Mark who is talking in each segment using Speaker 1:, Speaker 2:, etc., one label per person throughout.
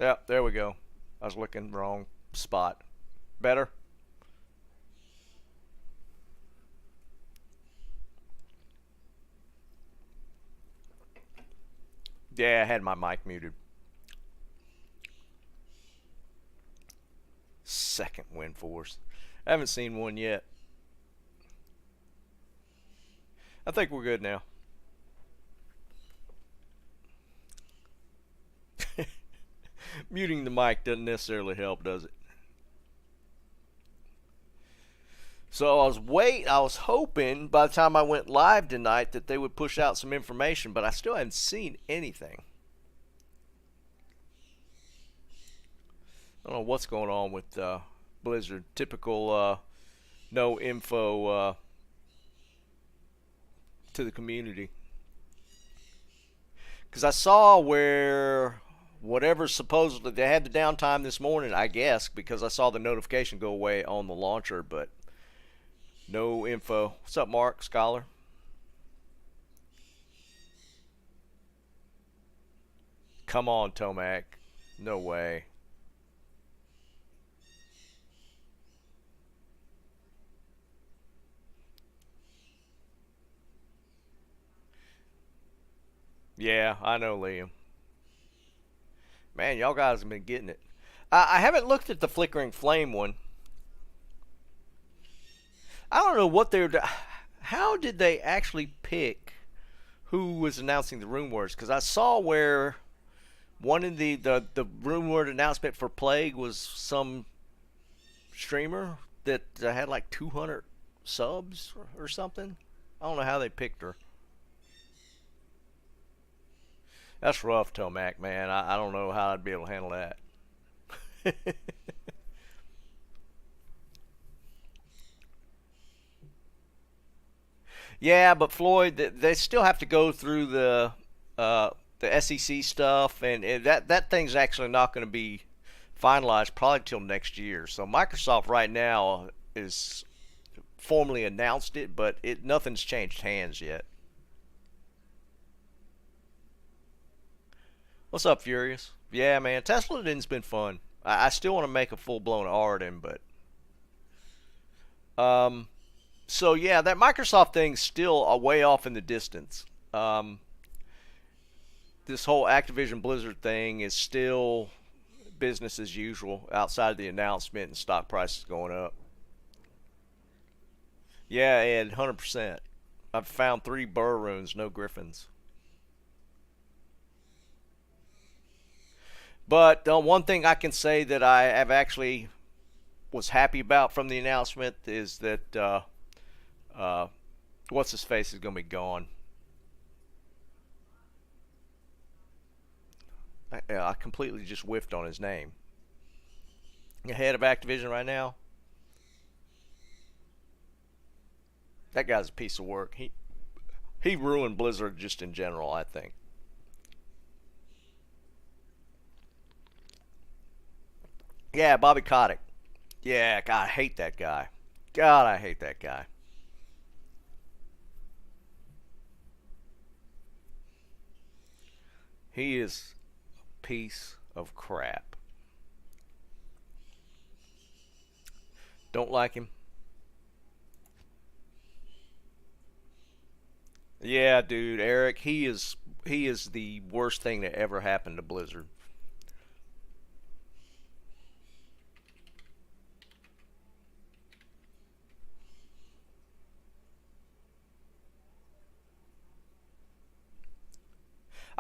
Speaker 1: Yeah, there we go. I was looking wrong spot. Better? Yeah, I had my mic muted. Second win for us. I haven't seen one yet. I think we're good now. Muting the mic doesn't necessarily help, does it? So I was hoping by the time I went live tonight that they would push out some information, but I still haven't seen anything. I don't know what's going on with Blizzard. Typical no info to the community. Because I saw where whatever supposedly they had the downtime this morning, I guess, because I saw the notification go away on the launcher, but no info. What's up, Mark, Scholar? Come on, Tomac. No way. Yeah, I know, Liam. Man, y'all guys have been getting it. I haven't looked at the Flickering Flame one. I don't know what they're. How did they actually pick who was announcing the runewords? Because I saw where one of the runeword announcement for Plague was some streamer that had like 200 subs or something. I don't know how they picked her. That's rough, Tomac, man. I don't know how I'd be able to handle that. Yeah, but Floyd, they still have to go through the SEC stuff, and that thing's actually not going to be finalized probably till next year. So Microsoft right now is formally announced it, but nothing's changed hands yet. What's up, Furious? Yeah, man, Tesla Den's been fun. I still want to make a full blown Arden, but um, so yeah, that Microsoft thing's still a way off in the distance. Um, this whole Activision Blizzard thing is still business as usual outside of the announcement and stock prices going up. Yeah, Ed, 100%. I've found 3 burr runes, no griffins. But one thing I can say that I have actually was happy about from the announcement is that uh, what's his face is going to be gone. I completely just whiffed on his name. The head of Activision right now. That guy's a piece of work. He ruined Blizzard just in general, I think. Yeah, Bobby Kotick. Yeah, God, I hate that guy. God, I hate that guy. He is a piece of crap. Don't like him. Yeah, dude, Eric, he is the worst thing that ever happened to Blizzard.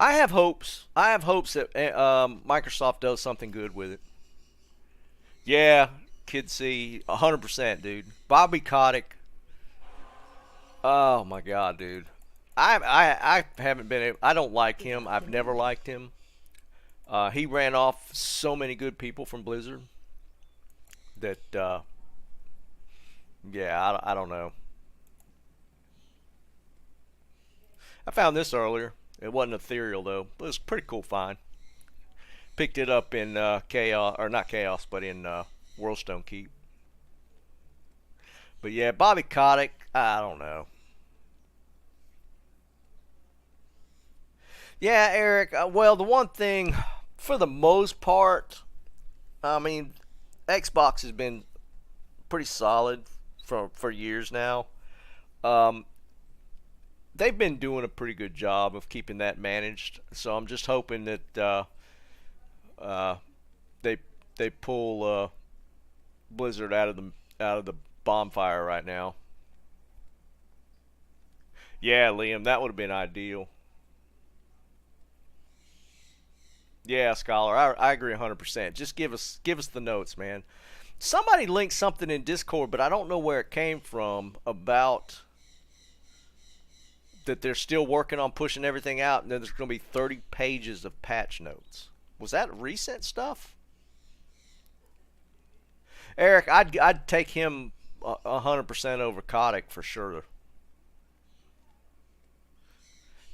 Speaker 1: I have hopes. I have hopes that Microsoft does something good with it. Yeah, Kid C, 100%, dude. Bobby Kotick. Oh my God, dude. I haven't been. I don't like him. I've never liked him. He ran off so many good people from Blizzard that yeah, I don't know. I found this earlier. It wasn't ethereal though, but it was a pretty cool find. Picked it up in Chaos, or not Chaos, but in Worldstone Keep. But yeah, Bobby Kotick, I don't know. Yeah, Eric. Well, the one thing for the most part, I mean, Xbox has been pretty solid for years now. Um, they've been doing a pretty good job of keeping that managed. So I'm just hoping that uh, they they pull Blizzard out of the bonfire right now. Yeah, Liam, that would have been ideal. Yeah, Scholar, I agree 100%. Just give us the notes, man. Somebody linked something in Discord, but I don't know where it came from about that they're still working on pushing everything out, and then there's going to be 30 pages of patch notes. Was that recent stuff? Eric, I'd take him 100% over Kotick for sure.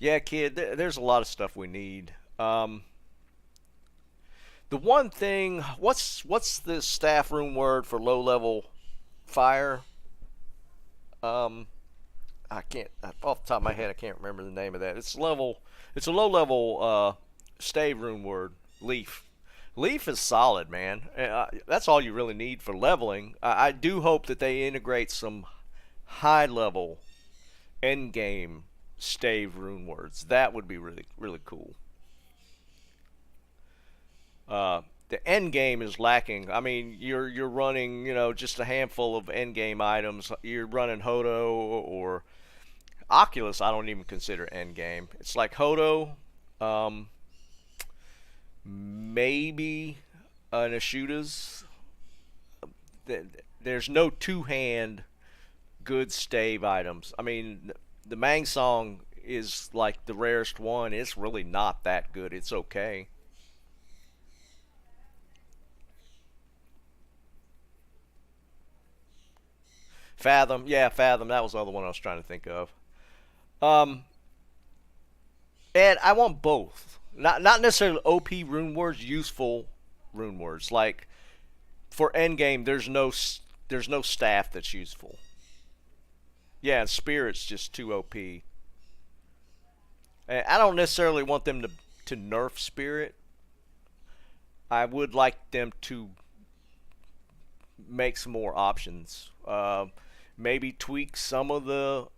Speaker 1: Yeah, kid, there's a lot of stuff we need. The one thing, what's the staff room word for low level fire? Um, I can't off the top of my head. I can't remember the name of that. It's a low level stave room word. Leaf. Leaf is solid, man. That's all you really need for leveling. I do hope that they integrate some high level end game stave rune words. That would be really really cool. The end game is lacking. I mean, you're running, just a handful of end game items. You're running Hodo or Oculus. I don't even consider end game. It's like Hodo, um, maybe an Ashudas. There's no two-hand good stave items. I mean, the Mang Song is like the rarest one. It's really not that good. It's okay. Fathom, yeah, Fathom. That was the other one I was trying to think of. Um, and I want both. Not necessarily OP rune words, useful rune words. Like for endgame, there's no staff that's useful. Yeah, and spirit's just too OP. And I don't necessarily want them to nerf spirit. I would like them to make some more options. Maybe tweak some of the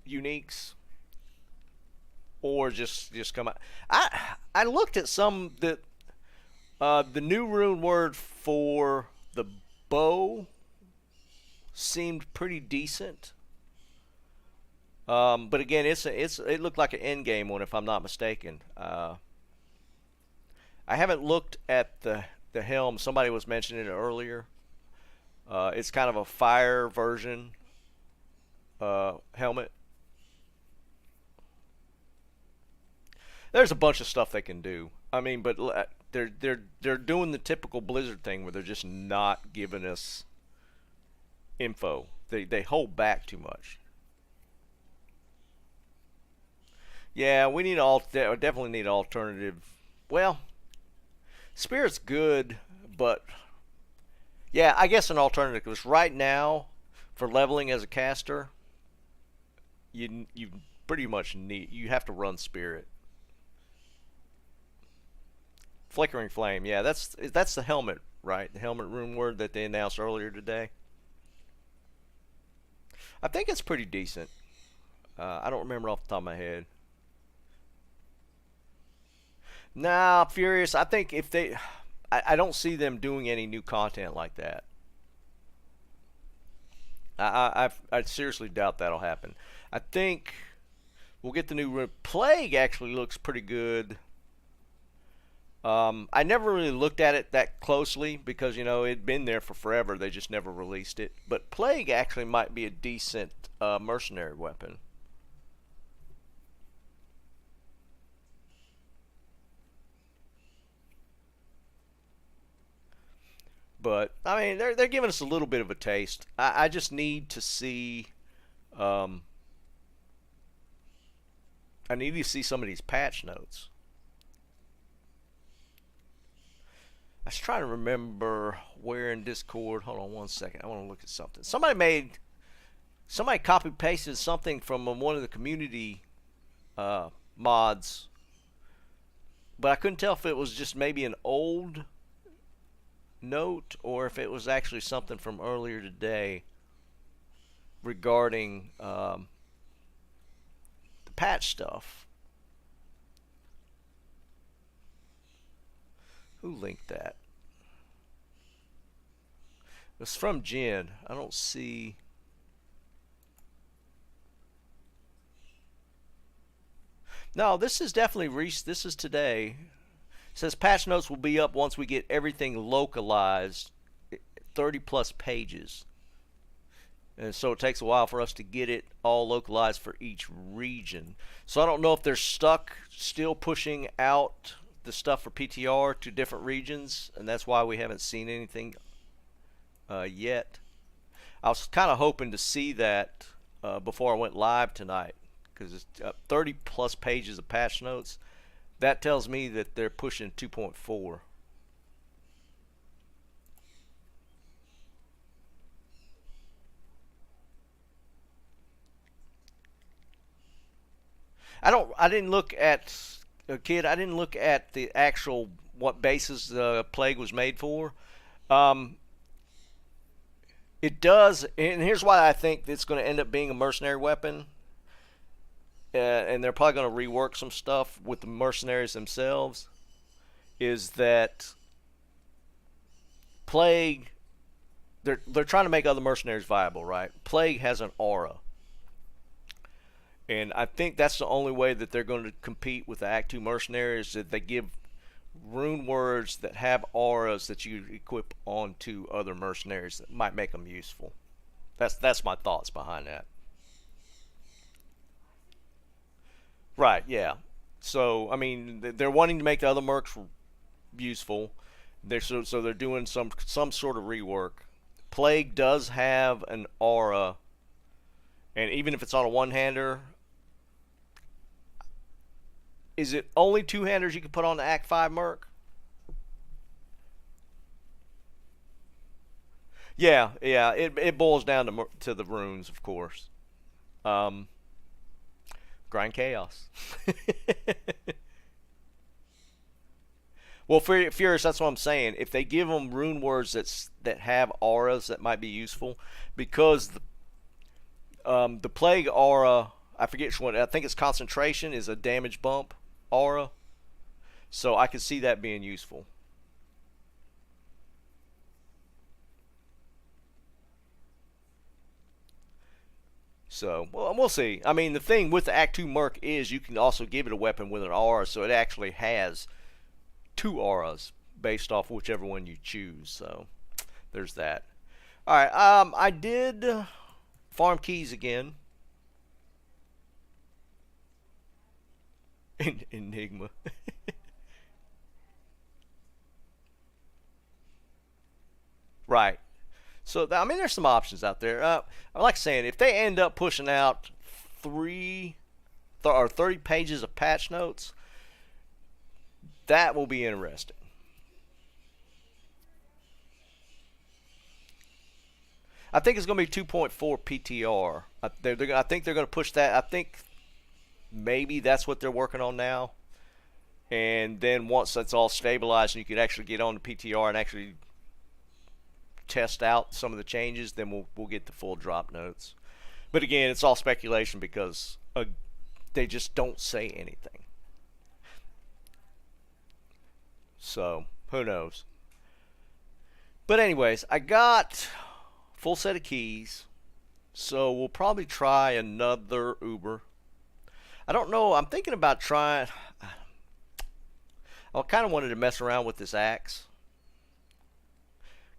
Speaker 1: uniques, or just come out. I looked at some that the new rune word for the bow seemed pretty decent. But again, it looked like an end game one if I'm not mistaken. I haven't looked at the helm. Somebody was mentioning it earlier. It's kind of a fire version helmet. There's a bunch of stuff they can do. I mean, but they're doing the typical Blizzard thing where they're just not giving us info. They hold back too much. Yeah, we need definitely need alternative. Well, Spirit's good, but yeah, I guess an alternative because right now, for leveling as a caster, you pretty much you have to run Spirit. Flickering Flame, yeah, that's the helmet, right? The helmet rune word that they announced earlier today. I think it's pretty decent. I don't remember off the top of my head. Nah, Furious. I think if they, I don't see them doing any new content like that. I seriously doubt that'll happen. I think we'll get the new Plague. Actually, looks pretty good. I never really looked at it that closely because it'd been there for forever. They just never released it. But Plague actually might be a decent mercenary weapon. But I mean, they're giving us a little bit of a taste. I just need to see. Um, I need to see some of these patch notes. I was trying to remember where in Discord. Hold on one second. I want to look at something. Somebody copy pasted something from one of the community mods but I couldn't tell if it was just maybe an old note or if it was actually something from earlier today regarding the patch stuff. Who linked that? It's from Jen. I don't see. No, this is definitely this is today. It says patch notes will be up once we get everything localized, 30 plus pages. And so it takes a while for us to get it all localized for each region. So I don't know if they're stuck still pushing out the stuff for PTR to different regions, and that's why we haven't seen anything yet. I was kind of hoping to see that before I went live tonight, because it's 30 plus pages of patch notes. That tells me that they're pushing 2.4. I didn't look at I didn't look at the actual what basis the plague was made for. It does, and here's why I think it's going to end up being a mercenary weapon. And they're probably going to rework some stuff with the mercenaries themselves. Is that plague? They're trying to make other mercenaries viable, right? Plague has an aura. And I think that's the only way that they're going to compete with the Act 2 mercenaries, that they give rune words that have auras that you equip onto other mercenaries that might make them useful. That's my thoughts behind that. Right, yeah. So, I mean, they're wanting to make the other mercs useful. So they're doing some sort of rework. Plague does have an aura, and even if it's on a one-hander, is it only two-handers you can put on the Act 5 Merc? Yeah, yeah. It boils down to the runes, of course. Um, Grind chaos. Well, Furious, that's what I'm saying. If they give them rune words that have auras that might be useful, because the plague aura, I forget which one. I think it's concentration is a damage bump aura, so I could see that being useful. So, well, we'll see. I mean, the thing with the Act 2 Merc is you can also give it a weapon with an aura, so it actually has two auras based off whichever one you choose. So, there's that. All right, I did farm keys again. Enigma. Right. So, I mean, there's some options out there. I like saying, if they end up pushing out 30 pages of patch notes, that will be interesting. I think it's going to be 2.4 PTR. I think they're going to push that. I think maybe that's what they're working on now. And then once that's all stabilized and you can actually get on the PTR and actually test out some of the changes, then we'll get the full drop notes. But again, it's all speculation because they just don't say anything. So, who knows? But anyways, I got full set of keys. So we'll probably try another Uber. I don't know. I'm thinking about trying. I kind of wanted to mess around with this axe,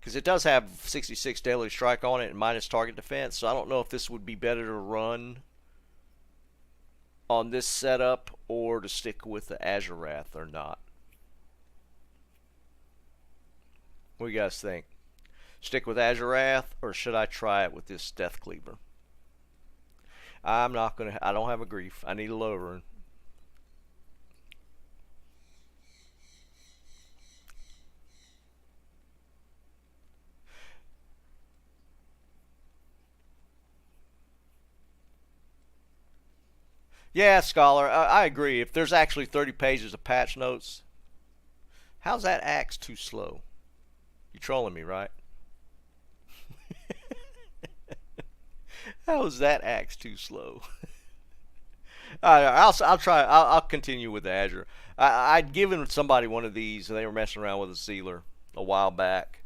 Speaker 1: because it does have 66 daily strike on it and minus target defense. So I don't know if this would be better to run on this setup or to stick with the Azure Wrath or not. What do you guys think? Stick with Azure Wrath, or should I try it with this Death Cleaver? I'm not gonna. I don't have a grief. I need a low rune. Yeah, Scholar, I agree. If there's actually 30 pages of patch notes, How's that axe too slow? You trolling me, right? How's that axe too slow? I'll try. I'll continue with the Azure. I'd given somebody one of these, and they were messing around with a sealer a while back,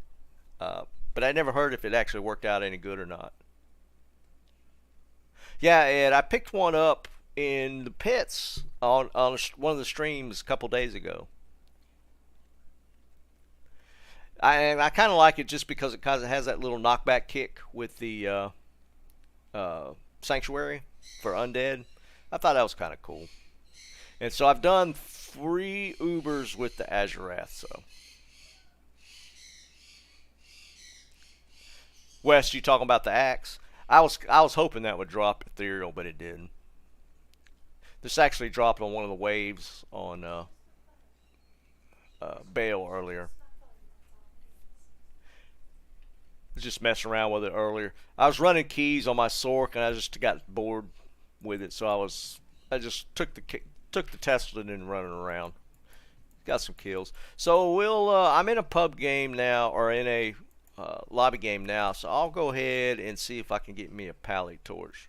Speaker 1: but I never heard if it actually worked out any good or not. Yeah, and I picked one up in the pits on one of the streams a couple days ago. I kind of like it just because it kind of has that little knockback kick with the sanctuary for undead. I thought that was kind of cool. And so I've done 3 Ubers with the Azurath. So, Wes, you talking about the axe? I was hoping that would drop ethereal, but it didn't. This actually dropped on one of the waves on Bale earlier. I was just messing around with it earlier. I was running keys on my Sork, and I just got bored with it, so I just took the Tesla and running around. Got some kills. So I'm in a pub game now, or in a lobby game now. So I'll go ahead and see if I can get me a pally torch.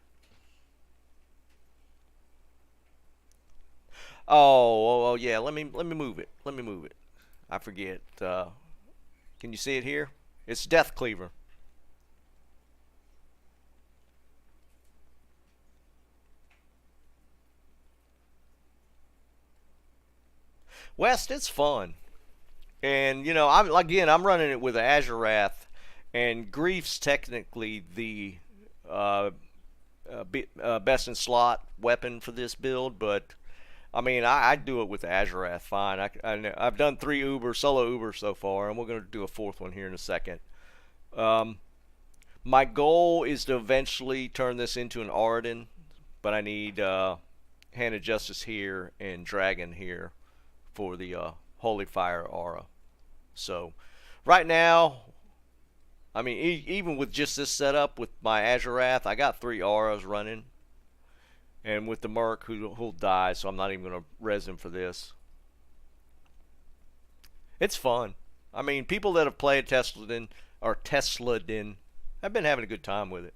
Speaker 1: Oh, yeah. Let me move it. Let me move it. I forget. Can you see it here? It's Death Cleaver. West, it's fun. And I'm running it with Azurath, and Grief's technically the best in slot weapon for this build, but I mean I do it with Azurath fine. I've done 3 solo Ubers so far, and we're going to do a 4th one here in a second. My goal is to eventually turn this into an Arden, but I need Hand of Justice here and Dragon here for the Holy Fire aura. So right now, I mean, even with just this setup with my Azurath, I got 3 auras running, and with the Merc who'll die, so I'm not even going to res him for this. It's fun. I mean, people that have played Tesladin have been having a good time with it.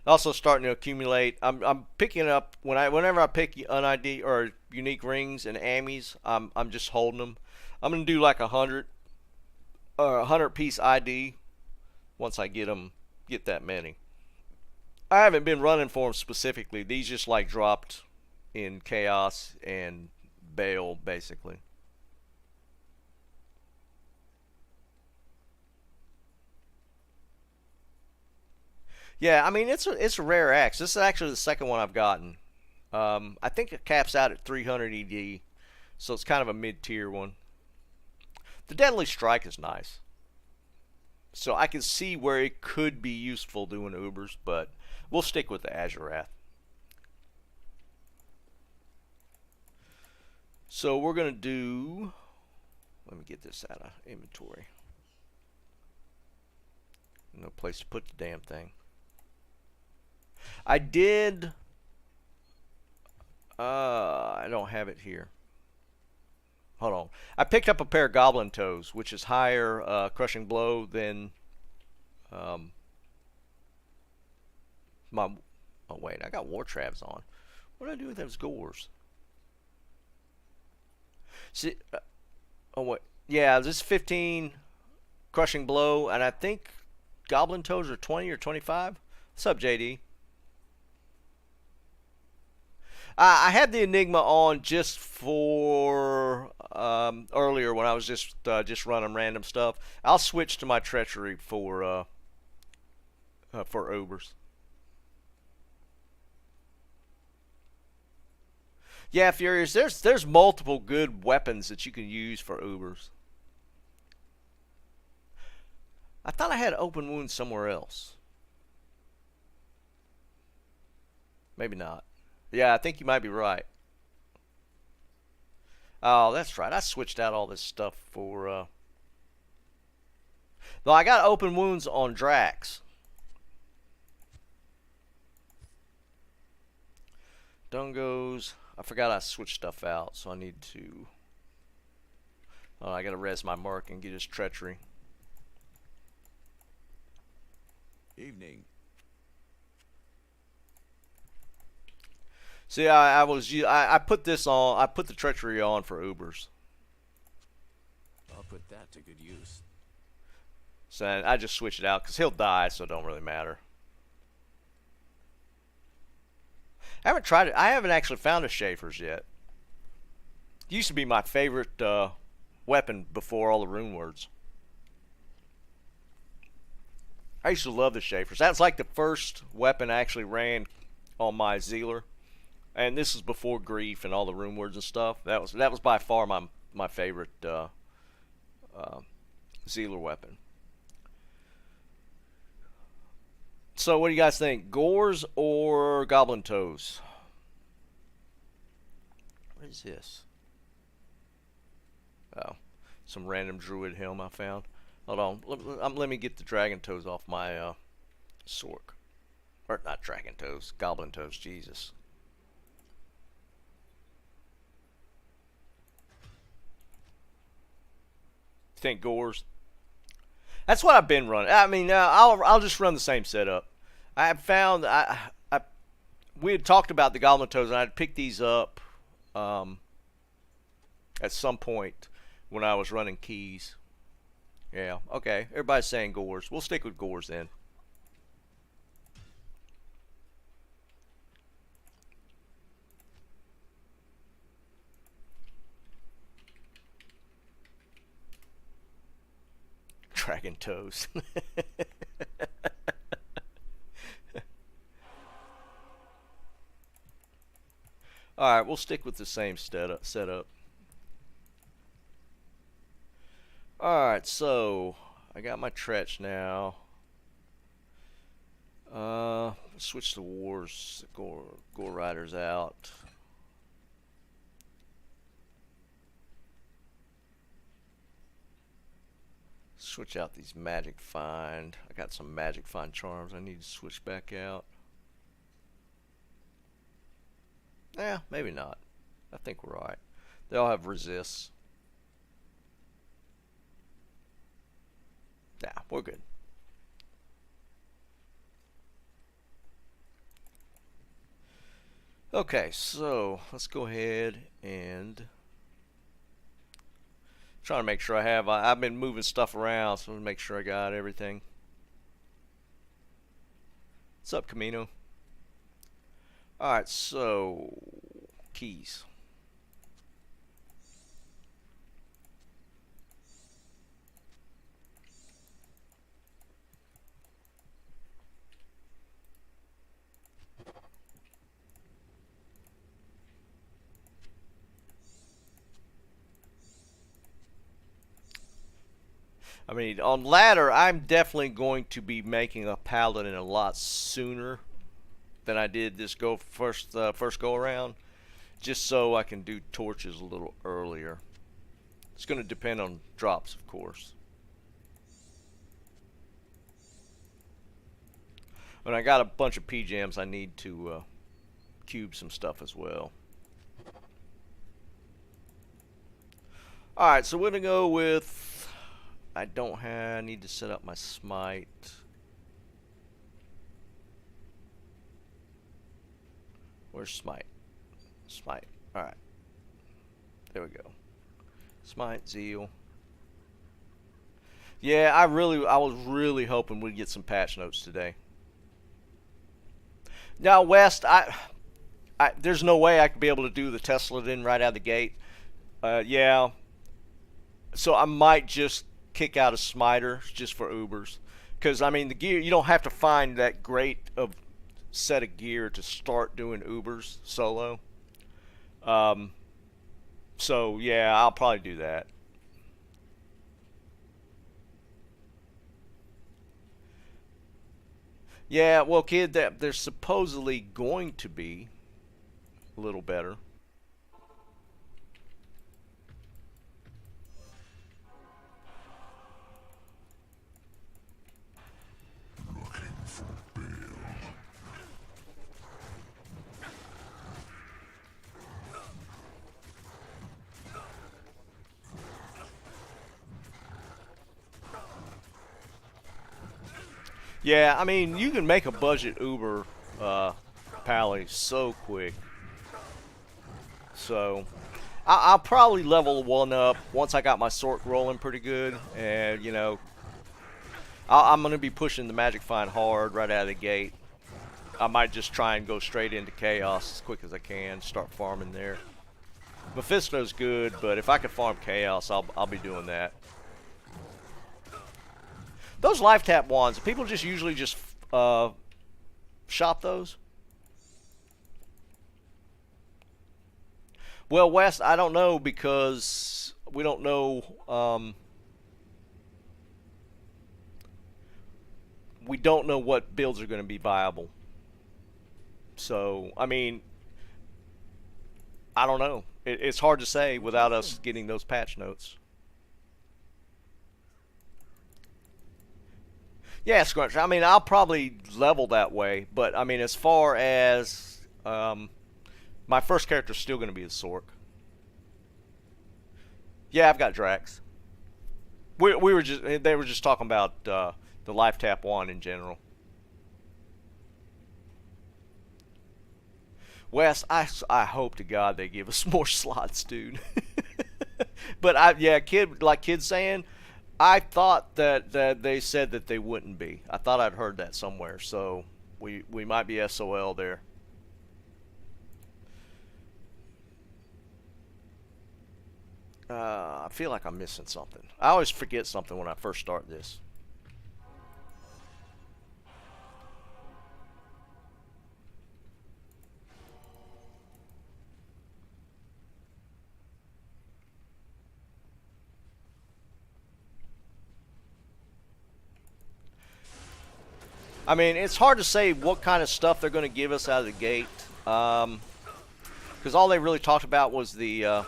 Speaker 1: Also starting to accumulate. I'm picking up whenever I pick an ID or unique rings and ammies, I'm just holding them. I'm gonna do like 100 piece ID once I get that many. I haven't been running for them specifically. These just like dropped in Chaos and Bale basically. Yeah, I mean it's a rare axe. This is actually the second one I've gotten. I think it caps out at 300 ED, so it's kind of a mid-tier one. The Deadly Strike is nice, so I can see where it could be useful doing Ubers, but we'll stick with the Azurath. So we're gonna do. Let me get this out of inventory. No place to put the damn thing. I did. I don't have it here. Hold on. I picked up a pair of Goblin Toes, which is higher crushing blow than my. Oh wait, I got War Traps on. What do I do with those gores? See, oh wait, yeah, this is 15 crushing blow, and I think Goblin Toes are 20 or 25. What's up, JD? I had the Enigma on just for earlier when I was just running random stuff. I'll switch to my Treachery for Ubers. Yeah, Furious. There's multiple good weapons that you can use for Ubers. I thought I had open wounds somewhere else. Maybe not. Yeah, I think you might be right. Oh, that's right. I switched out all this stuff for. No, I got open wounds on Drax. Dungos. I forgot I switched stuff out, so I need to. Oh, I gotta res my mark and get his treachery.
Speaker 2: Evening.
Speaker 1: See, I put this on. I put the treachery on for Ubers.
Speaker 2: I'll put that to good use.
Speaker 1: So I just switch it out because he'll die, so it don't really matter. I haven't tried it. I haven't actually found a Schaefer's yet. It used to be my favorite weapon before all the rune words. I used to love the Schaefer's. That's like the first weapon I actually ran on my Zealer, and this is before grief and all the rune words and stuff. That was by far my favorite Zealer weapon. So what do you guys think? Gores or Goblin Toes? What is this? Oh, some random druid helm I found. Hold on. Let me get the dragon toes off my Sork. Or not dragon toes. Goblin toes. Jesus. Think Gores? That's what I've been running. I mean, I'll just run the same setup. I have found we had talked about the Goblin Toes, and I'd picked these up at some point when I was running keys. Yeah, okay. Everybody's saying Gores. We'll stick with Gores then. Dragon Toes. Alright, we'll stick with the same setup. Alright, so I got my Tretch now. Switch to Wars. Gore Riders out. Switch out these Magic Find. I got some Magic Find charms I need to switch back out. Yeah, maybe not. I think we're alright. They all have resists. Yeah, we're good. Okay, so let's go ahead and trying to make sure I have. I've been moving stuff around, so to make sure I got everything. What's up, Camino? Alright, so keys. I mean, on ladder, I'm definitely going to be making a paladin a lot sooner than I did this first go around, just so I can do torches a little earlier. It's going to depend on drops, of course. And I got a bunch of PGMs I need to cube some stuff as well. Alright, so we're going to go with... I need to set up my smite. Where's smite? Smite. Alright. There we go. Smite, zeal. Yeah, I was really hoping we'd get some patch notes today. Now, West, there's no way I could be able to do the Tesla then right out of the gate. Yeah. So I might just kick out a smiter just for Ubers. Because, I mean, the gear, you don't have to find that great of set of gear to start doing Ubers solo. So yeah, I'll probably do that. Yeah, well, kid, they're supposedly going to be a little better. Yeah, I mean, you can make a budget Uber pally so quick. So, I'll probably level one up once I got my sort rolling pretty good. And, you know, I'm going to be pushing the Magic Find hard right out of the gate. I might just try and go straight into Chaos as quick as I can, start farming there. Mephisto's good, but if I could farm Chaos, I'll be doing that. Those life tap wands, people just usually just shop those. Well, West, I don't know because we don't know. We don't know what builds are going to be viable. So, I mean, I don't know. It's hard to say without us getting those patch notes. Yeah, Scrunch. I mean, I'll probably level that way, but I mean, as far as my first character is still going to be the Sork. Yeah, I've got Drax. We were just they were just talking about the life tap wand in general. Wes, I hope to God they give us more slots, dude. But kid saying, I thought that they said that they wouldn't be. I thought I'd heard that somewhere, so we might be SOL there. I feel like I'm missing something. I always forget something when I first start this. I mean, it's hard to say what kind of stuff they're going to give us out of the gate, because all they really talked about was the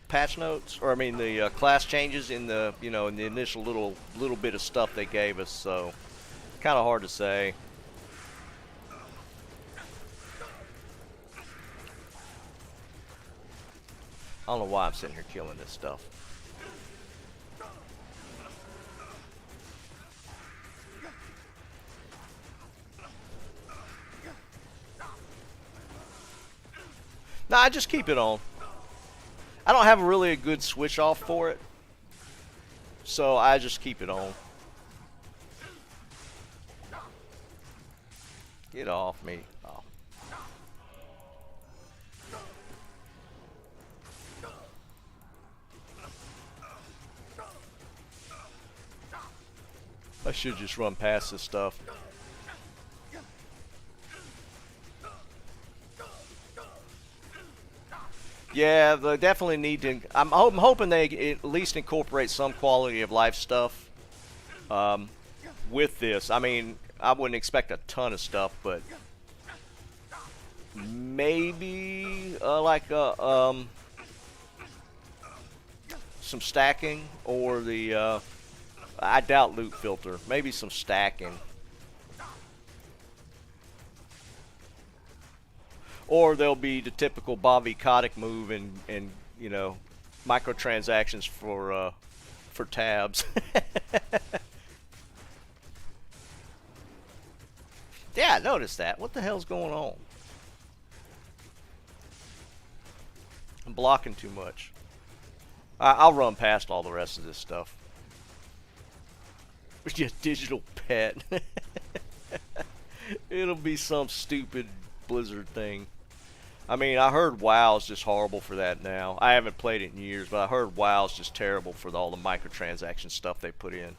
Speaker 1: patch notes, or I mean the class changes in the in the initial little bit of stuff they gave us. So, kind of hard to say. I don't know why I'm sitting here killing this stuff. Nah, I just keep it on. I don't have really a good switch off for it, so I just keep it on. Get off me. Oh. I should just run past this stuff. Yeah, they definitely need to. I'm hoping they at least incorporate some quality of life stuff with this. I mean, I wouldn't expect a ton of stuff, but maybe some stacking, or the I doubt loot filter. Maybe some stacking. Or there'll be the typical Bobby Kotick move and microtransactions for tabs. Yeah, I noticed that. What the hell's going on? I'm blocking too much. I'll run past all the rest of this stuff. It's just digital pet. It'll be some stupid Blizzard thing. I mean, I heard WoW's just horrible for that now. I haven't played it in years, but I heard WoW's just terrible for all the microtransaction stuff they put in.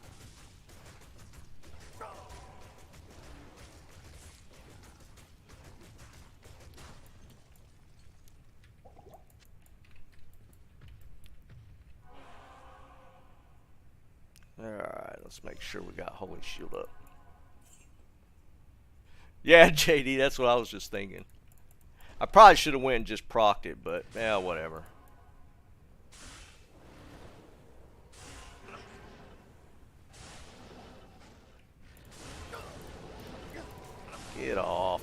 Speaker 1: Alright, let's make sure we got Holy Shield up. Yeah, JD, that's what I was just thinking. I probably should have went and just procced it, but yeah, whatever. Get off.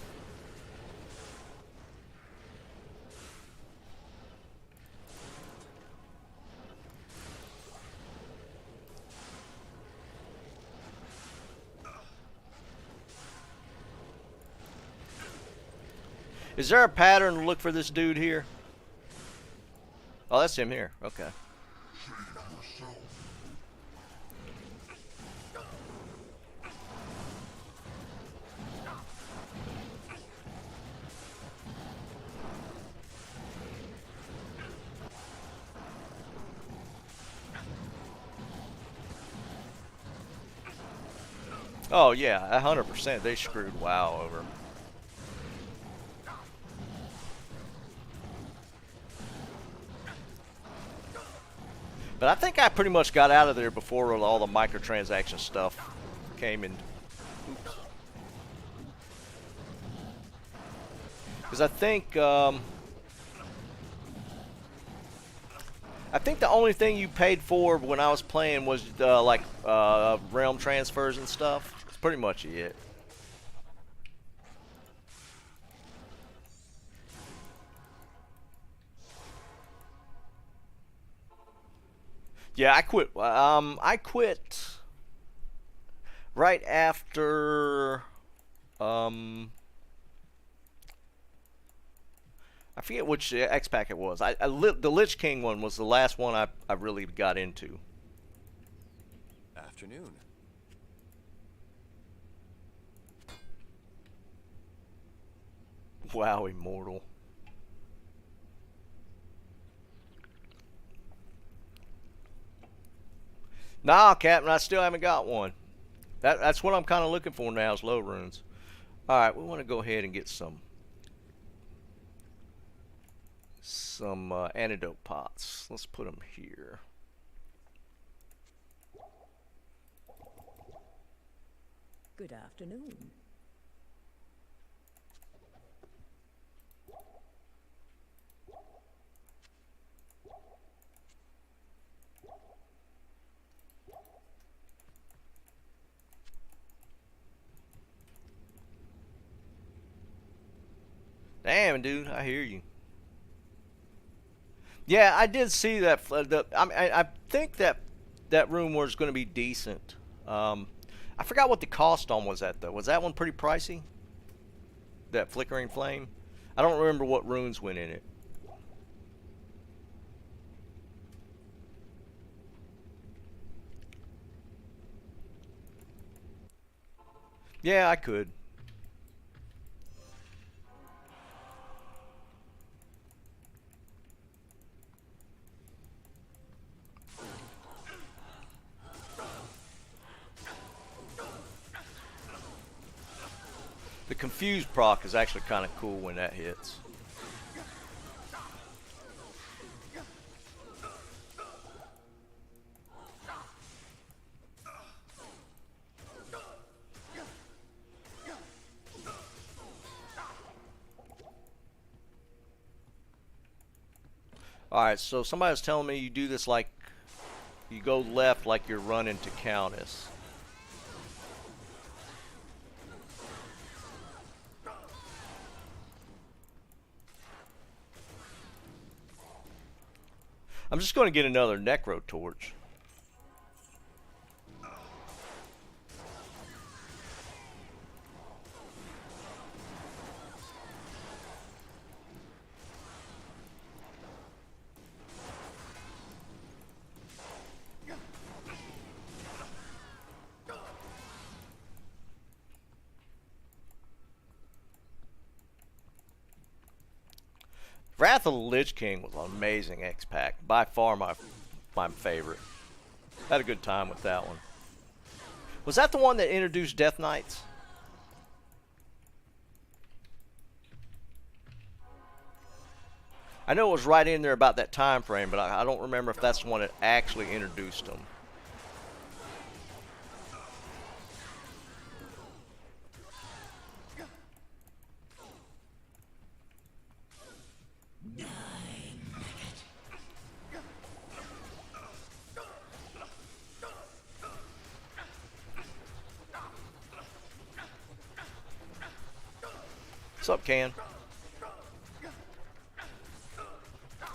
Speaker 1: Is there a pattern to look for this dude here? Oh, that's him here. Okay. Oh yeah, 100%. They screwed WoW over. But I think I pretty much got out of there before all the microtransaction stuff came in. Because I think the only thing you paid for when I was playing was like realm transfers and stuff. That's pretty much it. Yeah, I quit. I quit right after. I forget which X pack it was. The Lich King one was the last one I really got into.
Speaker 2: Afternoon.
Speaker 1: Wow, Immortal. Nah, Captain, I still haven't got one. That's what I'm kind of looking for now is low runes. All right, we want to go ahead and get some antidote pots. Let's put them here.
Speaker 3: Good afternoon.
Speaker 1: Damn, dude, I hear you. Yeah, I did see that. I think that room was going to be decent. I forgot what the cost on was that though. Was that one pretty pricey? That flickering flame. I don't remember what runes went in it. Yeah, I could. The confused proc is actually kind of cool when that hits. Alright, so somebody was telling me you do this like, you go left like you're running to Countess. I'm just going to get another Necro Torch. Wrath of the Lich King was an amazing X-Pack. By far my favorite. Had a good time with that one. Was that the one that introduced Death Knights? I know it was right in there about that time frame, but I don't remember if that's the one that actually introduced them. What's up, Can?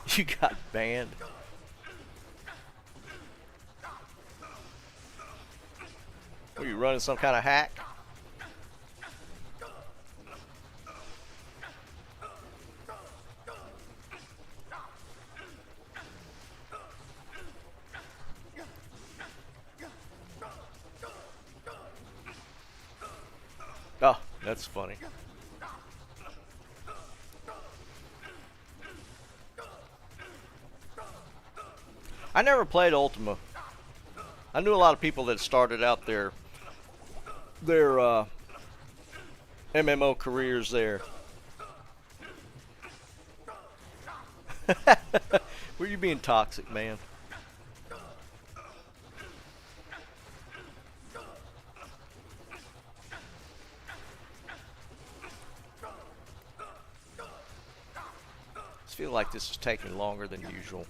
Speaker 1: You got banned. Were you running some kind of hack? That's funny. I never played Ultima. I knew a lot of people that started out their MMO careers there. Were you being toxic, man? I feel like this is taking longer than usual.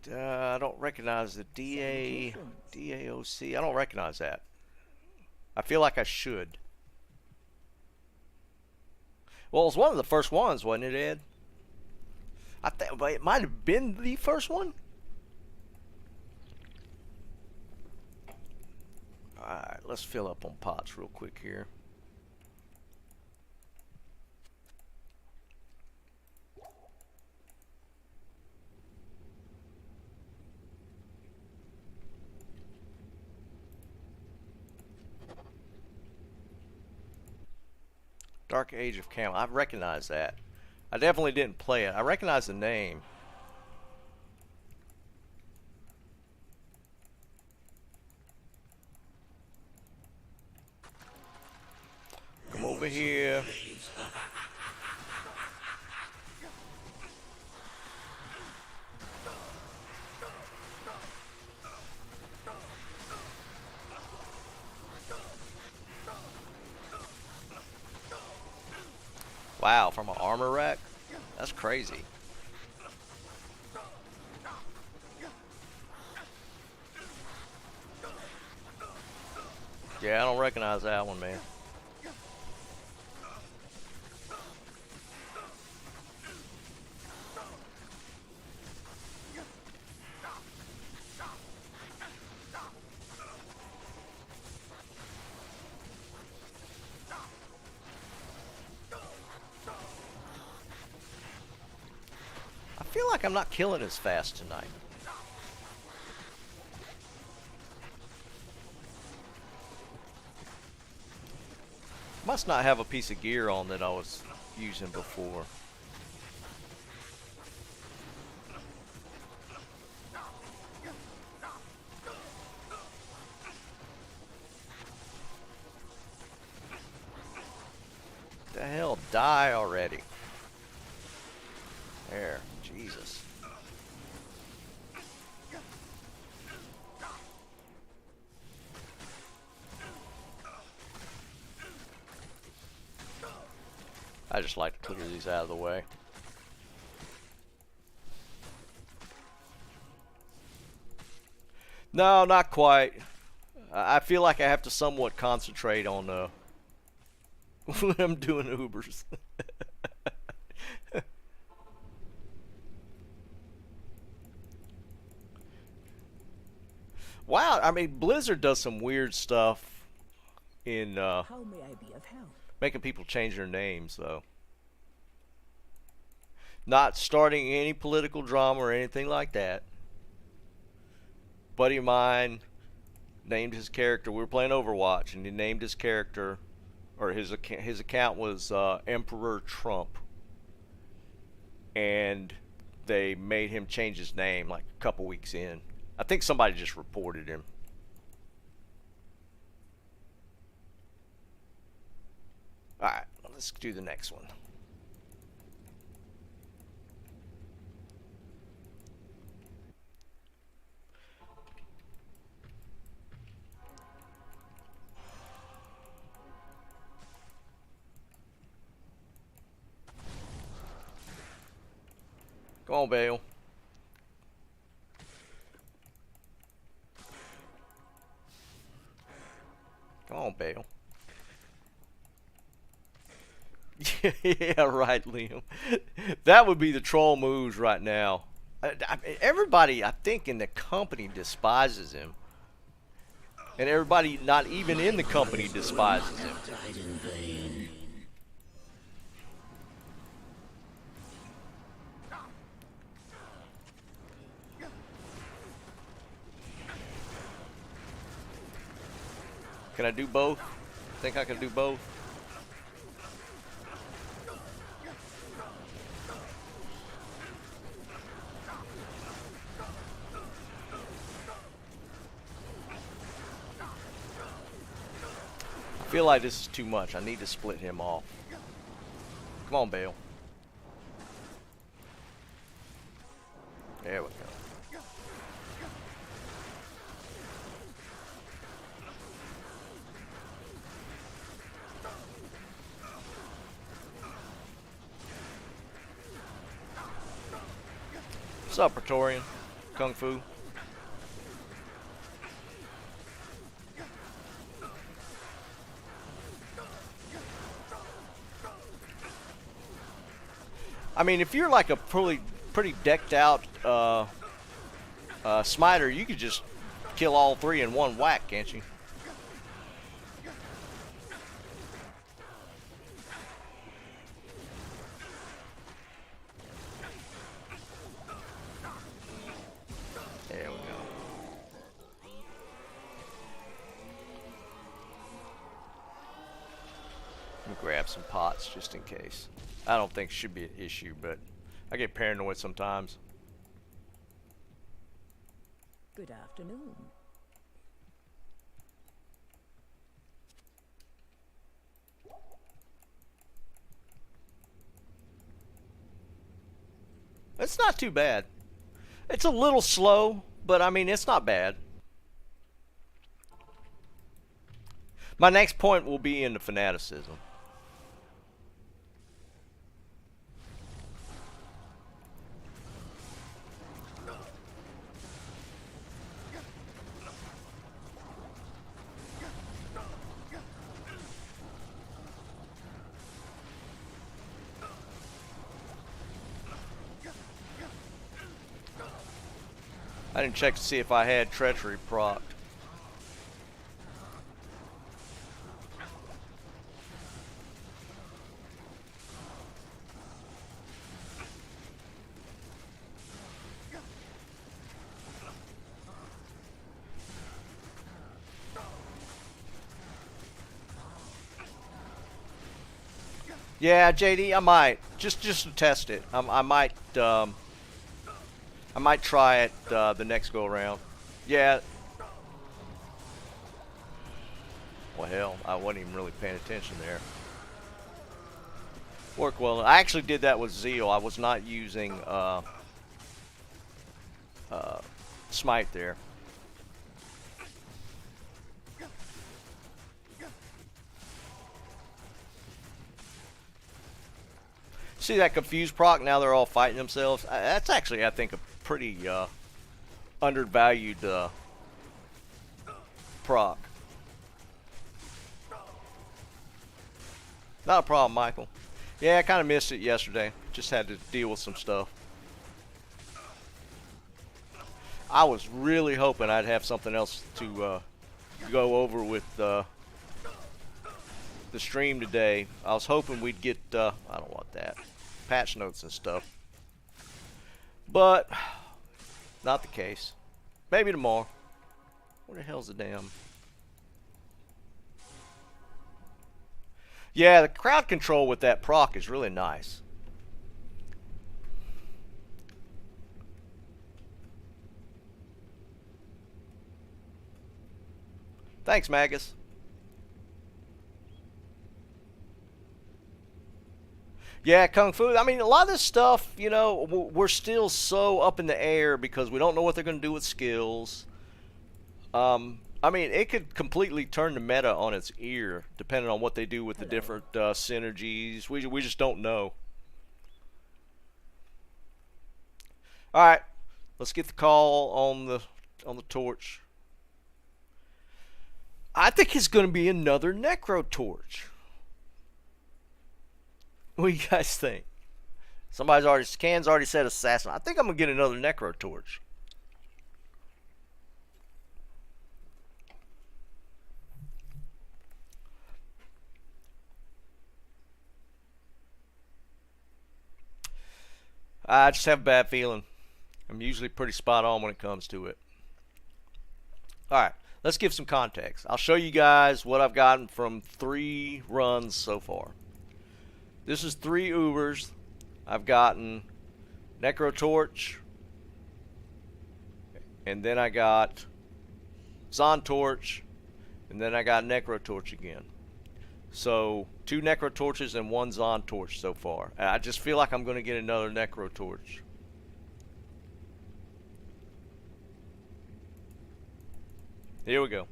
Speaker 1: I don't recognize the DAOC. I don't recognize that. I feel like I should. Well, it was one of the first ones, wasn't it, Ed? I think it might have been the first one. Alright, let's fill up on pots real quick here. Dark Age of Camel. I recognize that. I definitely didn't play it. I recognize the name. Come over here. Wow, from an armor rack? That's crazy. Yeah, I don't recognize that one, man. I feel like I'm not killing as fast tonight. Must not have a piece of gear on that I was using before. The hell, die already. There, Jesus. I just like to clear these out of the way. No, not quite. I feel like I have to somewhat concentrate on when I'm doing Ubers. Wow, I mean, Blizzard does some weird stuff in
Speaker 3: How may I be of help?
Speaker 1: making people change their names, though. Not starting any political drama or anything like that. Buddy of mine named his character. We were playing Overwatch, and he named his character, or his account was Emperor Trump, and they made him change his name like a couple weeks in. I think somebody just reported him. Alright, let's do the next one. Come on, Bale. Come on, Bale. Yeah, right, Liam. That would be the troll moves right now. Everybody, I think, in the company despises him. And everybody not even in the company despises him. Can I do both? Think I can do both? I feel like this is too much. I need to split him off. Come on, Bale. There we go. What's up, Praetorian? Kung Fu. I mean, if you're like a pretty decked out smiter, you could just kill all three in one whack, can't you? There we go. Let me grab some pots just in case. I don't think it should be an issue, but I get paranoid sometimes.
Speaker 3: Good afternoon.
Speaker 1: It's not too bad. It's a little slow, but I mean, it's not bad. My next point will be in the fanaticism. I didn't check to see if I had treachery procced. Yeah, JD, I might just to test it. I might try it the next go around. Yeah. Well, hell, I wasn't even really paying attention there. Worked well. I actually did that with Zeal. I was not using Smite there. See that confused proc? Now they're all fighting themselves. That's actually, I think, a pretty undervalued proc. Not a problem, Michael. Yeah, I kind of missed it yesterday. Just had to deal with some stuff. I was really hoping I'd have something else to go over with the stream today. I was hoping we'd get, I don't want that, patch notes and stuff. But, not the case. Maybe tomorrow. Where the hell's the damn... Yeah, the crowd control with that proc is really nice. Thanks, Magus. Yeah, Kung Fu. I mean, a lot of this stuff, you know, we're still so up in the air because we don't know what they're going to do with skills. I mean, it could completely turn the meta on its ear, depending on what they do with the different synergies. We just don't know. All right, let's get the call on the torch. I think it's going to be another Necro torch. What do you guys think? Can's already said assassin. I think I'm gonna get another Necro torch. I just have a bad feeling. I'm usually pretty spot on when it comes to it. Alright, let's give some context. I'll show you guys what I've gotten from 3 runs so far. This is 3 Ubers. I've gotten Necrotorch, and then I got Zontorch, and then I got Necrotorch again. So 2 Necrotorches and 1 Zontorch so far. And I just feel like I'm going to get another Necrotorch. Here we go.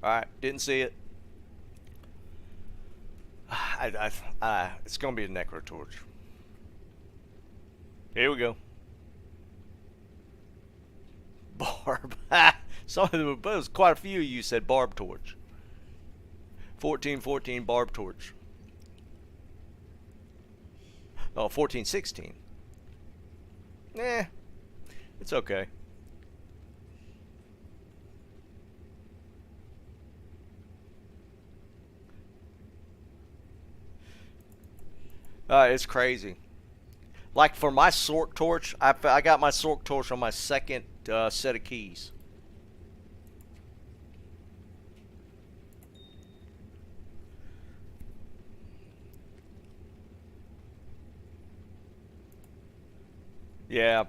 Speaker 1: Alright, didn't see it. It's going to be a Necrotorch. Here we go. Barb. Some of them, but it was quite a few of you said Barb Torch. 1414 Barb Torch. Oh, 1416. It's okay. It's crazy. Like for my Sork Torch, I got my Sork Torch on my second set of keys. Yeah,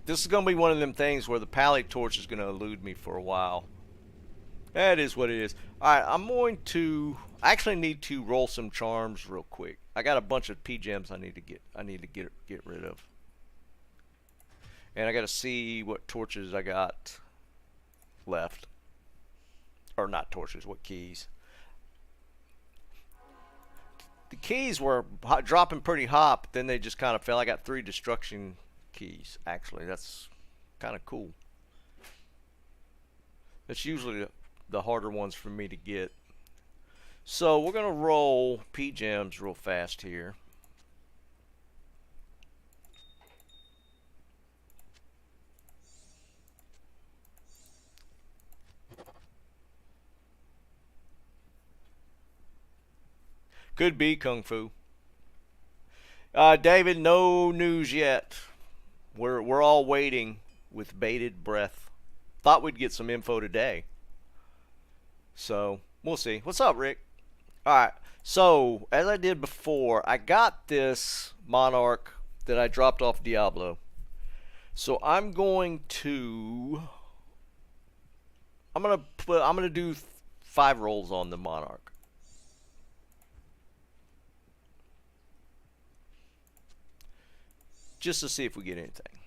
Speaker 1: this is going to be one of them things where the Pally Torch is going to elude me for a while. That is what it is. Alright, I'm going to... I actually need to roll some charms real quick. I got a bunch of P gems I need to get rid of. And I got to see what torches I got left. Or not torches, what keys. The keys were dropping pretty hot, but then they just kind of fell. I got 3 destruction keys, actually. That's kind of cool. That's usually the harder ones for me to get. So we're going to roll P gems real fast here. Could be Kung Fu. David, no news yet. We're all waiting with bated breath. Thought we'd get some info today. So, we'll see. What's up, Rick? Alright, so, as I did before, I got this Monarch that I dropped off Diablo. So, I'm going to do 5 rolls on the Monarch. Just to see if we get anything.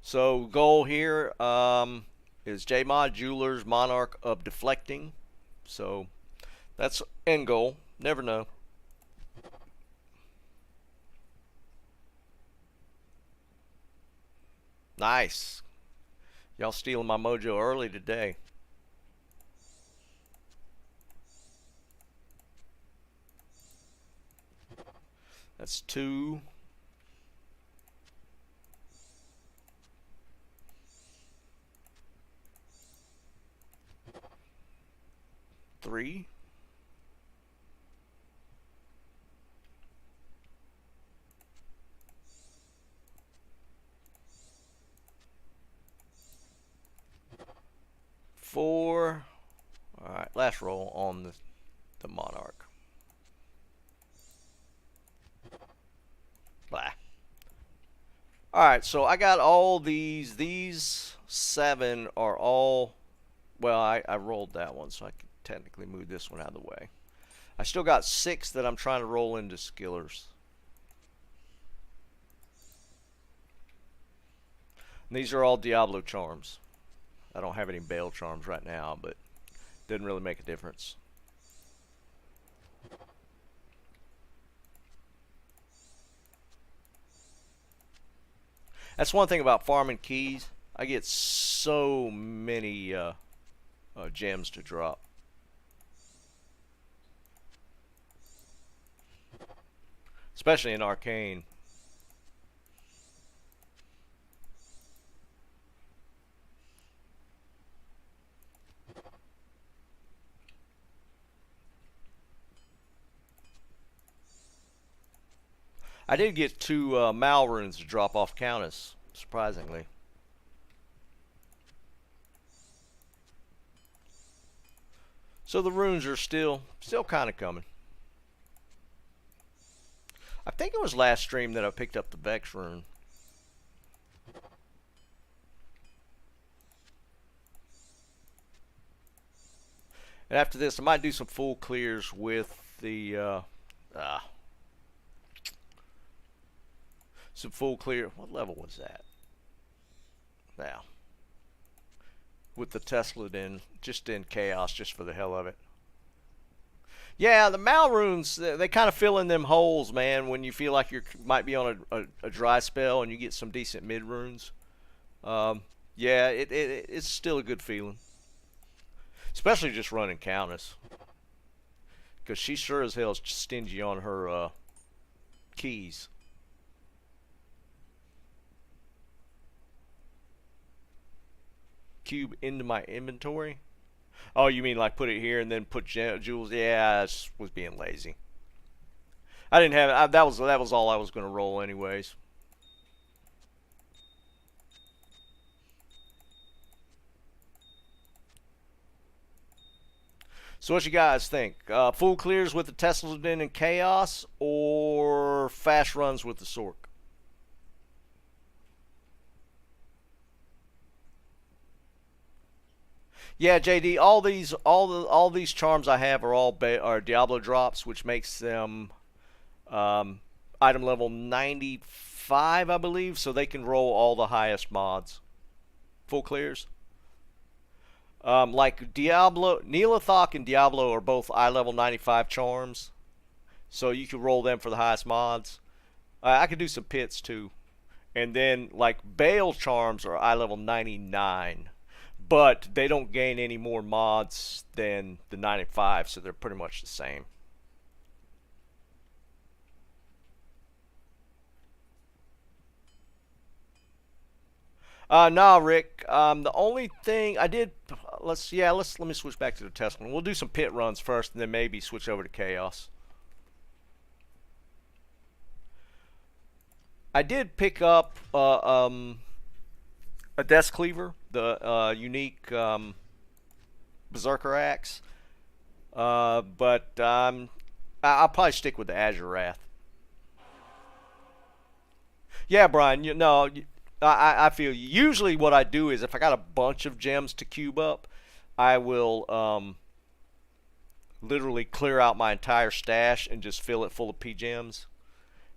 Speaker 1: So goal here is JMod Jewelers Monarch of Deflecting. So that's end goal. Never know. Nice. Y'all stealing my mojo early today. That's 2. 3. 4. All right, last roll on the Monarch. Blah. Alright, so I got all these. These 7 are all... Well, I rolled that one, so I can technically move this one out of the way. I still got 6 that I'm trying to roll into Skillers. And these are all Diablo charms. I don't have any Bale charms right now, but didn't really make a difference. That's one thing about farming keys. I get so many gems to drop. Especially in Arcane. I did get 2 Mal runes to drop off Countess, surprisingly. So the runes are still kind of coming. I think it was last stream that I picked up the Vex rune. And after this, I might do some full clears with the some full clear. What level was that? Now, with the Tesla just in chaos, just for the hell of it. Yeah, the Mal runes, they kind of fill in them holes, man, when you feel like you might be on a dry spell and you get some decent mid runes. Yeah, it's still a good feeling. Especially just running Countess. Because she sure as hell is stingy on her keys. Cube into my inventory? Oh, you mean like put it here and then put jewels? Yeah, I just was being lazy. I didn't have that was all I was going to roll anyways. So what you guys think? Full clears with the Tesla Den and Chaos, or fast runs with the Sork? Yeah, JD. All these charms I have are all are Diablo drops, which makes them item level 95, I believe, so they can roll all the highest mods. Full clears. Like Diablo, Neelathok and Diablo are both eye level 95 charms, so you can roll them for the highest mods. I could do some pits too, and then like Bale charms are eye level 99, but they don't gain any more mods than the 95, so they're pretty much the same. Nah, Rick. The only thing I did, let me switch back to the test one. We'll do some pit runs first, and then maybe switch over to Chaos. I did pick up a Death Cleaver, the unique Berserker Axe, but I'll probably stick with the Azure Wrath. Yeah, Brian. I feel usually what I do is if I got a bunch of gems to cube up, I will literally clear out my entire stash and just fill it full of P gems,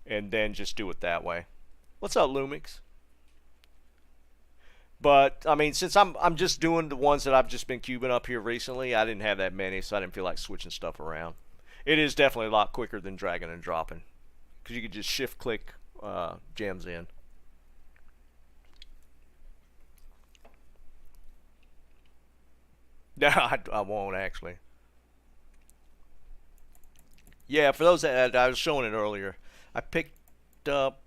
Speaker 1: and then just do it that way. What's up, Lumix? But I mean, since I'm just doing the ones that I've just been cubing up here recently, I didn't have that many, so I didn't feel like switching stuff around. It is definitely a lot quicker than dragging and dropping, because you can just shift click gems in. No, I won't actually. Yeah, for those that I was showing it earlier, I picked up.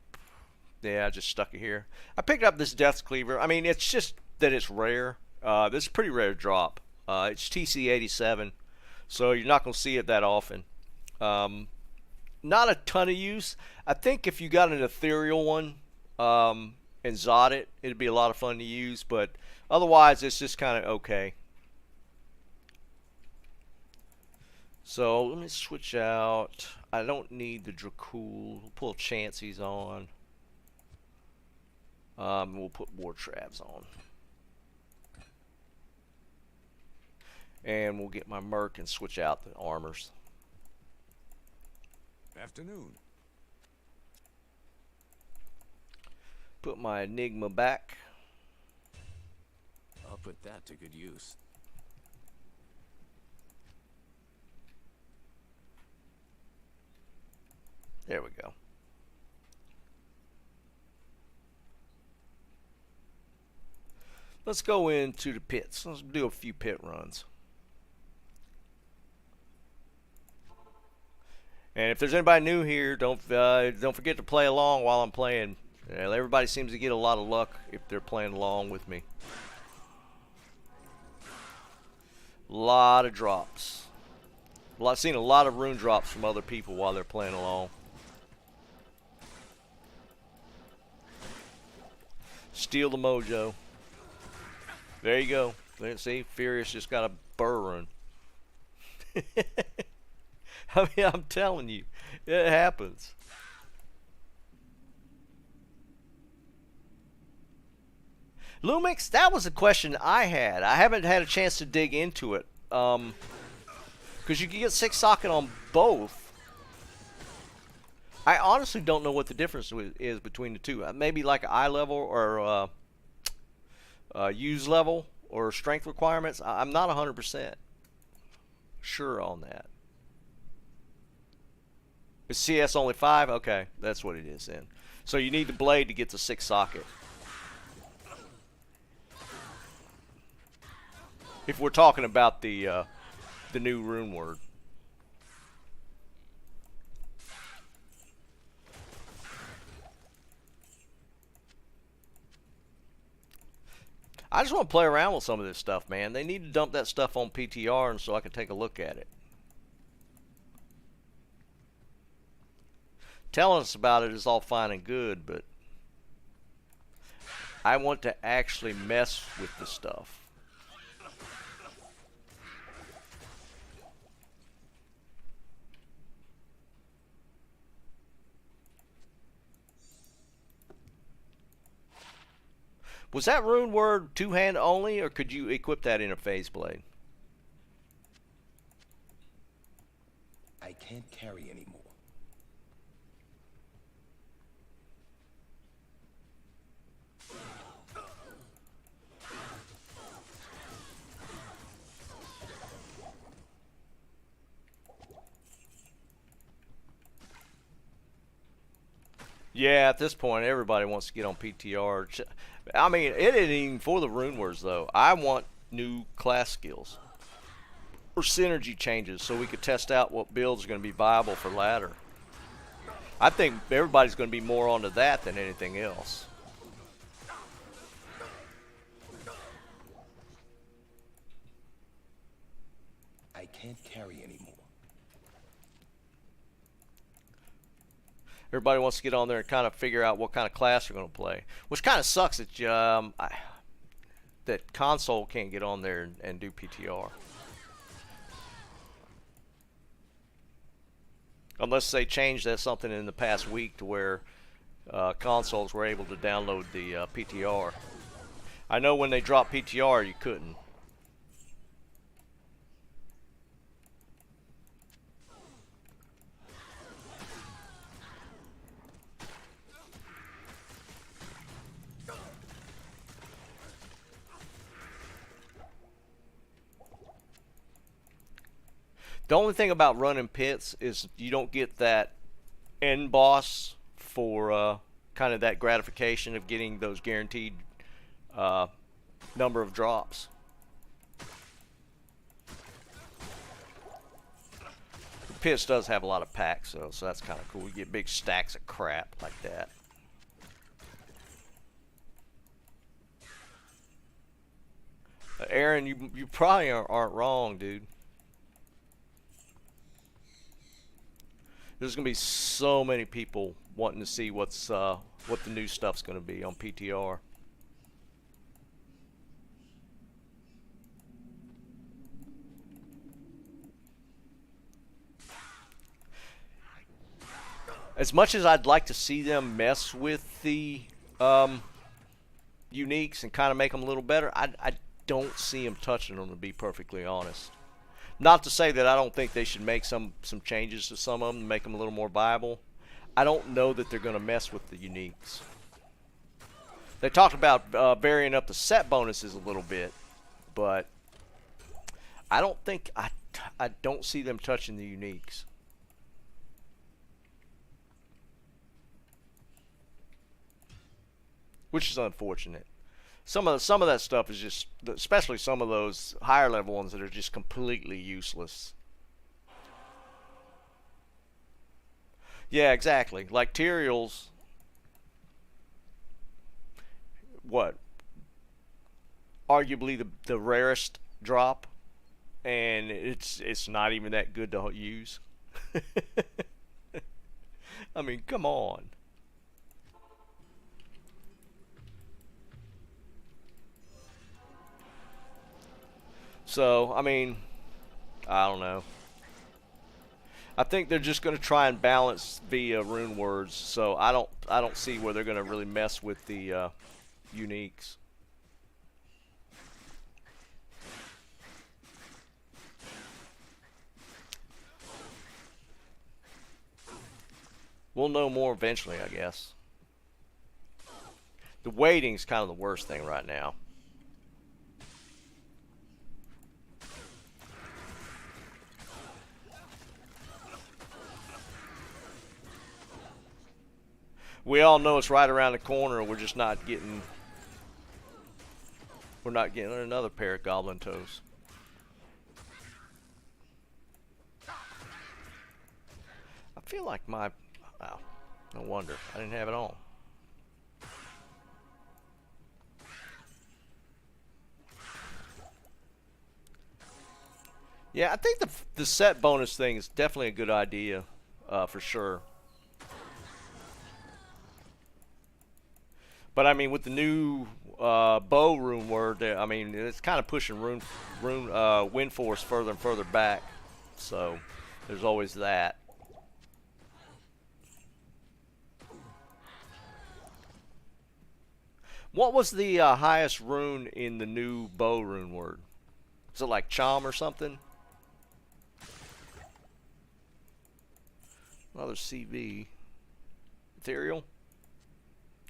Speaker 1: Yeah, I just stuck it here. I picked up this Death Cleaver. I mean, it's just that it's rare. This is a pretty rare drop. It's TC 87, so you're not going to see it that often. Not a ton of use. I think if you got an ethereal one and Zod it, it'd be a lot of fun to use. But otherwise, it's just kind of okay. So let me switch out. I don't need the Dracul. We'll pull Chansey's on. We'll put War Travs on. And we'll get my Merc and switch out the armors.
Speaker 2: Afternoon.
Speaker 1: Put my Enigma back.
Speaker 2: I'll put that to good use.
Speaker 1: There we go. Let's go into the pits. Let's do a few pit runs. And if there's anybody new here, don't forget to play along while I'm playing. Everybody seems to get a lot of luck if they're playing along with me. A lot of drops. Well, I've seen a lot of rune drops from other people while they're playing along. Steal the mojo. There you go. Let's see, Furious just got a burn. I mean, I'm telling you, it happens. Lumix, that was a question I had. I haven't had a chance to dig into it. Because you can get 6 socket on both. I honestly don't know what the difference is between the two. Maybe like eye level or use level or strength requirements. I'm not 100% sure on that. Is CS only 5? Okay, that's what it is then. So you need the blade to get the 6 socket. If we're talking about the new rune word. I just want to play around with some of this stuff, man. They need to dump that stuff on PTR and so I can take a look at it. Telling us about it is all fine and good, but I want to actually mess with the stuff. Was that rune word 2-hand only, or could you equip that in a phase blade?
Speaker 4: I can't carry anymore.
Speaker 1: Yeah, at this point, everybody wants to get on PTR. I mean, it ain't even for the rune words, though. I want new class skills or synergy changes so we could test out what builds are going to be viable for ladder. I think everybody's going to be more onto that than anything else.
Speaker 4: I can't carry anymore.
Speaker 1: Everybody wants to get on there and kind of figure out what kind of class they're going to play, which kind of sucks that that console can't get on there and do PTR. Unless they changed that something in the past week to where consoles were able to download the PTR. I know when they dropped PTR, you couldn't. The only thing about running pits is you don't get that end boss for kind of that gratification of getting those guaranteed number of drops. The pits does have a lot of packs though, so that's kind of cool. You get big stacks of crap like that. Aaron, you probably aren't wrong, dude. There's gonna be so many people wanting to see what the new stuff's gonna be on PTR. As much as I'd like to see them mess with the uniques and kind of make them a little better, I don't see them touching them, to be perfectly honest. Not to say that I don't think they should make some changes to some of them to make them a little more viable. I don't know that they're going to mess with the uniques. They talked about varying up the set bonuses a little bit, but I don't think I don't see them touching the uniques. Which is unfortunate. Some of that stuff is just, especially some of those higher level ones that are just completely useless. Yeah, exactly. Like Tyrael's, what? Arguably the rarest drop, and it's not even that good to use. I mean, come on. So, I mean, I don't know. I think they're just going to try and balance via rune words. So I don't see where they're going to really mess with the uniques. We'll know more eventually, I guess. The waiting's kind of the worst thing right now. We all know it's right around the corner. We're just not getting. We're not getting another pair of goblin toes. I feel like my. Wow, no wonder I didn't have it on. Yeah, I think the set bonus thing is definitely a good idea, for sure. But I mean, with the new bow rune word, I mean, it's kind of pushing wind force further and further back. So there's always that. What was the highest rune in the new bow rune word? Is it like Chom or something? Another CV. Ethereal?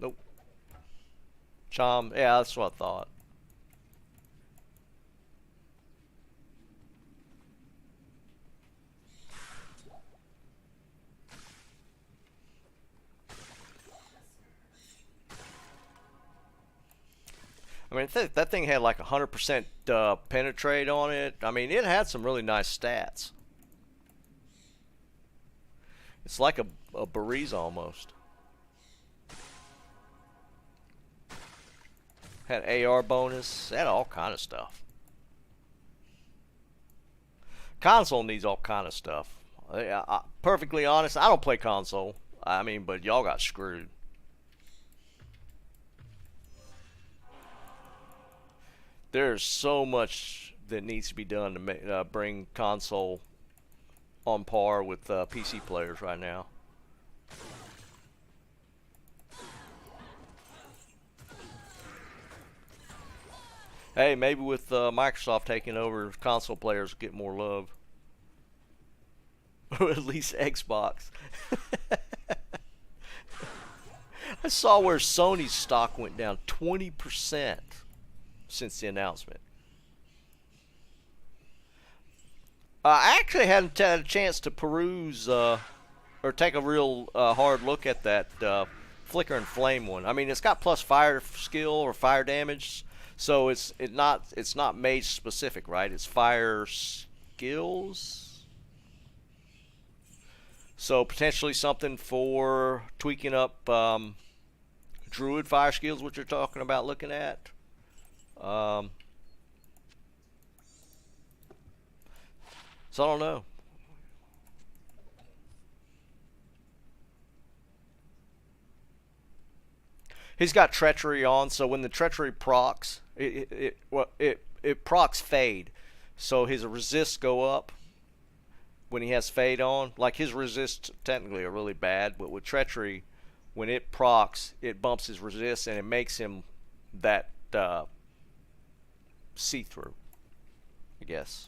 Speaker 1: Nope. Chom. Yeah, that's what I thought. I mean, that thing had like 100% penetrate on it. I mean, it had some really nice stats. It's like a Bariza almost. Had AR bonus. Had all kind of stuff. Console needs all kind of stuff. Perfectly honest, I don't play console. I mean, but y'all got screwed. There's so much that needs to be done to bring console on par with PC players right now. Hey, maybe with Microsoft taking over, console players get more love. Or at least Xbox. I saw where Sony's stock went down 20% since the announcement. I actually hadn't had a chance to peruse or take a real hard look at that Flicker and Flame one. I mean, it's got plus fire skill or fire damage, so it's not mage specific, right? It's fire skills. So potentially something for tweaking up Druid fire skills, which you're talking about looking at. So I don't know. He's got treachery on, so when the treachery procs, it procs fade, so his resists go up when he has fade on. Like his resists technically are really bad, but with treachery, when it procs, it bumps his resists and it makes him that see-through, I guess.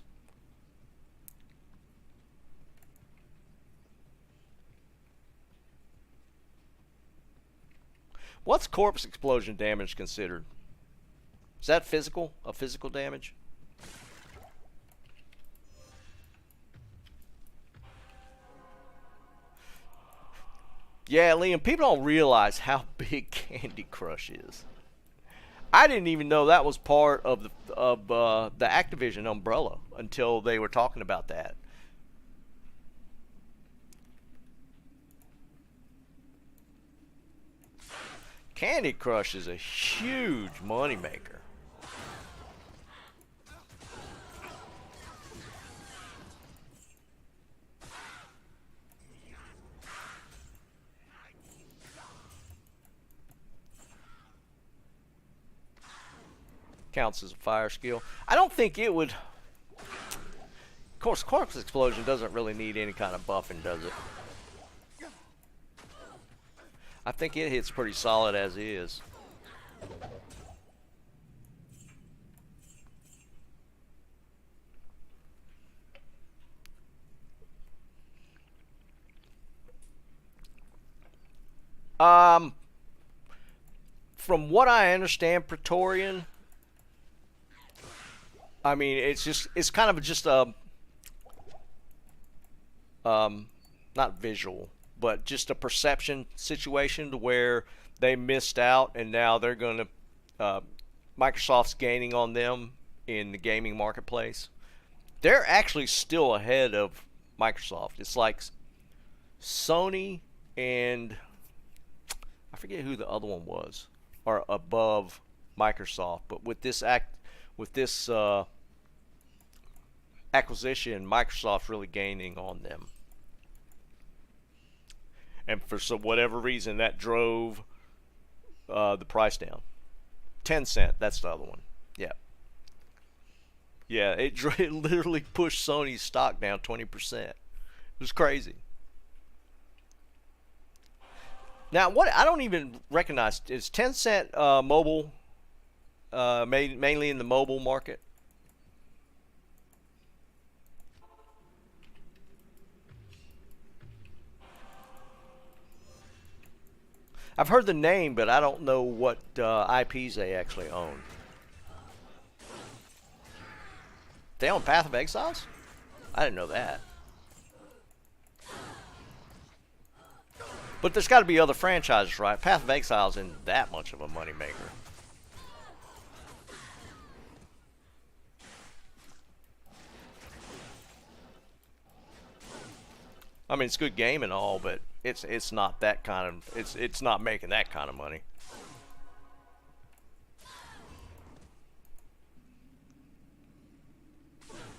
Speaker 1: What's corpse explosion damage considered? Is that physical? A physical damage? Yeah, Liam, people don't realize how big Candy Crush is. I didn't even know that was part of the Activision umbrella until they were talking about that. Candy Crush is a huge moneymaker. Counts as a fire skill. I don't think it would. course, Corpse Explosion doesn't really need any kind of buffing, does it? I think it hits pretty solid as is. From what I understand, Praetorian, I mean, it's kind of just a, not visual, but just a perception situation to where they missed out and now they're going to, Microsoft's gaining on them in the gaming marketplace. They're actually still ahead of Microsoft. It's like Sony and I forget who the other one was, are above Microsoft. But with this acquisition, Microsoft's really gaining on them. And for whatever reason, that drove the price down. Tencent, that's the other one. Yeah. Yeah, it literally pushed Sony's stock down 20%. It was crazy. Now, what I don't even recognize is Tencent mobile, mainly in the mobile market. I've heard the name, but I don't know what IPs they actually own. They own Path of Exiles? I didn't know that. But there's got to be other franchises, right? Path of Exiles isn't that much of a moneymaker. I mean, it's a good game and all, but it's not that kind of it's not making that kind of money.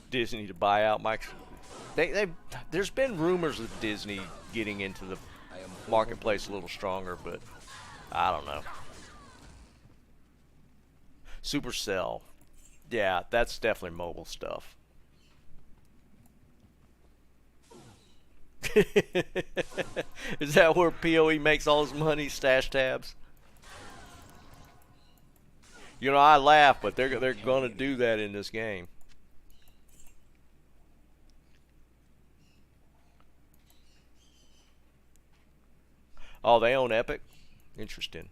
Speaker 1: Disney to buy out Mike. There's been rumors of Disney getting into the marketplace a little stronger, but I don't know. Supercell, yeah, that's definitely mobile stuff. Is that where PoE makes all his money? Stash tabs. You know, I laugh, but they're gonna do that in this game. Oh, they own Epic? Interesting.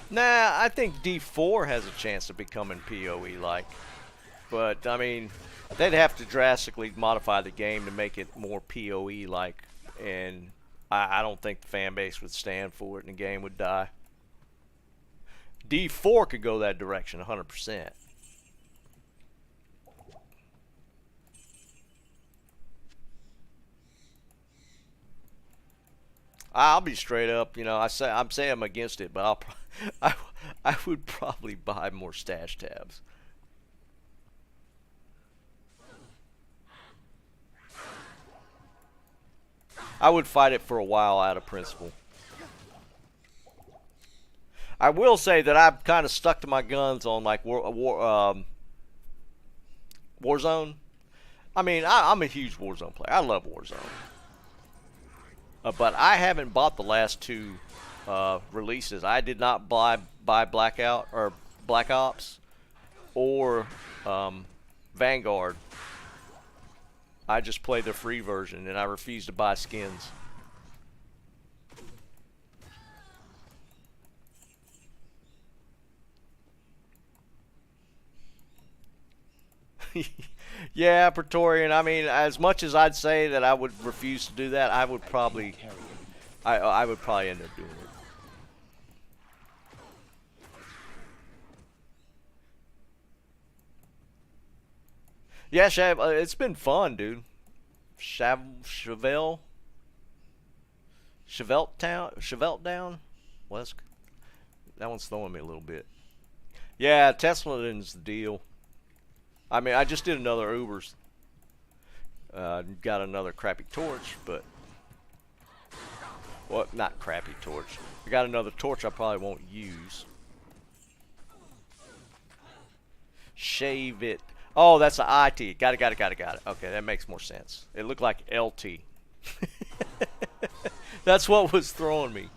Speaker 1: Nah, I think D4 has a chance of becoming PoE-like. But, I mean, they'd have to drastically modify the game to make it more PoE-like. And I don't think the fan base would stand for it and the game would die. D4 could go that direction 100%. I'll be straight up, you know, I'm saying I'm against it, but I would probably buy more stash tabs. I would fight it for a while out of principle. I will say that I've kind of stuck to my guns on like Warzone. I mean, I'm a huge Warzone player. I love Warzone. But I haven't bought the last two releases. I did not buy Blackout or Black Ops or Vanguard. I just played the free version, and I refuse to buy skins. Yeah, Praetorian. I mean, as much as I'd say that I would refuse to do that, I would probably, I would probably end up doing it. Yeah, Shav, it's been fun, dude. Chevelle Down. Well, that one's throwing me a little bit. Yeah, Tesla's the deal. I mean, I just did another Uber's. Got another crappy torch, but well, not crappy torch. I got another torch I probably won't use. Shave it. Oh, that's an IT. Got it. Okay, that makes more sense. It looked like LT. That's what was throwing me.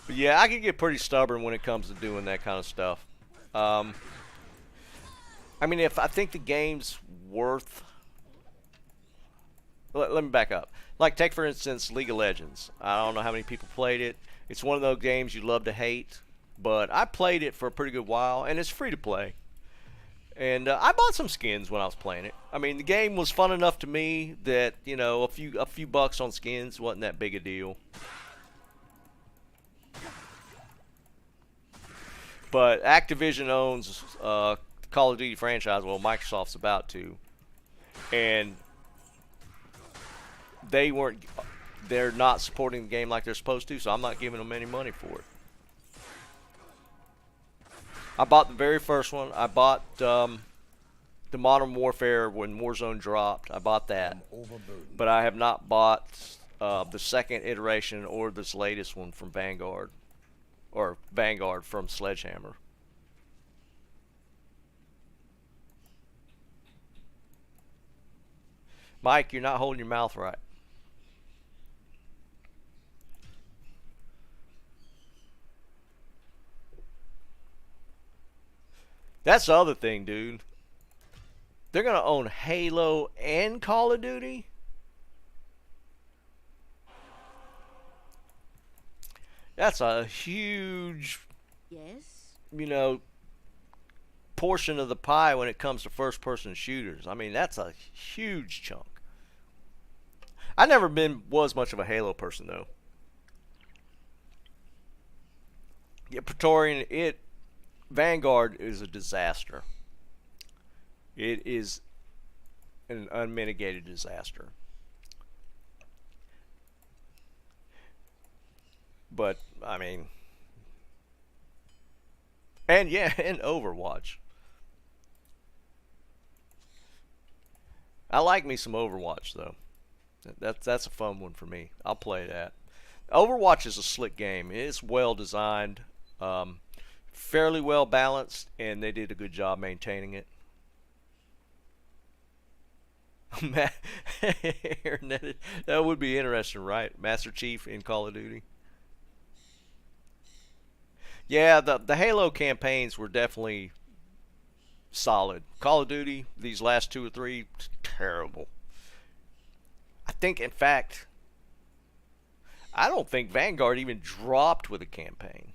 Speaker 1: But yeah, I can get pretty stubborn when it comes to doing that kind of stuff. I mean, if I think the game's worth... Let me back up. Like, take, for instance, League of Legends. I don't know how many people played it. It's one of those games you love to hate. But I played it for a pretty good while, and it's free to play. And I bought some skins when I was playing it. I mean, the game was fun enough to me that, you know, a few bucks on skins wasn't that big a deal. But Activision owns Call of Duty franchise. Well, Microsoft's about to, and they're not supporting the game like they're supposed to. So I'm not giving them any money for it. I bought the very first one. I bought the Modern Warfare when Warzone dropped. I bought that, but I have not bought the second iteration or this latest one from Vanguard. Or Vanguard from Sledgehammer. Mike, you're not holding your mouth right. That's the other thing, dude. They're going to own Halo and Call of Duty? That's a huge, you know, portion of the pie when it comes to first-person shooters. I mean, that's a huge chunk. I never was much of a Halo person, though. Yeah, Praetorian, Vanguard is a disaster. It is an unmitigated disaster. But, I mean, and yeah, and Overwatch. I like me some Overwatch, though. That's a fun one for me. I'll play that. Overwatch is a slick game. It's well designed, fairly well balanced, and they did a good job maintaining it. That would be interesting, right? Master Chief in Call of Duty. Yeah, the Halo campaigns were definitely solid. Call of Duty, these last 2 or 3, terrible. I think, in fact, I don't think Vanguard even dropped with a campaign.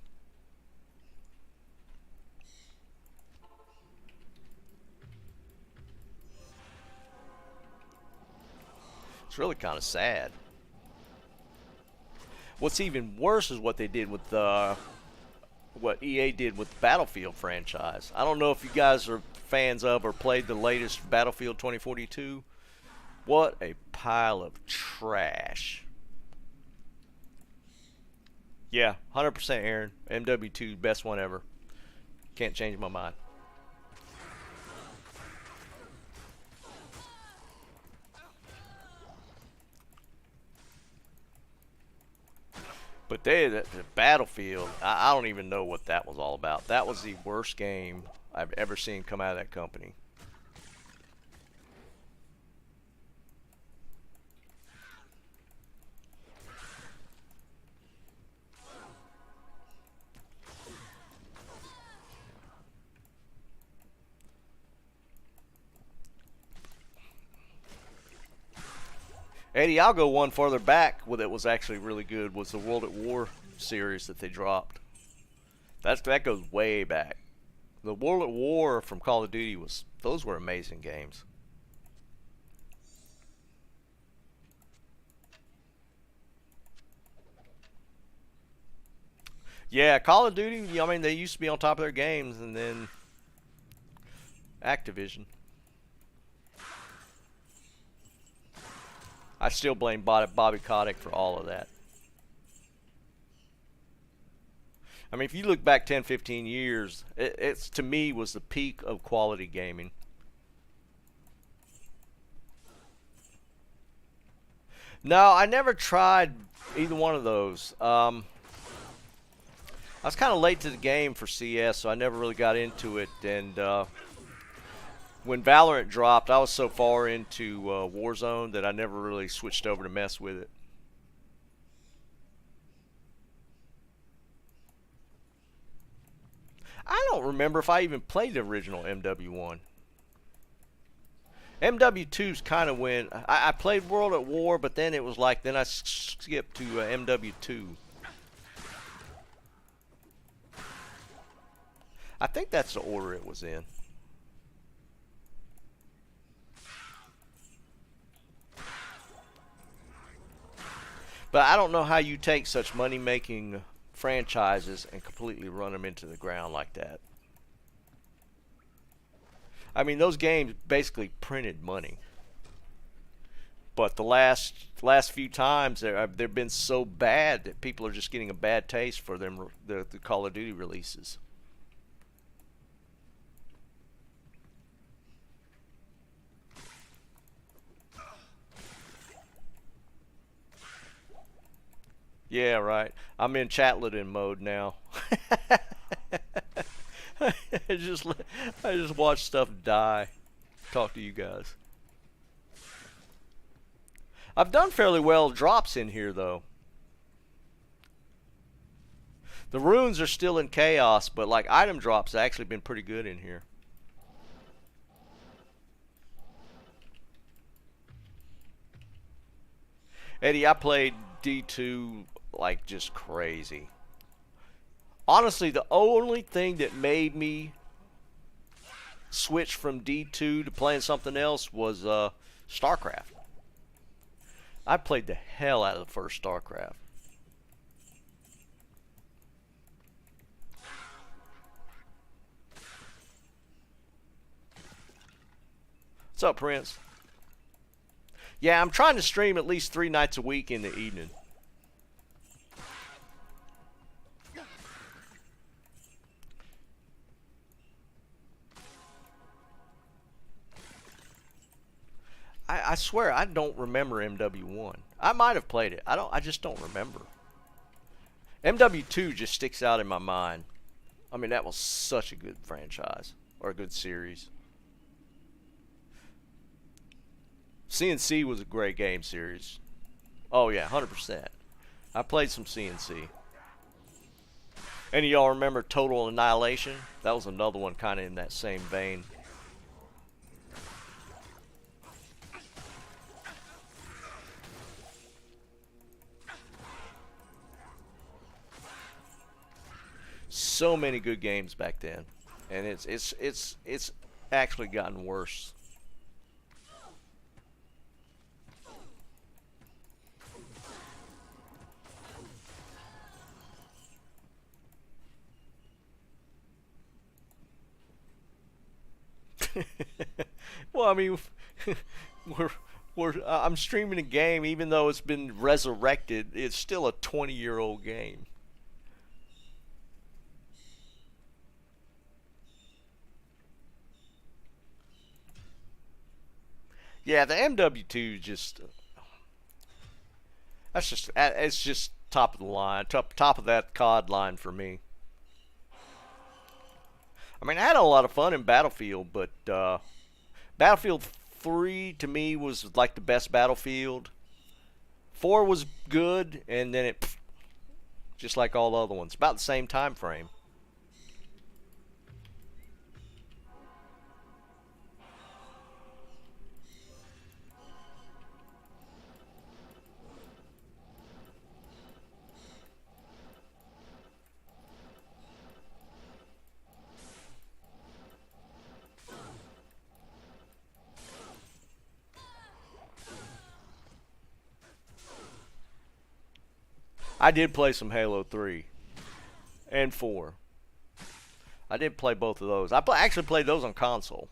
Speaker 1: It's really kind of sad. What's even worse is what they did with what EA did with the Battlefield franchise. I don't know if you guys are fans of or played the latest Battlefield 2042. What a pile of trash. Yeah, 100% Aaron. MW2, best one ever. Can't change my mind. But the Battlefield, I don't even know what that was all about. That was the worst game I've ever seen come out of that company. Eddie, I'll go one further back. That was actually really good. Was the World at War series that they dropped? That goes way back. The World at War from Call of Duty those were amazing games. Yeah, Call of Duty. I mean, they used to be on top of their games, and then Activision. I still blame Bobby Kotick for all of that. I mean, if you look back 10, 15 years, it's to me was the peak of quality gaming. No, I never tried either one of those. I was kind of late to the game for CS, so I never really got into it. And when Valorant dropped, I was so far into Warzone that I never really switched over to mess with it. I don't remember if I even played the original MW1. MW2's kind of when I played World at War, but then it was like then I skipped to MW2. I think that's the order it was in. But I don't know how you take such money-making franchises and completely run them into the ground like that. I mean, those games basically printed money. But the last few times they've been so bad that people are just getting a bad taste for them the Call of Duty releases. Yeah, right. I'm in chatlet mode now. I just watch stuff die. Talk to you guys. I've done fairly well drops in here though. The runes are still in chaos, but like item drops have actually been pretty good in here. Eddie, I played D2 like just crazy. Honestly, the only thing that made me switch from D2 to playing something else was StarCraft. I played the hell out of the first StarCraft. What's up, Prince? Yeah, I'm trying to stream at least 3 nights a week in the evening. I swear I don't remember MW1. I might have played it. I just don't remember. MW2 just sticks out in my mind. I mean, that was such a good franchise or a good series. CNC was a great game series. Oh yeah, 100%. I played some CNC. Any of y'all remember Total Annihilation? That was another one kind of in that same vein. So many good games back then, and it's actually gotten worse. Well, I mean, I'm streaming a game, even though it's been resurrected. It's still a 20-year-old game. Yeah, the MW2 just it's just top of the line, top of that COD line for me. I mean, I had a lot of fun in Battlefield, but Battlefield 3 to me was like the best Battlefield. 4 was good, and then it just like all the other ones, about the same time frame. I did play some Halo 3 and 4. I did play both of those. I actually played those on console.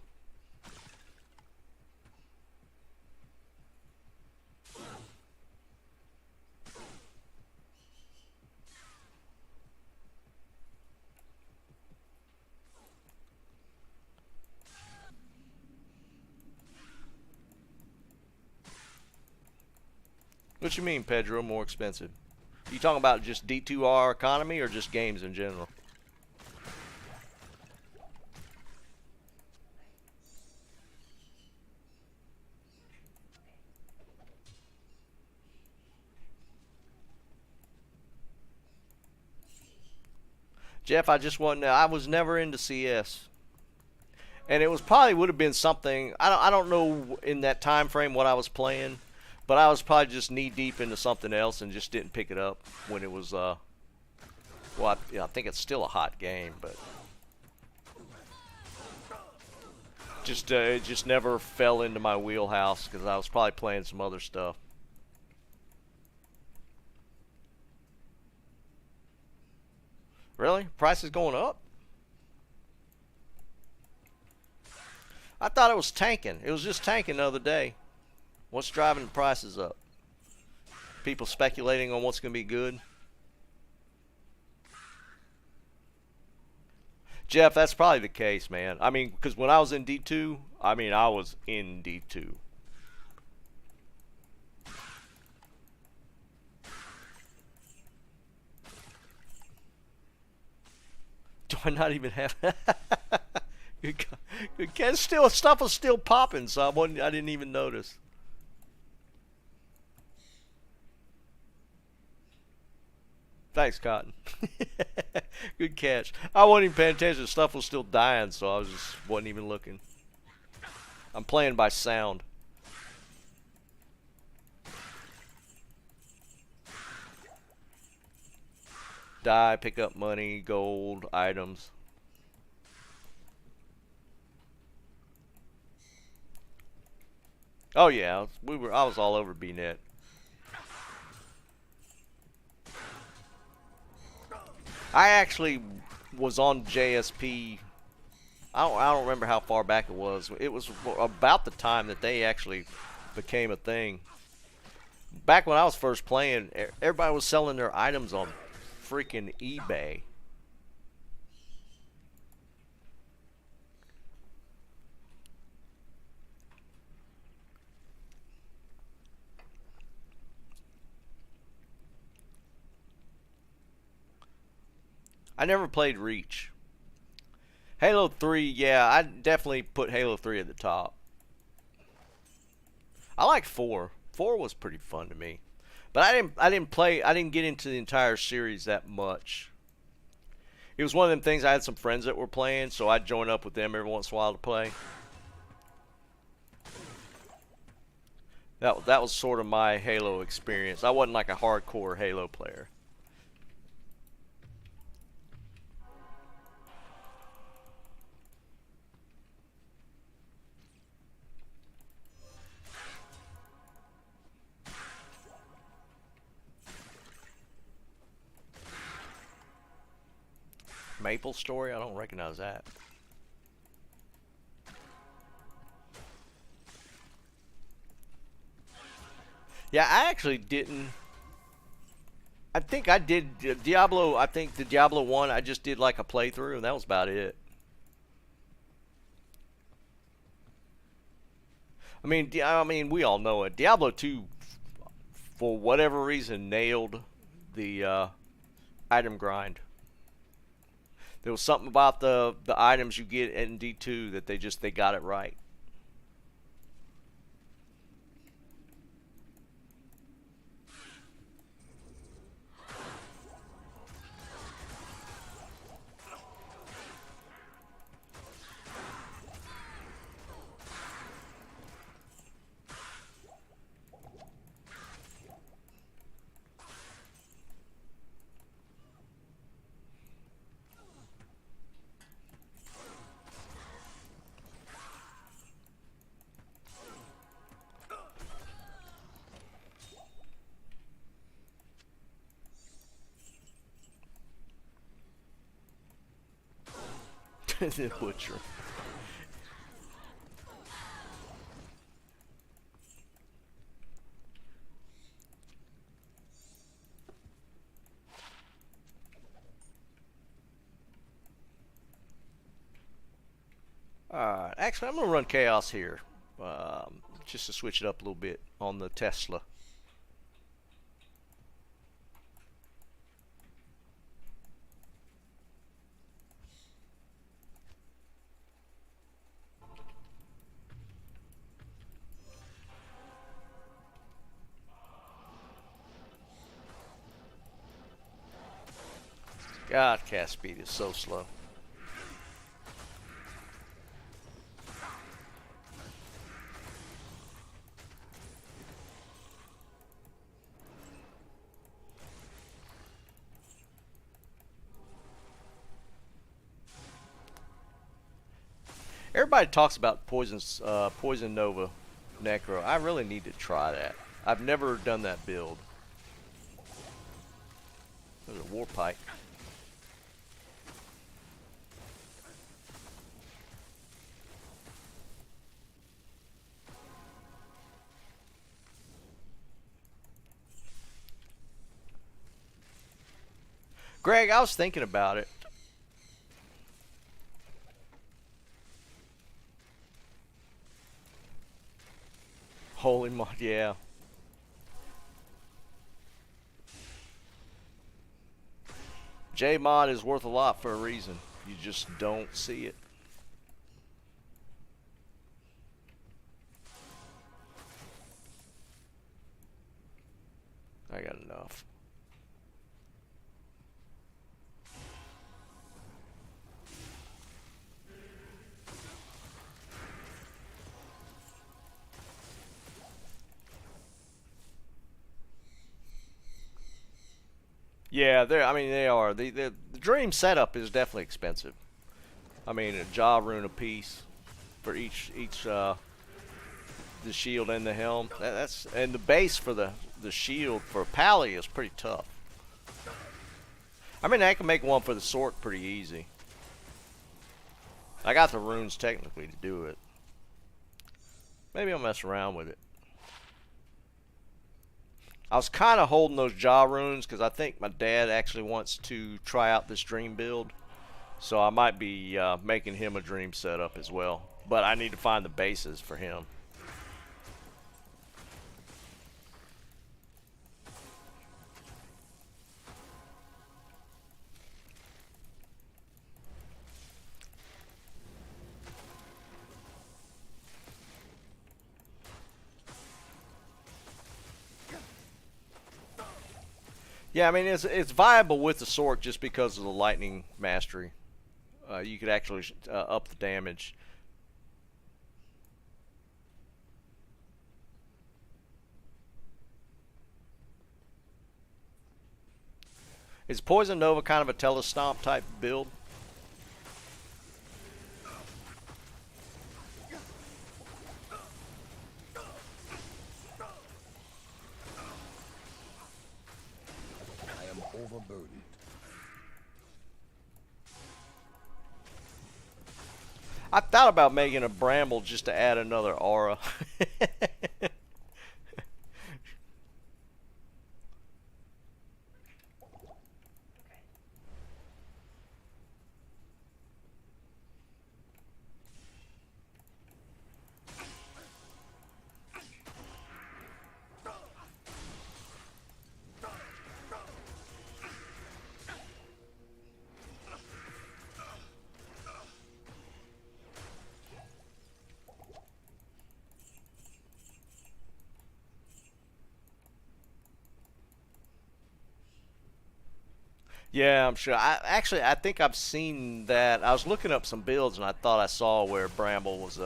Speaker 1: What you mean, Pedro? More expensive? You talking about just D2R economy or just games in general? Jeff, I was never into CS. And it was probably would have been something, I don't know in that time frame what I was playing, but I was probably just knee deep into something else and just didn't pick it up when it was, well, I think it's still a hot game, but it just never fell into my wheelhouse because I was probably playing some other stuff. Really? Price is going up? I thought it was tanking. It was just tanking the other day. What's driving the prices up? People speculating on what's going to be good. Jeff, that's probably the case, man. I mean, because when I was in D2, I was in D2. Do I not even have... Good. Still, stuff was still popping, so I didn't even notice. Thanks, Cotton. Good catch. I wasn't even paying attention. Stuff was still dying, so I wasn't even looking. I'm playing by sound. Die, pick up money, gold, items. Oh yeah, I was all over BNet. I actually was on JSP. I don't remember how far back it was. It was about the time that they actually became a thing. Back when I was first playing, everybody was selling their items on freaking eBay. I never played Reach. Halo 3, yeah, I definitely put Halo 3 at the top. I like 4. 4 was pretty fun to me. But I didn't get into the entire series that much. It was one of them things, I had some friends that were playing, so I'd join up with them every once in a while to play. That was sort of my Halo experience. I wasn't like a hardcore Halo player. Maple Story? I don't recognize that. Yeah, I actually didn't. I think I did Diablo. I think the Diablo 1, I just did like a playthrough, and that was about it. I mean, we all know it. Diablo 2, for whatever reason, nailed the item grind. There was something about the items you get in D2 that they got it right. The butcher. Alright, actually I'm going to run Chaos here. Just to switch it up a little bit on the Tesla. God, cast speed is so slow. Everybody talks about Poison Nova Necro. I really need to try that. I've never done that build. There's a war pike. Greg, I was thinking about it. Holy mod, yeah. J mod is worth a lot for a reason. You just don't see it. I got enough. Yeah, I mean, they are. The dream setup is definitely expensive. I mean, a jaw rune a piece for each the shield and the helm. That's and the base for the shield for Pally is pretty tough. I mean, I can make one for the sword pretty easy. I got the runes technically to do it. Maybe I'll mess around with it. I was kind of holding those jaw runes because I think my dad actually wants to try out this dream build. So I might be making him a dream setup as well. But I need to find the bases for him. Yeah, I mean, it's viable with the sword just because of the lightning mastery. You could actually up the damage. Is Poison Nova kind of a telestomp type build?
Speaker 4: Overburdened.
Speaker 1: I thought about making a bramble just to add another aura. Yeah, I'm sure. I think I've seen that. I was looking up some builds and I thought I saw where Bramble was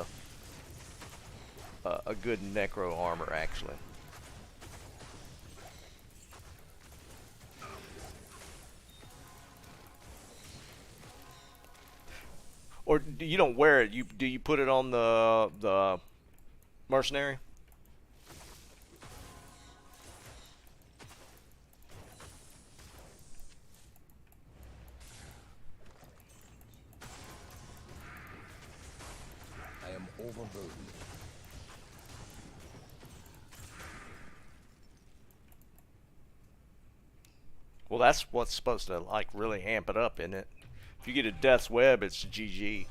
Speaker 1: a good necro armor actually. Or you don't wear it? Do you put it on the mercenary?
Speaker 4: Overburdened.
Speaker 1: Well, that's what's supposed to like really amp it up, isn't it? If you get a Death's Web, it's GG.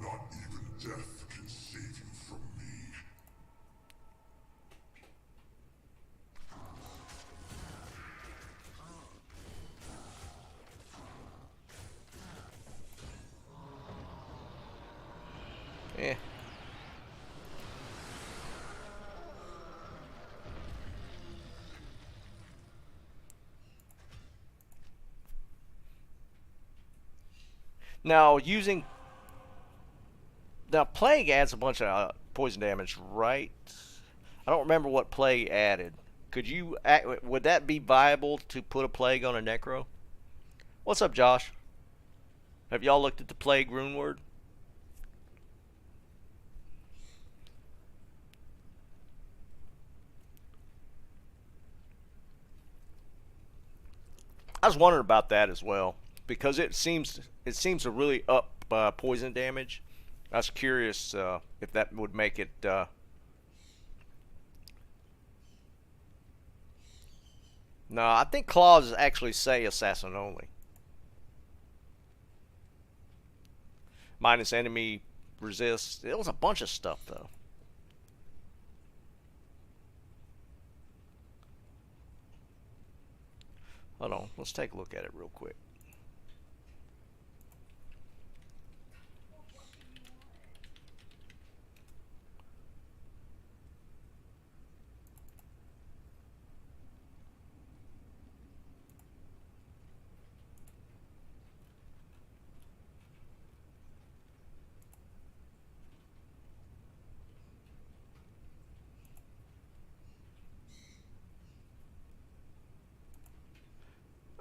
Speaker 5: Not even death can save you from me.
Speaker 1: Now using now plague adds a bunch of poison damage, right? I don't remember what plague added. Would that be viable to put a plague on a necro? What's up, Josh? Have y'all looked at the plague rune word? I was wondering about that as well because it seems to really up poison damage. I was curious if that would make it. No, I think claws actually say assassin only. Minus enemy resist. It was a bunch of stuff though. Hold on, let's take a look at it real quick.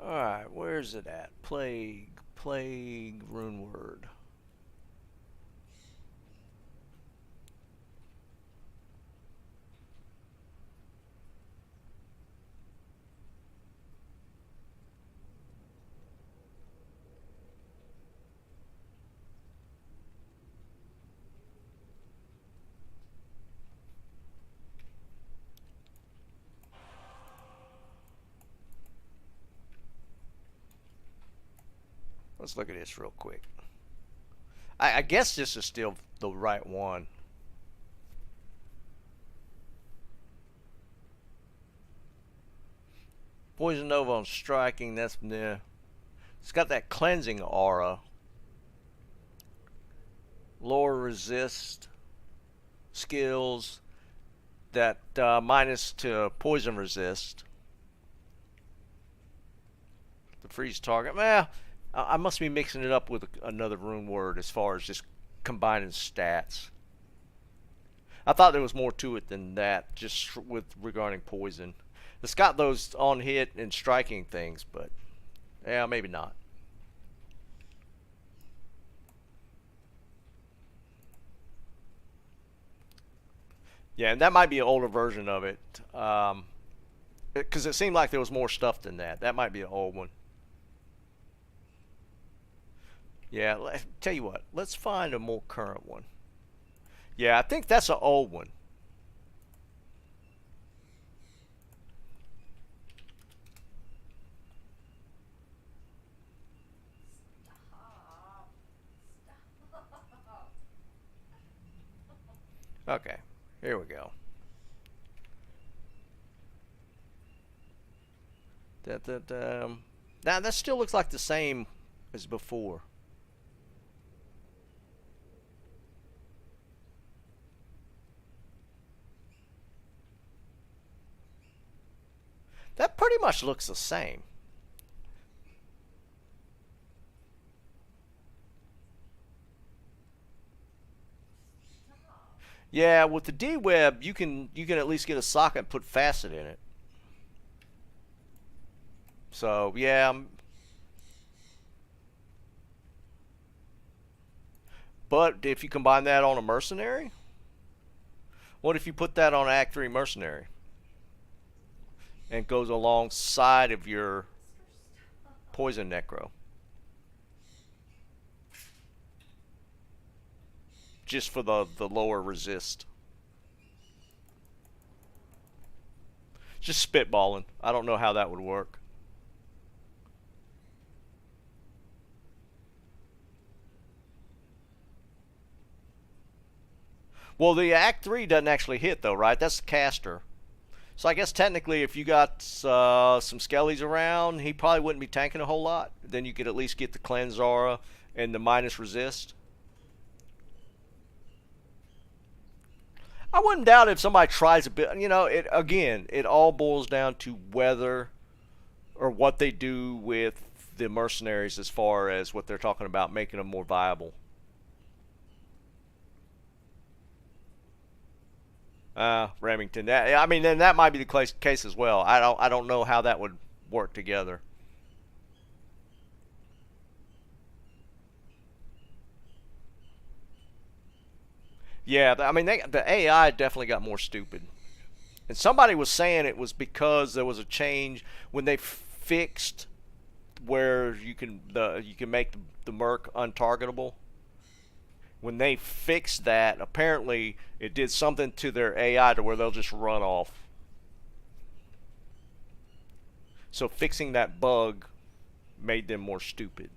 Speaker 1: Alright, where's it at? Plague, rune word. Let's look at this real quick. I guess this is still the right one. Poison Nova on striking, that's nah. It's got that cleansing aura. Lower resist skills that minus to poison resist. The freeze target. Well, I must be mixing it up with another rune word as far as just combining stats. I thought there was more to it than that, just with regarding poison. It's got those on hit and striking things, but yeah, maybe not. Yeah, and that might be an older version of it, because it seemed like there was more stuff than that. That might be an old one. Yeah, tell you what, let's find a more current one. Yeah, I think that's an old one. Okay, here we go. Now that still looks like the same as before. That pretty much looks the same. Yeah, with the D-Web, you can at least get a socket and put facet in it. So, yeah. But if you combine that on a mercenary, what if you put that on Act 3 mercenary? And goes alongside of your poison necro. Just for the lower resist. Just spitballing. I don't know how that would work. Well, the Act 3 doesn't actually hit though, right? That's the caster. So I guess technically if you got some skellies around, he probably wouldn't be tanking a whole lot. Then you could at least get the cleanse aura and the minus resist. I wouldn't doubt if somebody tries a bit. You know, it all boils down to whether or what they do with the mercenaries as far as what they're talking about making them more viable. Remington. I mean, then that might be the case as well. I don't know how that would work together. Yeah, I mean, the AI definitely got more stupid. And somebody was saying it was because there was a change when they fixed where you can make the merc untargetable. When they fixed that, apparently it did something to their AI to where they'll just run off. So fixing that bug made them more stupid.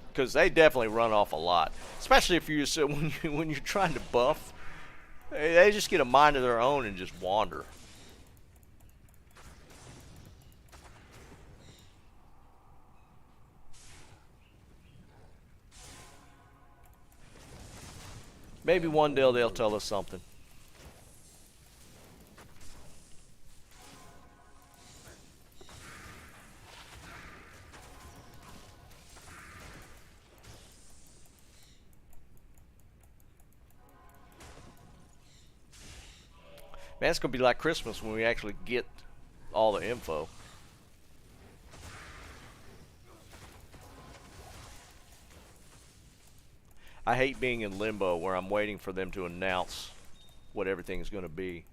Speaker 1: Because they definitely run off a lot, especially if you when you're trying to buff, they just get a mind of their own and just wander. Maybe one day they'll tell us something. Man, it's going to be like Christmas when we actually get all the info. I hate being in limbo where I'm waiting for them to announce what everything's going to be.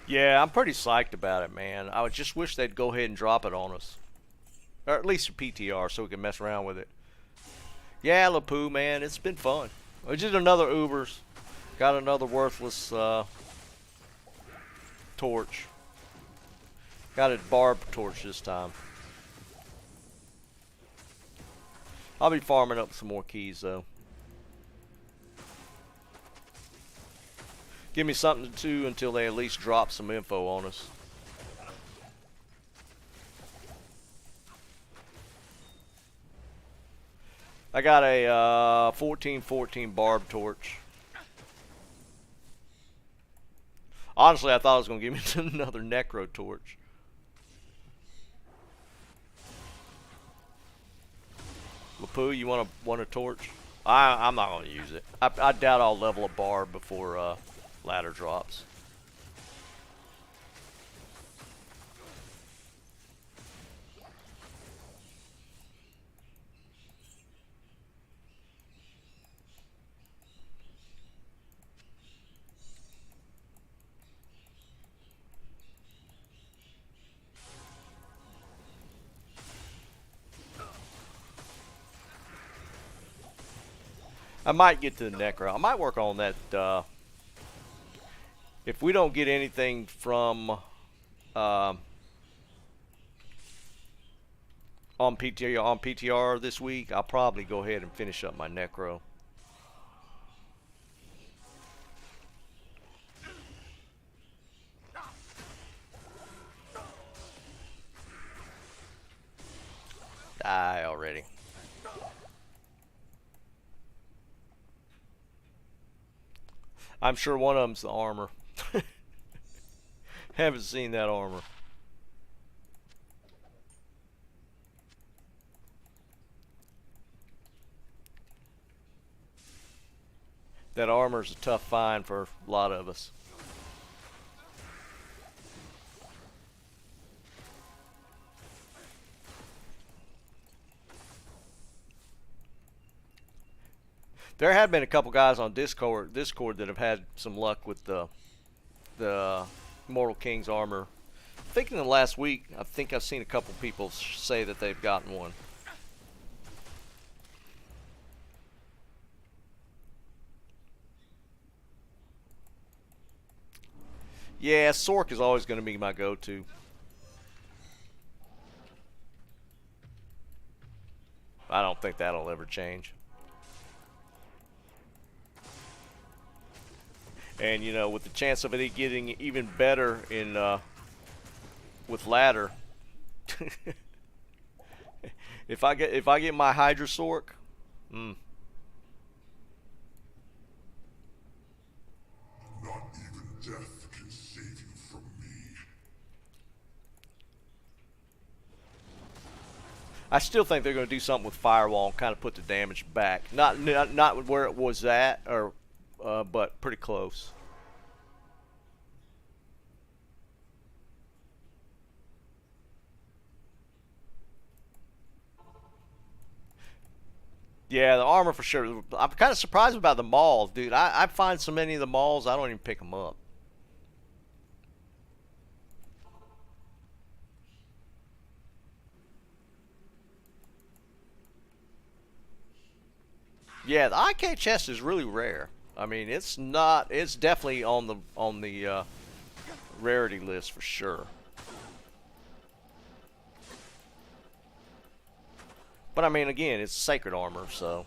Speaker 1: Yeah, I'm pretty psyched about it, man. I would just wish they'd go ahead and drop it on us. Or at least a PTR so we can mess around with it. Yeah, LaPoo, man, it's been fun. We did another Ubers. Got another worthless torch. Got a barbed torch this time. I'll be farming up some more keys, though. Give me something to do until they at least drop some info on us. I got a 1414 barb torch. Honestly, I thought it was going to give me another necro torch. LaPoo, you want a torch? I'm not going to use it. I doubt I'll level a barb before ladder drops. I might get to the necro. I might work on that. If we don't get anything from on PTR this week, I'll probably go ahead and finish up my necro. Die already. I'm sure one of them's the armor. Haven't seen that armor. That armor's a tough find for a lot of us. There have been a couple guys on Discord that have had some luck with the Mortal King's armor. I think in the last week, I think I've seen a couple people say that they've gotten one. Yeah, Sork is always going to be my go-to. I don't think that'll ever change. And you know, with the chance of it getting even better in with ladder, if I get my Hydra Sork,
Speaker 5: Not even death can save you from me.
Speaker 1: I still think they're going to do something with Firewall and kind of put the damage back. Not where it was at, or but pretty close. Yeah, the armor for sure. I'm kind of surprised about the malls, dude. I find so many of the malls, I don't even pick them up. Yeah, the IK chest is really rare. I mean, it's not. It's definitely on the rarity list for sure. But I mean, again, it's sacred armor, so.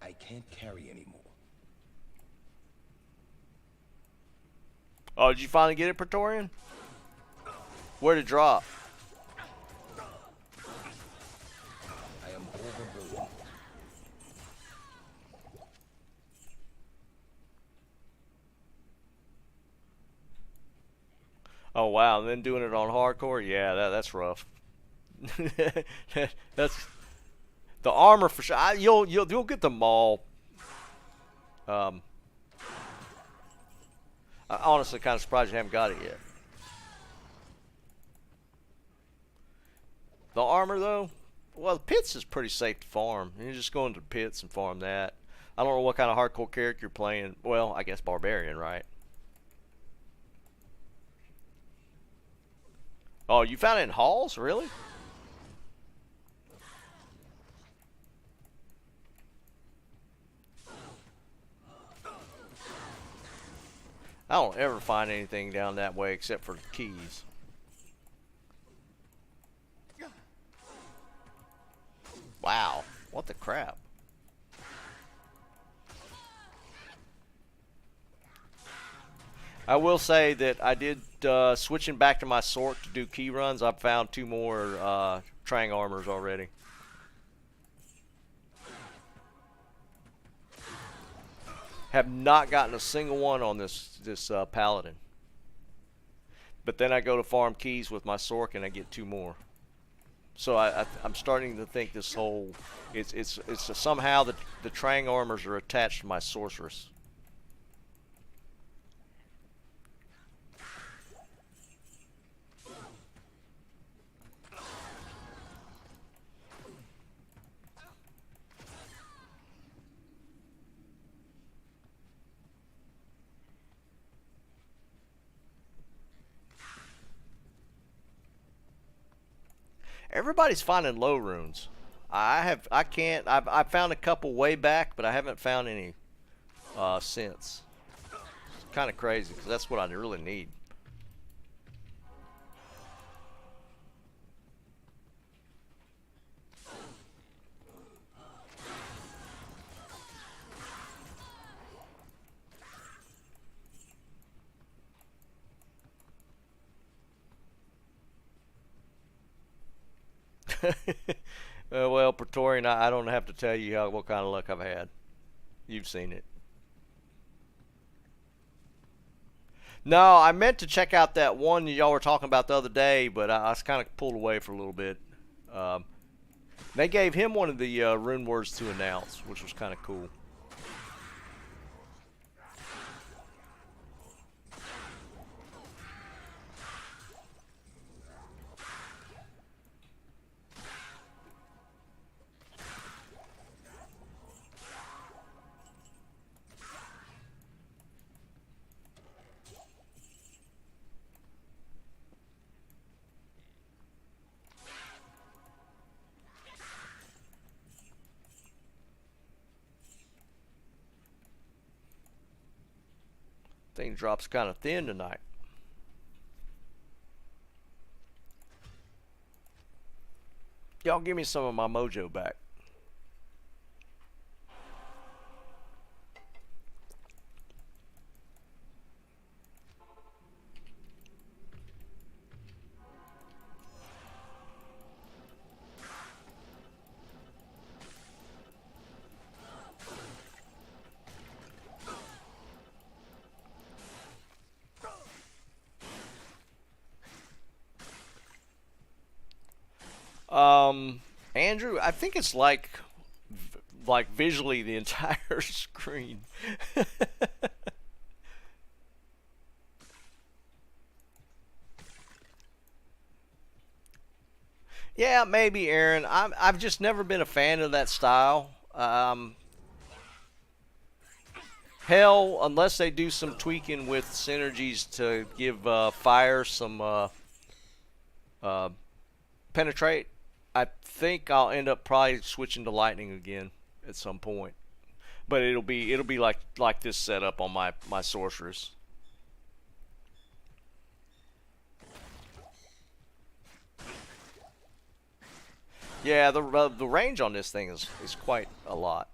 Speaker 4: I can't carry anymore.
Speaker 1: Oh, did you finally get it, Praetorian? Where'd it drop?
Speaker 4: I am overburdened.
Speaker 1: Oh wow, and then doing it on hardcore, yeah, that's rough. That's the armor for sure. You'll get the maul. I'm honestly kind of surprised you haven't got it yet. The armor though, well, the pits is pretty safe to farm. You just go into the pits and farm that. I don't know what kind of hardcore character you're playing. Well, I guess barbarian, right? Oh, you found it in halls, really? I don't ever find anything down that way except for the keys. Wow, what the crap? I will say that I did, switching back to my Sork to do key runs, I've found 2 more Trang armors already. Have not gotten a single one on this Paladin. But then I go to farm keys with my Sork and I get 2 more. So I'm starting to think this whole it's somehow the Trang armors are attached to my sorceress. Everybody's finding low runes. I've found a couple way back, but I haven't found any since. It's kind of crazy because that's what I really need. Well, Praetorian, I don't have to tell you what kind of luck I've had. You've seen it. No, I meant to check out that one y'all were talking about the other day, but I was kind of pulled away for a little bit. They gave him one of the rune words to announce, which was kind of cool. Thing drops kind of thin tonight. Y'all give me some of my mojo back. Andrew, I think it's like visually the entire screen. Yeah, maybe, Aaron. I've just never been a fan of that style. Hell, unless they do some tweaking with synergies to give fire some penetrate, I think I'll end up probably switching to lightning again at some point. But it'll be like this setup on my sorceress. Yeah, the range on this thing is quite a lot.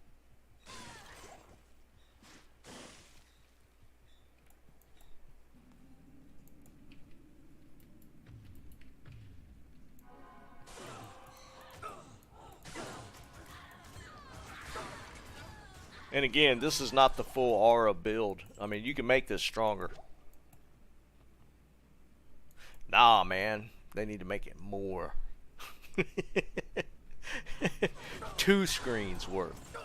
Speaker 1: And again, this is not the full aura build. I mean, you can make this stronger. Nah, man. They need to make it more. 2 screens worth.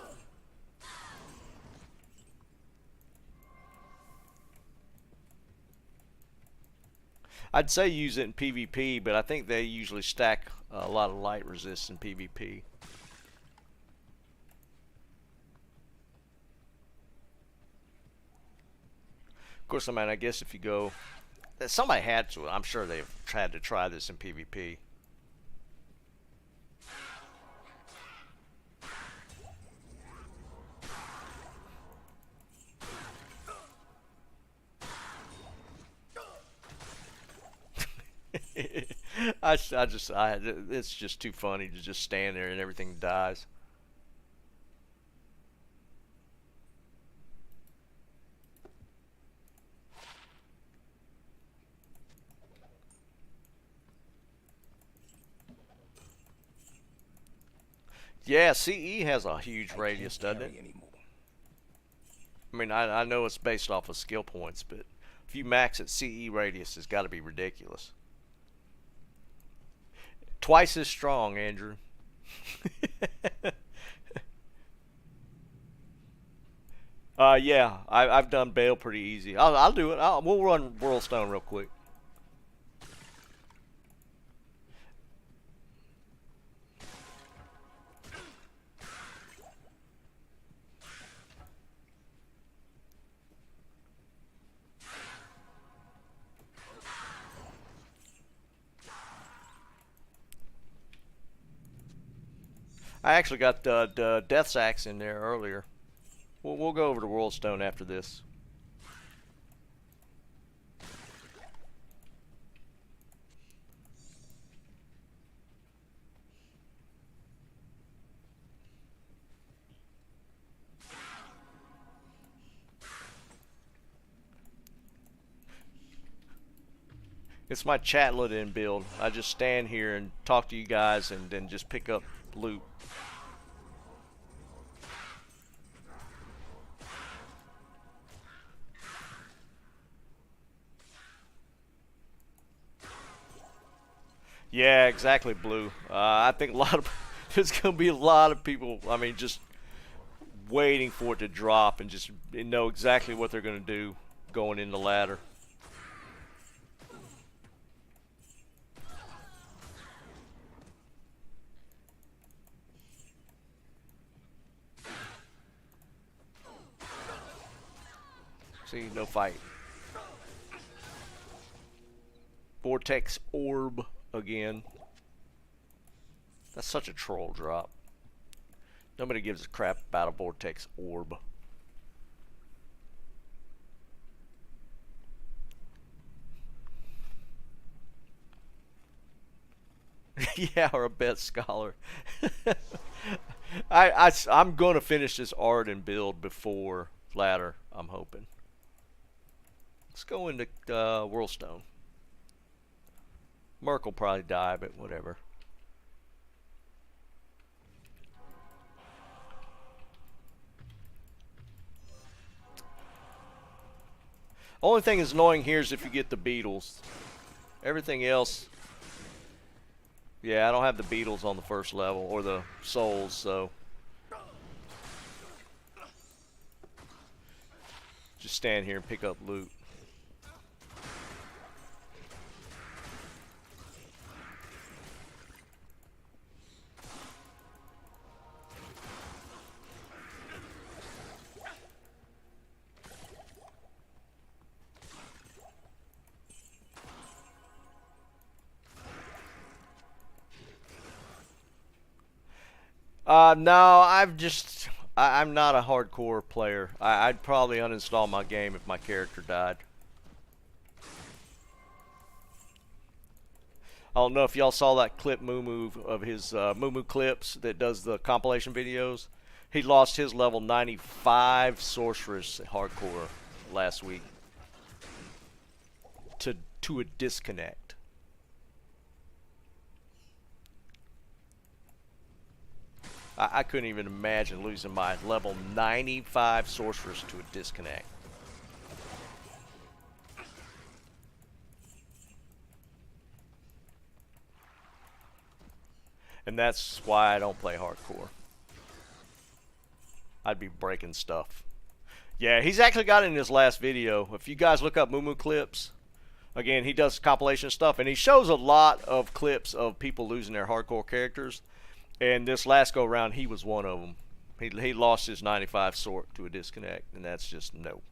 Speaker 1: I'd say use it in PvP, but I think they usually stack a lot of light resist in PvP. Of course, I mean, I guess if you go... Somebody had to. I'm sure they've had to try this in PvP. It's just too funny to just stand there and everything dies. Yeah, CE has a huge radius, doesn't it? I mean, I know it's based off of skill points, but if you max at CE radius, it's got to be ridiculous. Twice as strong, Andrew. Yeah, I've done Bale pretty easy. I'll do it. We'll run World Stone real quick. I actually got the Death's Axe in there earlier. We'll go over to World Stone after this. It's my chatlet-in build. I just stand here and talk to you guys and then just pick up loot. Yeah, exactly, Blue. I think there's going to be a lot of people, I mean, just waiting for it to drop and just know exactly what they're going to do going in the ladder. See, no fight. Vortex Orb again. That's such a troll drop. Nobody gives a crap about a Vortex Orb. Yeah, or a bet scholar. I'm going to finish this art and build before ladder, I'm hoping. Let's go into Whirlstone. Merc will probably die, but whatever. Only thing that's annoying here is if you get the beetles. Everything else, yeah, I don't have the beetles on the first level, or the souls, so just stand here and pick up loot. No, I'm not a hardcore player. I'd probably uninstall my game if my character died. I don't know if y'all saw that clip Moo of his Moo clips that does the compilation videos. He lost his level 95 sorceress hardcore last week to a disconnect. I couldn't even imagine losing my level 95 sorceress to a disconnect. And that's why I don't play hardcore. I'd be breaking stuff. Yeah, he's actually got it in his last video. If you guys look up Moo clips, again, he does compilation stuff, and he shows a lot of clips of people losing their hardcore characters. And this last go round, he was one of them. He lost his 95 sort to a disconnect, and that's just no.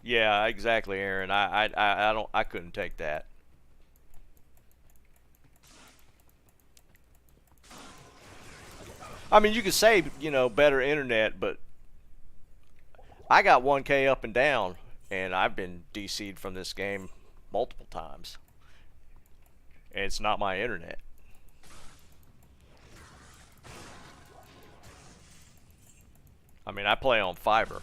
Speaker 1: Yeah, exactly, Aaron. I couldn't take that. I mean, you could say, you know, better internet, but I got 1K up and down, and I've been DC'd from this game multiple times. And it's not my internet. I mean, I play on fiber,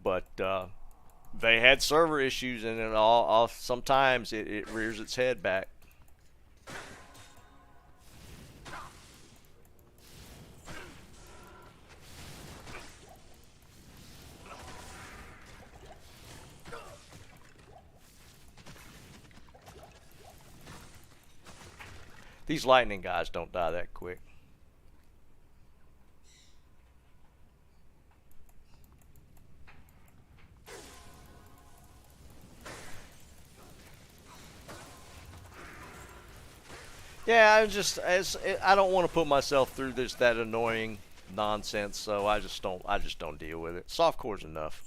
Speaker 1: but they had server issues, and it all sometimes it rears its head back. These lightning guys don't die that quick. Yeah, I don't want to put myself through that annoying nonsense, so I just don't deal with it. Softcore's enough.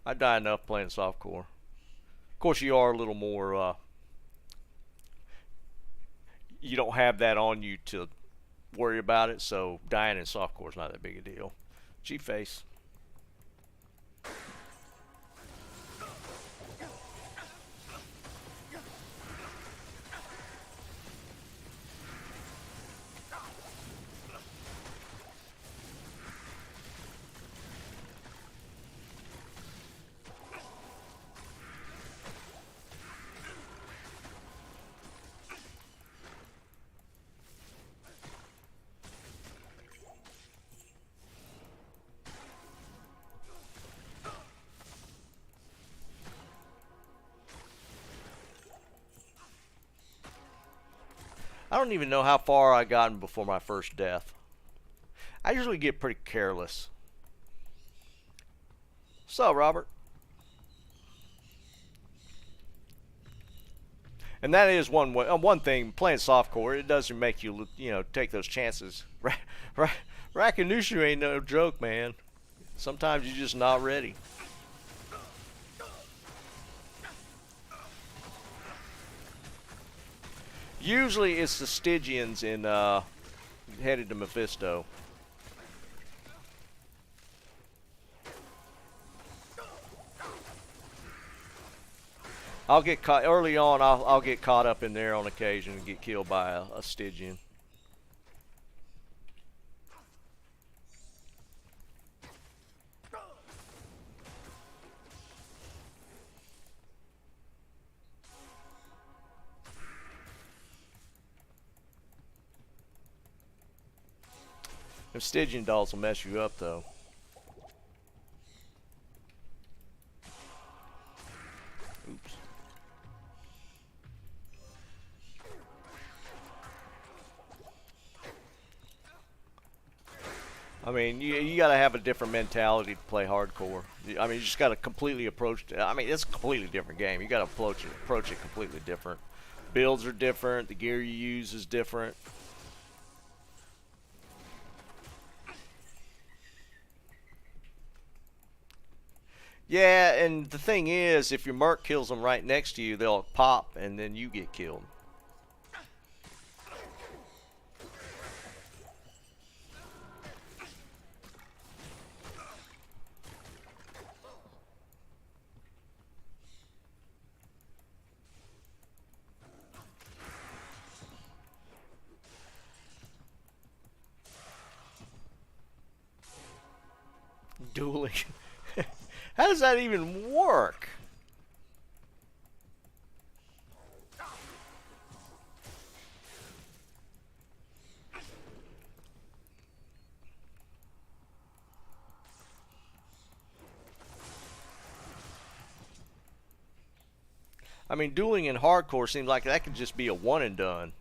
Speaker 1: I die enough playing softcore. Of course, you are a little more. You don't have that on you to worry about it, so dying in softcore is not that big a deal. G-face. I don't even know how far I gotten before my first death. I usually get pretty careless. So, Robert. And that is one thing, playing softcore, it doesn't make you, take those chances. Rakanushu ain't no joke, man. Sometimes you're just not ready. Usually it's the Stygians in headed to Mephisto. I'll get caught early on. I'll get caught up in there on occasion and get killed by a Stygian. Them Stygian dolls will mess you up, though. Oops. I mean, you got to have a different mentality to play hardcore. I mean, you just got to completely approach. I mean, it's a completely different game. You got to approach it completely different. Builds are different. The gear you use is different. Yeah, and the thing is, if your merc kills them right next to you, they'll pop, and then you get killed. Dueling. How does that even work? I mean, dueling in hardcore seems like that could just be a one and done.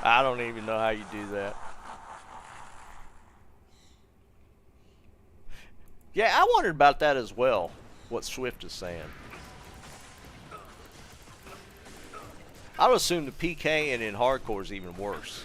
Speaker 1: I don't even know how you do that. Yeah, I wondered about that as well, what Swift is saying. I would assume the PK and in hardcore is even worse.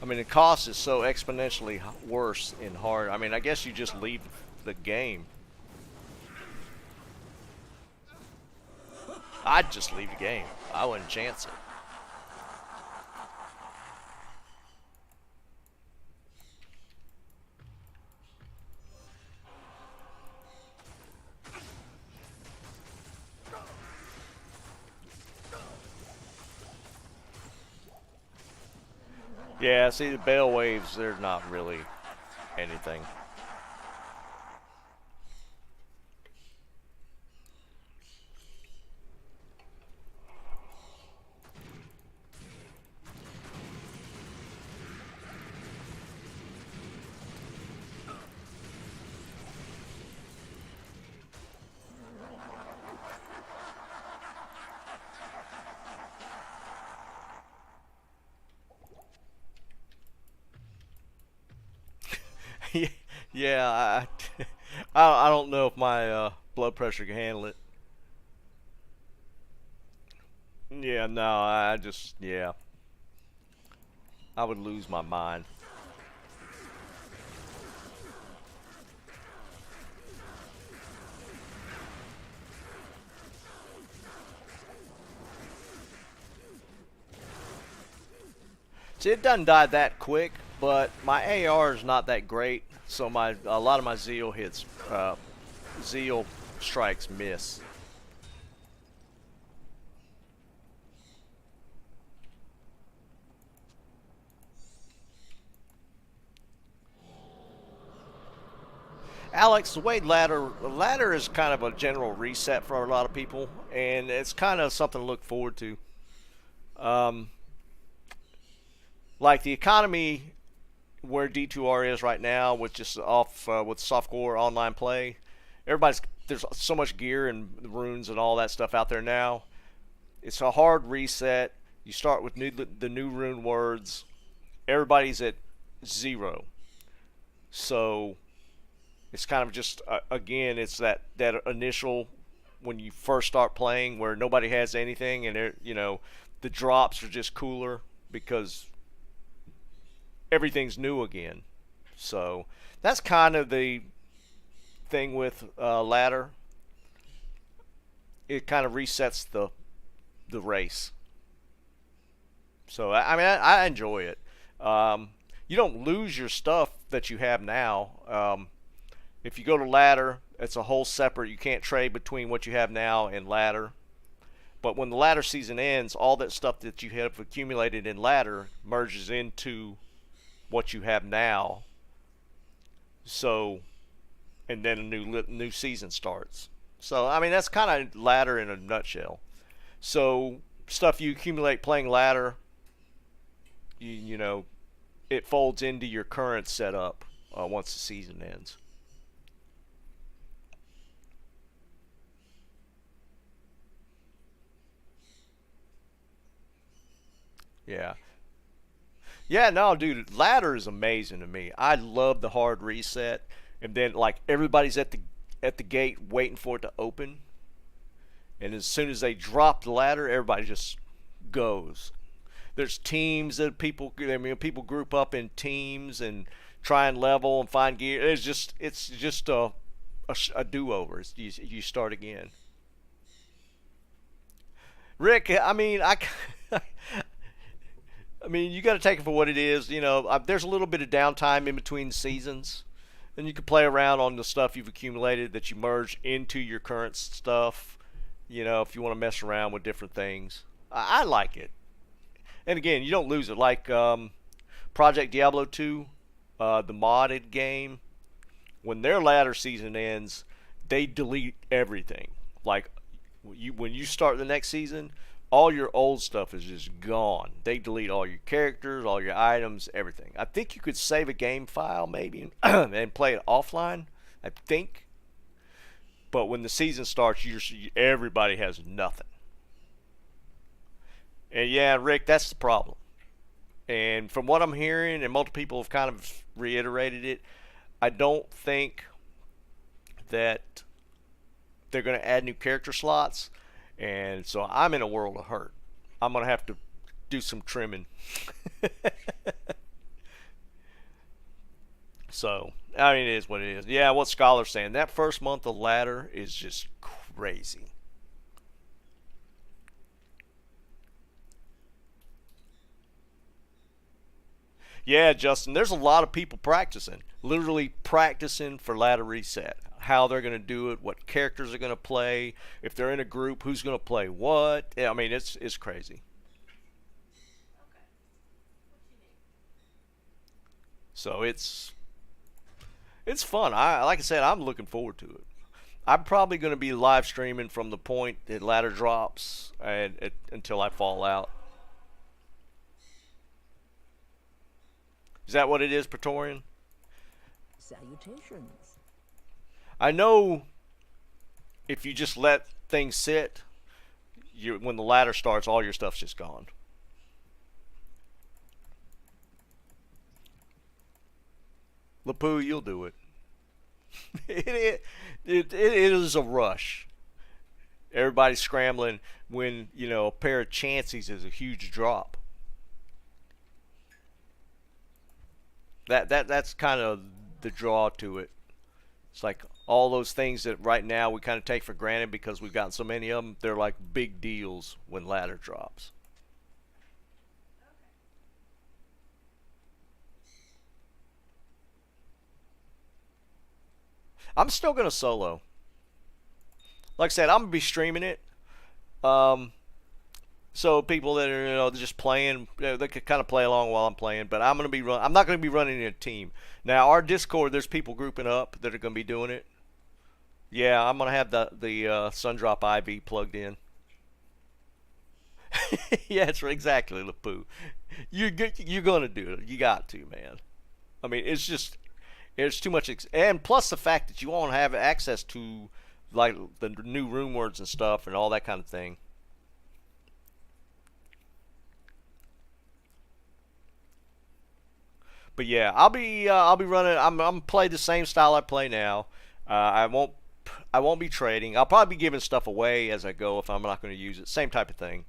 Speaker 1: I mean, the cost is so exponentially worse in hard. I mean, I guess you just leave the game. I'd just leave the game. I wouldn't chance it. Yeah, see, the bell waves, they're not really anything. Yeah, I don't know if my blood pressure can handle it. Yeah, no, yeah. I would lose my mind. See, it doesn't die that quick, but my AR is not that great, so a lot of my Zeal hits, Zeal strikes miss. Alex, the way ladder is kind of a general reset for a lot of people, and it's kind of something to look forward to. Like the economy where D2R is right now, with just off with softcore online play. There's so much gear and runes and all that stuff out there now. It's a hard reset. You start with the new rune words. Everybody's at 0, so it's kind of just again, it's that initial when you first start playing where nobody has anything, and the drops are just cooler because everything's new again. So that's kind of the thing with ladder. It kind of resets the race. So I mean, I enjoy it. You don't lose your stuff that you have now. If you go to ladder, it's a whole separate. You can't trade between what you have now and ladder. But when the ladder season ends, all that stuff that you have accumulated in ladder merges into what you have now. So, and then a new season starts. So I mean, that's kind of ladder in a nutshell. So stuff you accumulate playing ladder, you know, it folds into your current setup once the season ends. Yeah. Yeah, no, dude, ladder is amazing to me. I love the hard reset, and then like everybody's at the gate waiting for it to open, and as soon as they drop the ladder, everybody just goes. There's teams that people group up in teams and try and level and find gear. It's just a do-over. You start again. Rick, I mean, I mean, you got to take it for what it is. You know, there's a little bit of downtime in between seasons, and you can play around on the stuff you've accumulated that you merge into your current stuff. You know, if you want to mess around with different things, I like it. And again, you don't lose it. Like Project Diablo 2, the modded game, when their ladder season ends, they delete everything. Like when you start the next season, all your old stuff is just gone. They delete all your characters, all your items, everything. I think you could save a game file maybe and play it offline, I think. But when the season starts, everybody has nothing. And yeah, Rick, that's the problem. And from what I'm hearing, and multiple people have kind of reiterated it, I don't think that they're going to add new character slots. And so I'm in a world of hurt. I'm going to have to do some trimming. So, I mean, it is what it is. Yeah, what Scholar's saying, that first month of ladder is just crazy. Yeah, Justin, there's a lot of people practicing. Literally practicing for ladder reset. How they're going to do it, what characters are going to play, if they're in a group, who's going to play what. I mean, it's crazy. So it's fun. Like I said, I'm looking forward to it. I'm probably going to be live streaming from the point that ladder drops until I fall out. Is that what it is, Praetorian?
Speaker 3: Salutations.
Speaker 1: I know if you just let things sit, when the ladder starts, all your stuff's just gone. Lapoo, you'll do it. It is a rush. Everybody's scrambling when, a pair of chances is a huge drop. That's kind of the draw to it. It's like all those things that right now we kind of take for granted because we've gotten so many of them. They're like big deals when ladder drops. I'm still gonna solo. Like I said, I'm gonna be streaming it. So people that are just playing, they could kind of play along while I'm playing. But I'm not gonna be running in a team. Now our Discord, there's people grouping up that are gonna be doing it. Yeah, I'm gonna have the Sundrop IV plugged in. Yeah, it's exactly, Lapoo. You're gonna do it. You got to, man. I mean, it's too much, and plus the fact that you won't have access to like the new rune words and stuff and all that kind of thing. But yeah, I'll be running. I'm gonna play the same style I play now. I won't be trading. I'll probably be giving stuff away as I go if I'm not going to use it. Same type of thing.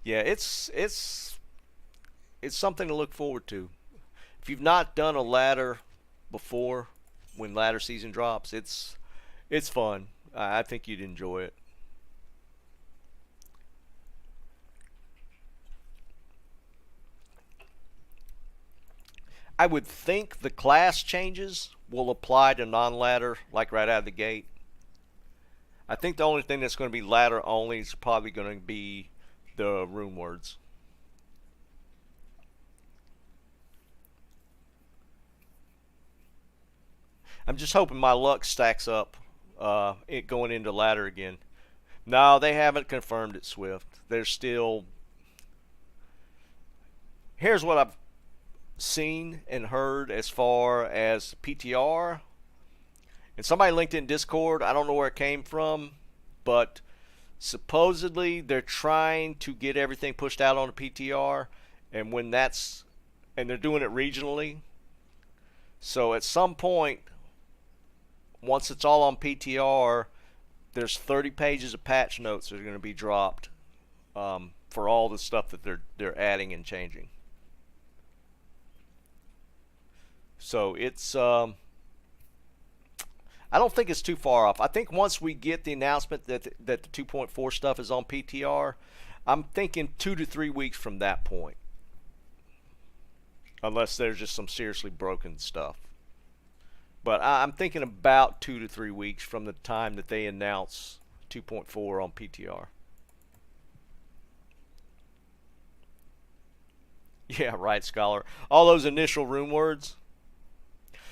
Speaker 1: Yeah, it's something to look forward to. If you've not done a ladder before, when ladder season drops, it's fun. I think you'd enjoy it. I would think the class changes will apply to non-ladder, like right out of the gate. I think the only thing that's going to be ladder only is probably going to be the rune words. I'm just hoping my luck stacks up it going into ladder again. No, they haven't confirmed it, Swift. They're still... Here's what I've seen and heard as far as PTR. And somebody linked in Discord. I don't know where it came from, but supposedly they're trying to get everything pushed out on the PTR, and when that's... and they're doing it regionally. So at some point, once it's all on PTR, there's 30 pages of patch notes that are going to be dropped for all the stuff that they're adding and changing. So it's I don't think it's too far off. I think once we get the announcement that the 2.4 stuff is on PTR, I'm thinking 2 to 3 weeks from that point, unless there's just some seriously broken stuff. But I'm thinking about 2 to 3 weeks from the time that they announce 2.4 on PTR. Yeah, right, Scholar. All those initial rune words.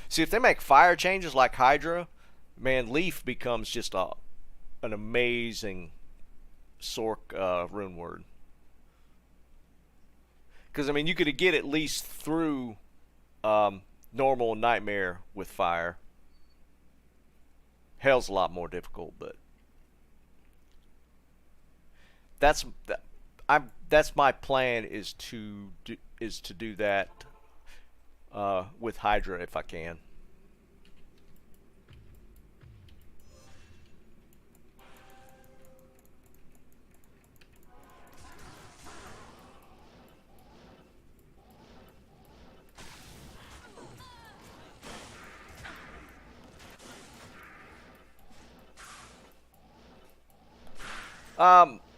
Speaker 1: See, if they make fire changes like Hydra, man, Leaf becomes just an amazing Sorc rune word. Because, I mean, you could get at least through normal and nightmare with fire. Hell's a lot more difficult, but that's my plan is to do that with Hydra if I can.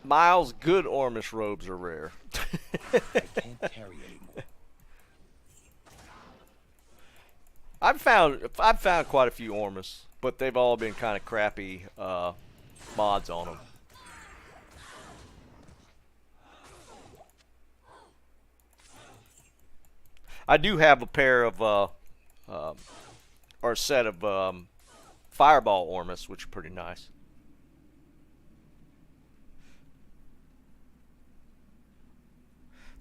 Speaker 1: Miles, good Ormus robes are rare.
Speaker 4: I can't carry anymore.
Speaker 1: I've found quite a few Ormus, but they've all been kind of crappy mods on them. I do have a pair of or a set of Fireball Ormus, which are pretty nice.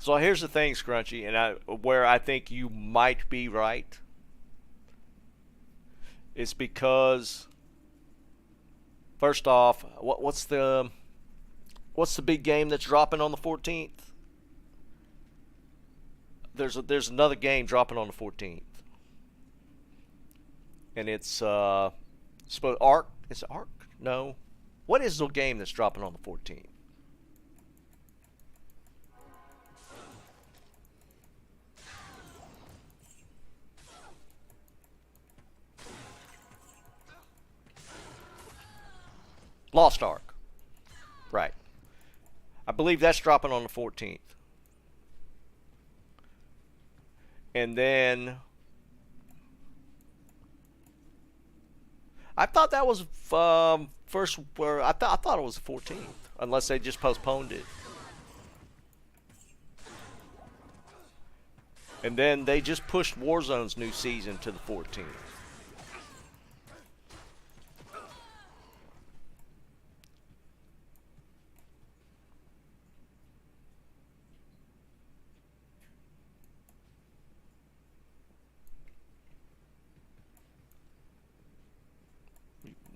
Speaker 1: So here's the thing, Scrunchy, and where I think you might be right. It's because, first off, what's the big game that's dropping on the 14th? There's another game dropping on the 14th, and it's supposed Ark. Is it Ark? No. What is the game that's dropping on the 14th? Lost Ark. Right. I believe that's dropping on the 14th. And then I thought that was first where I thought it was the 14th, unless they just postponed it. And then they just pushed Warzone's new season to the 14th.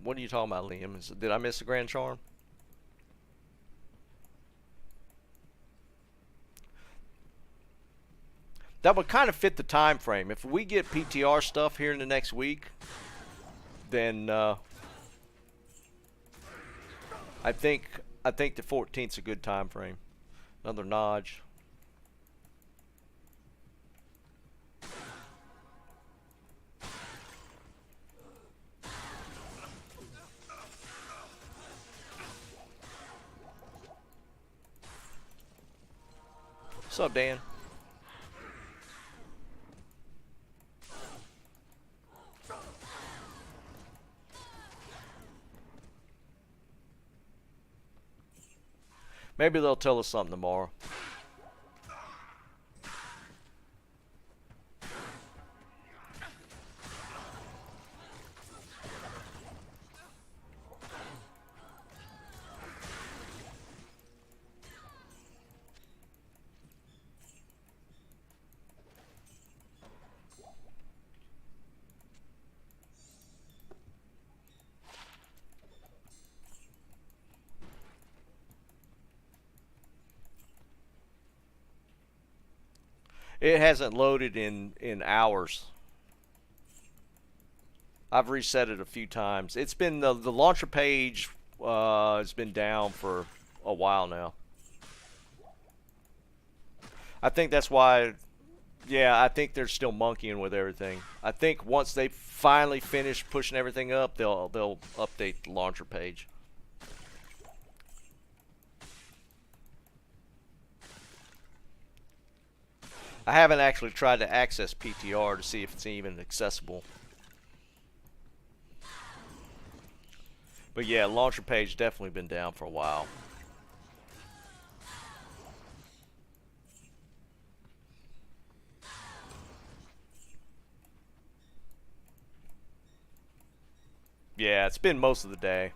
Speaker 1: What are you talking about, Liam? Did I miss the Grand Charm? That would kind of fit the time frame. If we get PTR stuff here in the next week, then I think the 14th is a good time frame. Another Nodge. What's up, Dan? Maybe they'll tell us something tomorrow. It hasn't loaded in hours. I've reset it a few times. It's been the launcher page has been down for a while now. I think that's why. Yeah, I think they're still monkeying with everything. I think once they finally finish pushing everything up, they'll update the launcher page. I haven't actually tried to access PTR to see if it's even accessible. But yeah, launcher page definitely been down for a while. Yeah, it's been most of the day.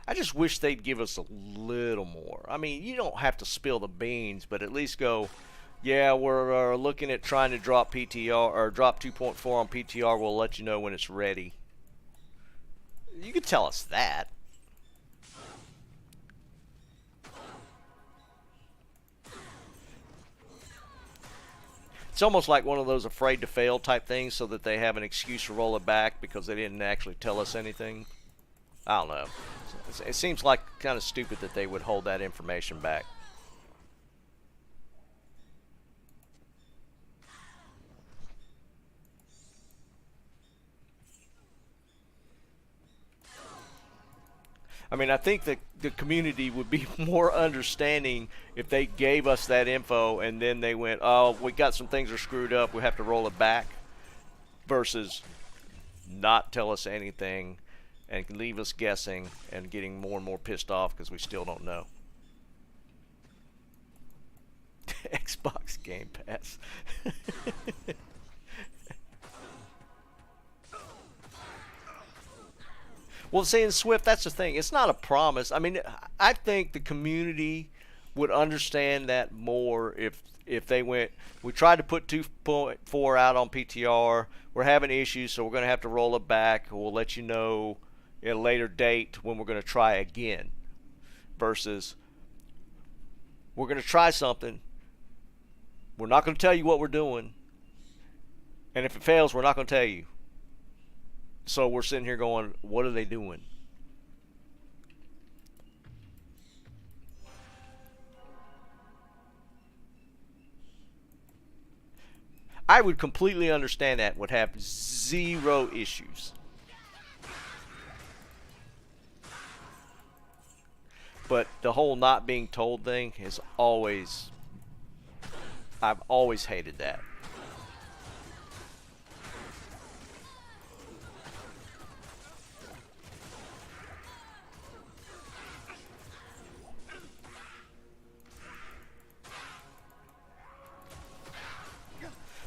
Speaker 1: I just wish they'd give us a little more. I mean, you don't have to spill the beans, but at least go, yeah, we're looking at trying to drop PTR or drop 2.4 on PTR. We'll let you know when it's ready. You could tell us that. It's almost like one of those afraid to fail type things so that they have an excuse to roll it back because they didn't actually tell us anything. I don't know. It seems like kind of stupid that they would hold that information back. I mean, I think that the community would be more understanding if they gave us that info and then they went, oh, we got some things are screwed up, we have to roll it back, versus not tell us anything and leave us guessing and getting more and more pissed off because we still don't know. Xbox Game Pass. Well, saying Swift, that's the thing. It's not a promise. I mean, I think the community would understand that more if they went, we tried to put 2.4 out on PTR. We're having issues, so we're going to have to roll it back. We'll let you know at a later date when we're going to try again. Versus, we're going to try something. We're not going to tell you what we're doing. And if it fails, we're not going to tell you. So we're sitting here going, what are they doing? I would completely understand that, would have zero issues. But the whole not being told thing is always, I've always hated that.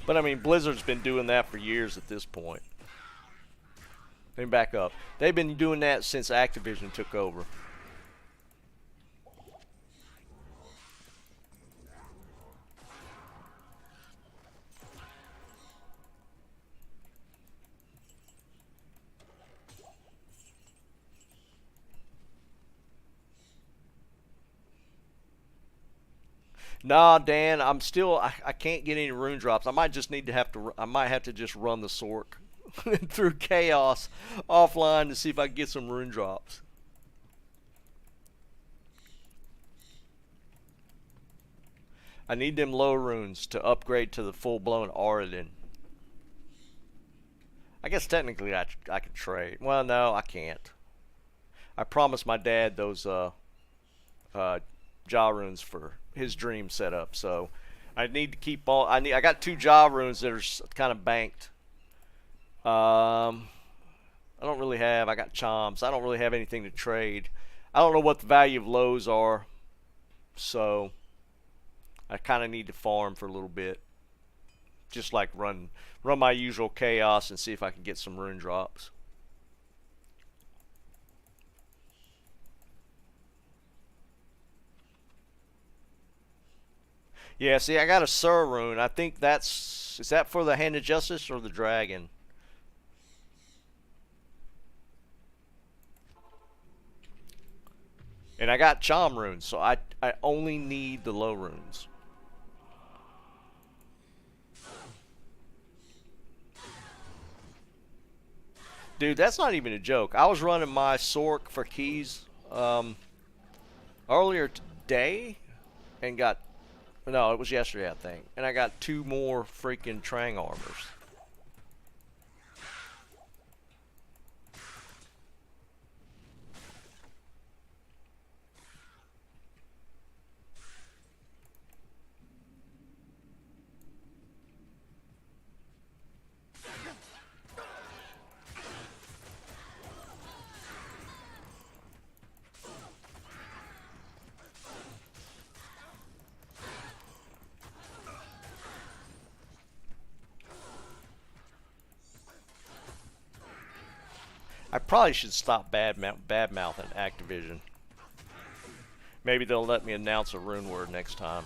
Speaker 1: But I mean, Blizzard's been doing that for years at this point. Let me back up. They've been doing that since Activision took over. Nah, Dan, I can't get any rune drops. I might just need to I might have to just run the Sork through chaos offline to see if I can get some rune drops. I need them low runes to upgrade to the full-blown Auradin. I guess technically I could trade. Well, no, I can't. I promised my dad those Jaw runes for his dream setup, so I need to keep all. I got 2 Jaw runes that are kind of banked. I don't really have. I got Choms. I don't really have anything to trade. I don't know what the value of lows are, so I kind of need to farm for a little bit. Just like run my usual chaos and see if I can get some rune drops. Yeah, see, I got a Sur rune. I think is that for the Hand of Justice or the Dragon? And I got Chom runes, so I only need the low runes. Dude, that's not even a joke. I was running my Sork for keys earlier today and got... No, it was yesterday, I think. And I got 2 more freaking Trang armors. I probably should stop bad-mouthing Activision. Maybe they'll let me announce a rune word next time.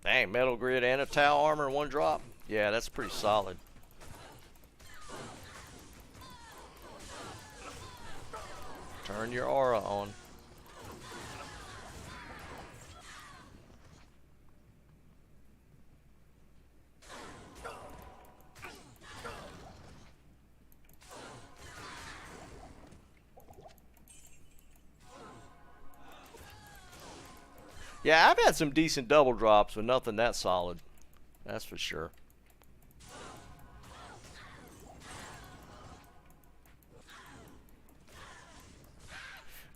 Speaker 1: Dang, Metal Grid and a Tau armor in 1 drop? Yeah, that's pretty solid. Turn your aura on. Yeah, I've had some decent double drops, but nothing that solid. That's for sure.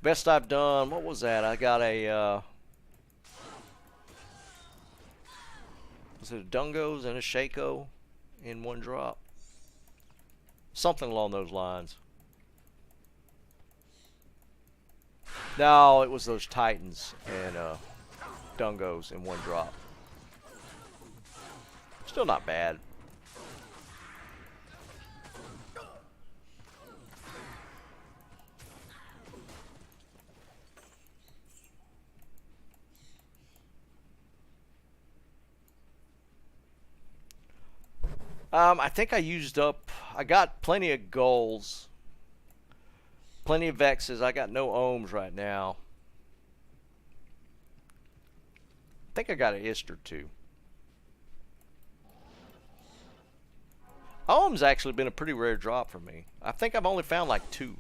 Speaker 1: Best I've done, what was that? I got a, was it a Dungos and a Shaco in 1 drop? Something along those lines. No, it was those Titans and Dungos in 1 drop. Still not bad. I think I used up, I got plenty of goals, plenty of Vexes. I got no Ohms right now. I think I got an Ist or 2. Ohm's actually been a pretty rare drop for me. I think I've only found like 2.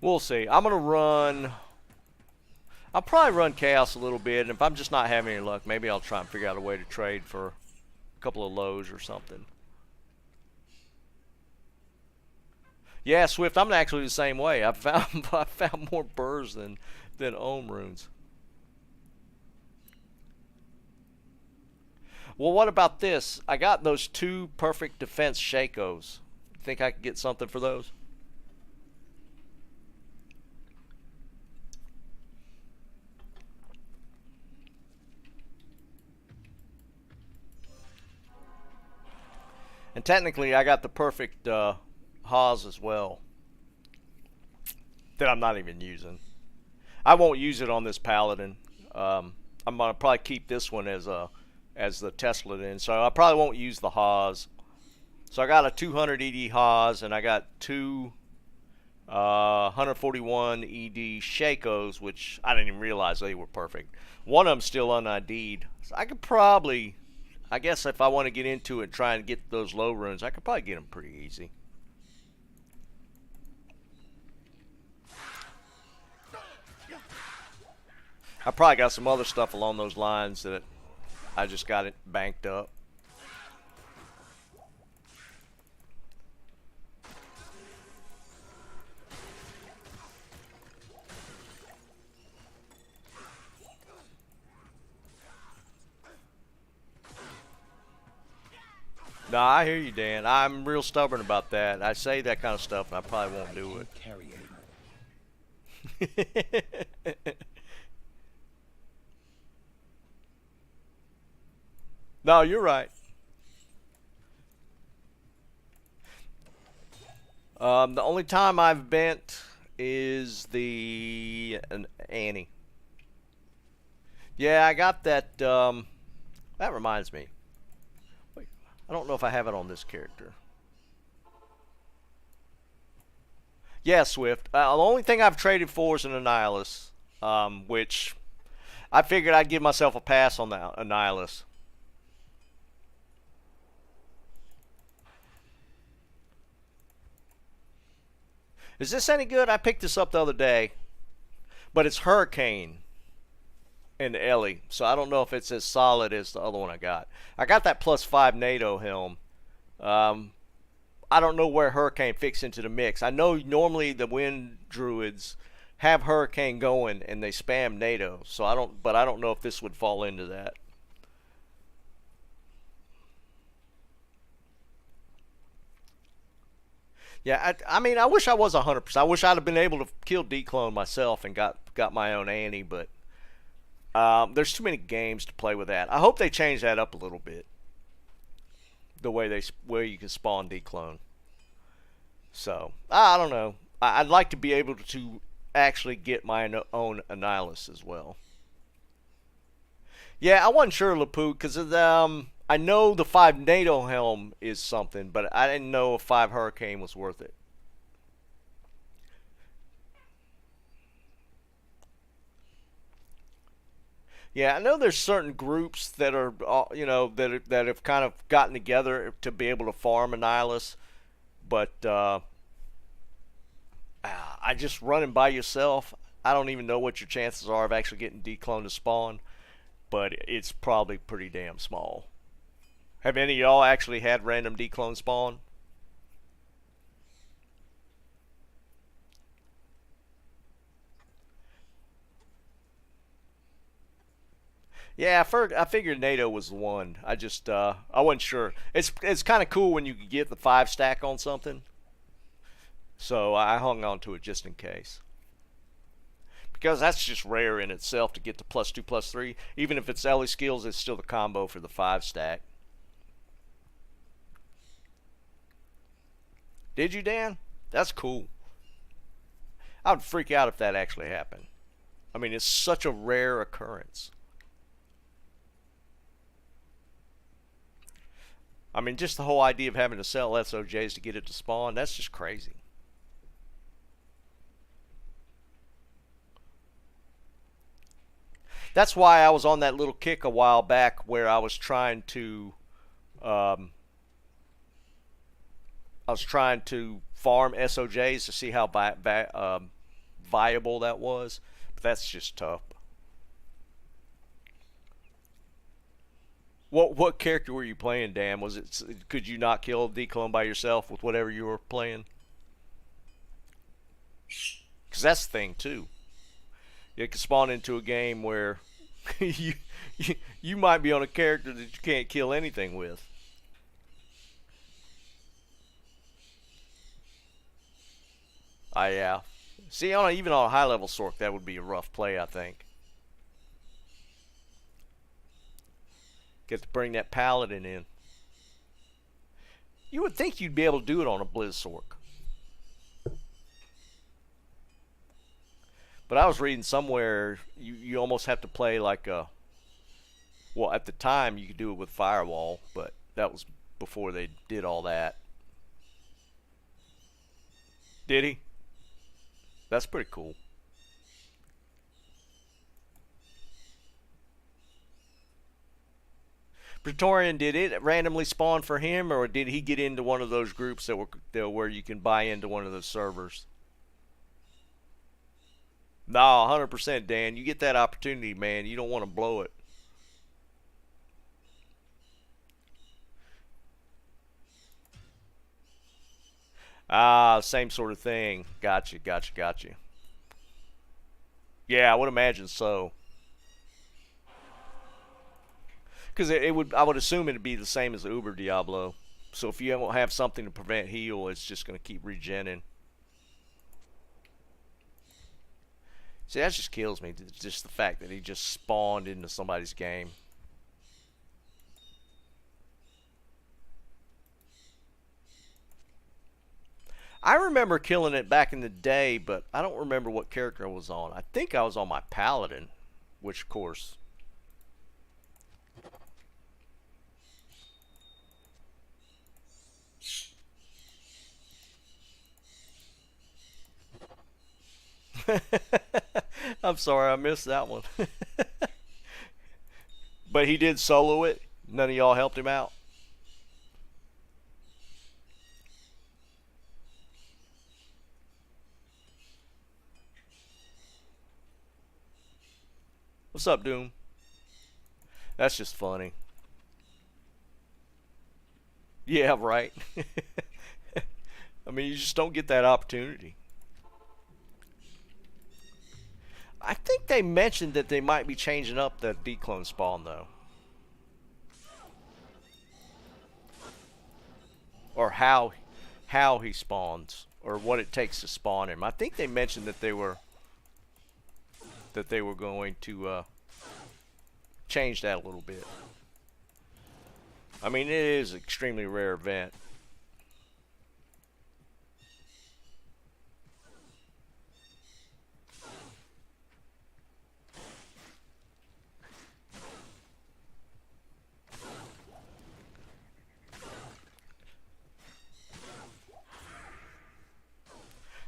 Speaker 1: We'll see. I'll probably run Chaos a little bit, and if I'm just not having any luck, maybe I'll try and figure out a way to trade for a couple of lows or something. Yeah, Swift, I'm actually the same way. I found more burrs than Ohm runes. Well, what about this? I got those 2 perfect defense Shakos. Think I could get something for those? And technically, I got the perfect Haas as well that I'm not even using. I won't use it on this Paladin. I'm gonna probably keep this one as the Tesla in, so I probably won't use the Haas. So I got a 200 ED Haas, and I got 2 141 ED Shakos, which I didn't even realize they were perfect. One of them's still un-ID'd. So I could probably, I guess if I want to get into it and try and get those low runes, I could probably get them pretty easy. I probably got some other stuff along those lines that I just got it banked up. No, I hear you, Dan. I'm real stubborn about that. I say that kind of stuff, and I probably won't do it.
Speaker 4: Carry anymore.
Speaker 1: No, you're right. The only time I've bent is the Annie. Yeah, I got that. That reminds me. Wait, I don't know if I have it on this character. Yeah, Swift. The only thing I've traded for is an Annihilus, which I figured I'd give myself a pass on the Annihilus. Is this any good? I picked this up the other day, but it's Hurricane and Ellie, so I don't know if it's as solid as the other one I got. I got that +5 NATO helm. I don't know where Hurricane fits into the mix. I know normally the Wind Druids have Hurricane going and they spam NATO, so I don't know if this would fall into that. Yeah, I mean, I wish I was 100%. I wish I'd have been able to kill Declone myself and got my own Annie, but there's too many games to play with that. I hope they change that up a little bit. The way where you can spawn Declone. So, I don't know. I'd like to be able to actually get my own Annihilus as well. Yeah, I wasn't sure, Lapoot, because I know the 5 NATO helm is something, but I didn't know if 5 Hurricane was worth it. Yeah, I know there's certain groups that are, that have kind of gotten together to be able to farm Annihilus, but I just running by yourself. I don't even know what your chances are of actually getting Declone to spawn, but it's probably pretty damn small. Have any of y'all actually had random Declone spawn? Yeah, I figured NATO was the one. I just I wasn't sure. It's kind of cool when you can get the 5 stack on something. So I hung on to it just in case. Because that's just rare in itself to get the +2/+3. Even if it's Ellie skills, it's still the combo for the 5 stack. Did you, Dan? That's cool. I would freak out if that actually happened. I mean, it's such a rare occurrence. I mean, just the whole idea of having to sell SOJs to get it to spawn, that's just crazy. That's why I was on that little kick a while back where I was trying to farm SOJs to see how viable that was, but that's just tough. What character were you playing, Dan? Could you not kill Declone by yourself with whatever you were playing? Because that's the thing too. You can spawn into a game where you, you might be on a character that you can't kill anything with. Yeah. See, even on a high level Sork, that would be a rough play, I think. Get to bring that paladin in. You would think you'd be able to do it on a Blizz Sork. But I was reading somewhere you almost have to play like a... Well, at the time you could do it with Firewall, but that was before they did all that. Did he? That's pretty cool. Praetorian, did it randomly spawn for him, or did he get into one of those groups that were where you can buy into one of those servers? No, 100%, Dan. You get that opportunity, man. You don't want to blow it. Ah, same sort of thing. Gotcha. Yeah, I would imagine so. Because I would assume it'd be the same as the Uber Diablo. So if you don't have something to prevent heal, it's just going to keep regenning. See, that just kills me. Just the fact that he just spawned into somebody's game. I remember killing it back in the day, but I don't remember what character I was on. I think I was on my Paladin, which of course... I'm sorry, I missed that one. But he did solo it. None of y'all helped him out. What's up, Doom? That's just funny. Yeah, right. I mean, you just don't get that opportunity. I think they mentioned that they might be changing up the declone spawn, though. Or how he spawns, or what it takes to spawn him. I think they mentioned that they were going to change that a little bit. I mean, it is an extremely rare event.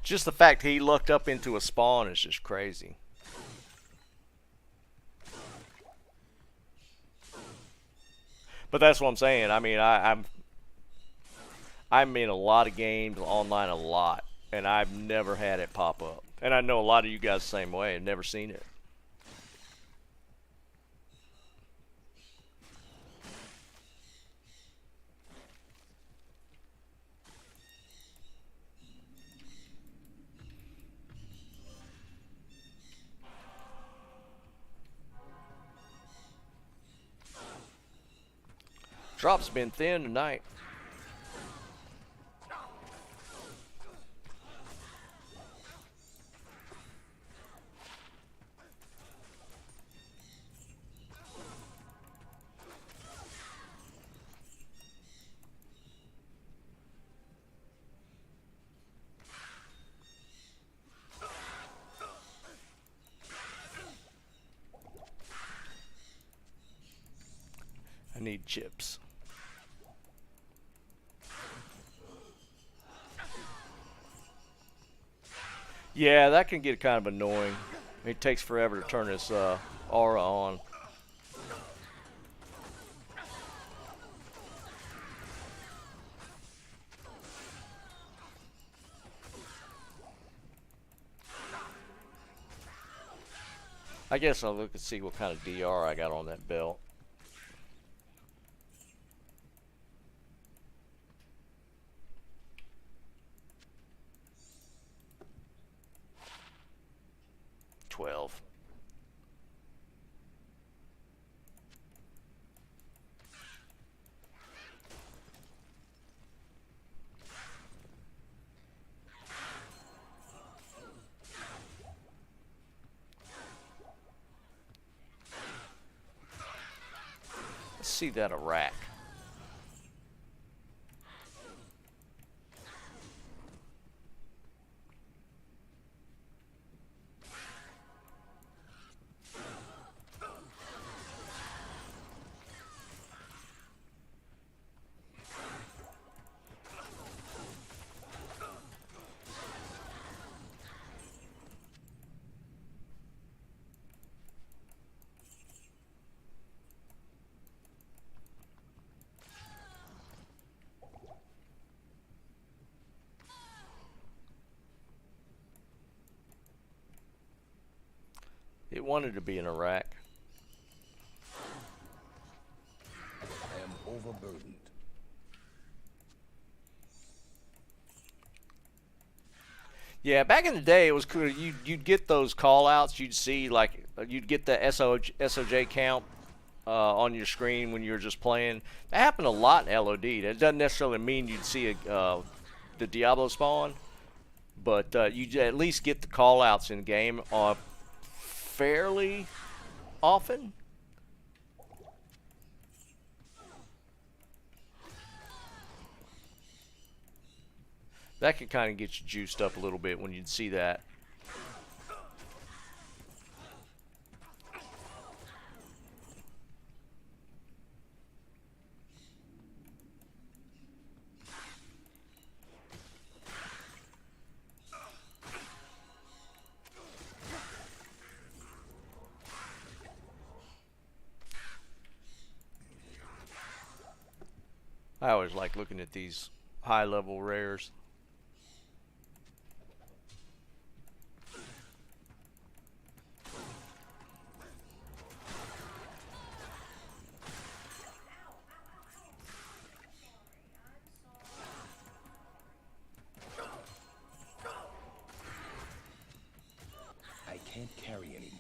Speaker 1: Just the fact he lucked up into a spawn is just crazy. But that's what I'm saying. I mean, I'm in a lot of games online a lot, and I've never had it pop up. And I know a lot of you guys the same way. I've never seen it. Drop's been thin tonight. I need chips. Yeah, that can get kind of annoying. It takes forever to turn this aura on. I guess I'll look and see what kind of DR I got on that belt. see that a rack. It wanted to be in Iraq.
Speaker 4: I am overburdened.
Speaker 1: Yeah, back in the day, it was cool. You'd get those call-outs. You'd see, like, you'd get the SOJ count on your screen when you were just playing. That happened a lot in LOD. That doesn't necessarily mean you'd see the Diablo spawn, but you at least get the call-outs in game fairly often. That could kind of get you juiced up a little bit when you'd see that. I always like looking at these high-level rares.
Speaker 4: I can't carry anymore.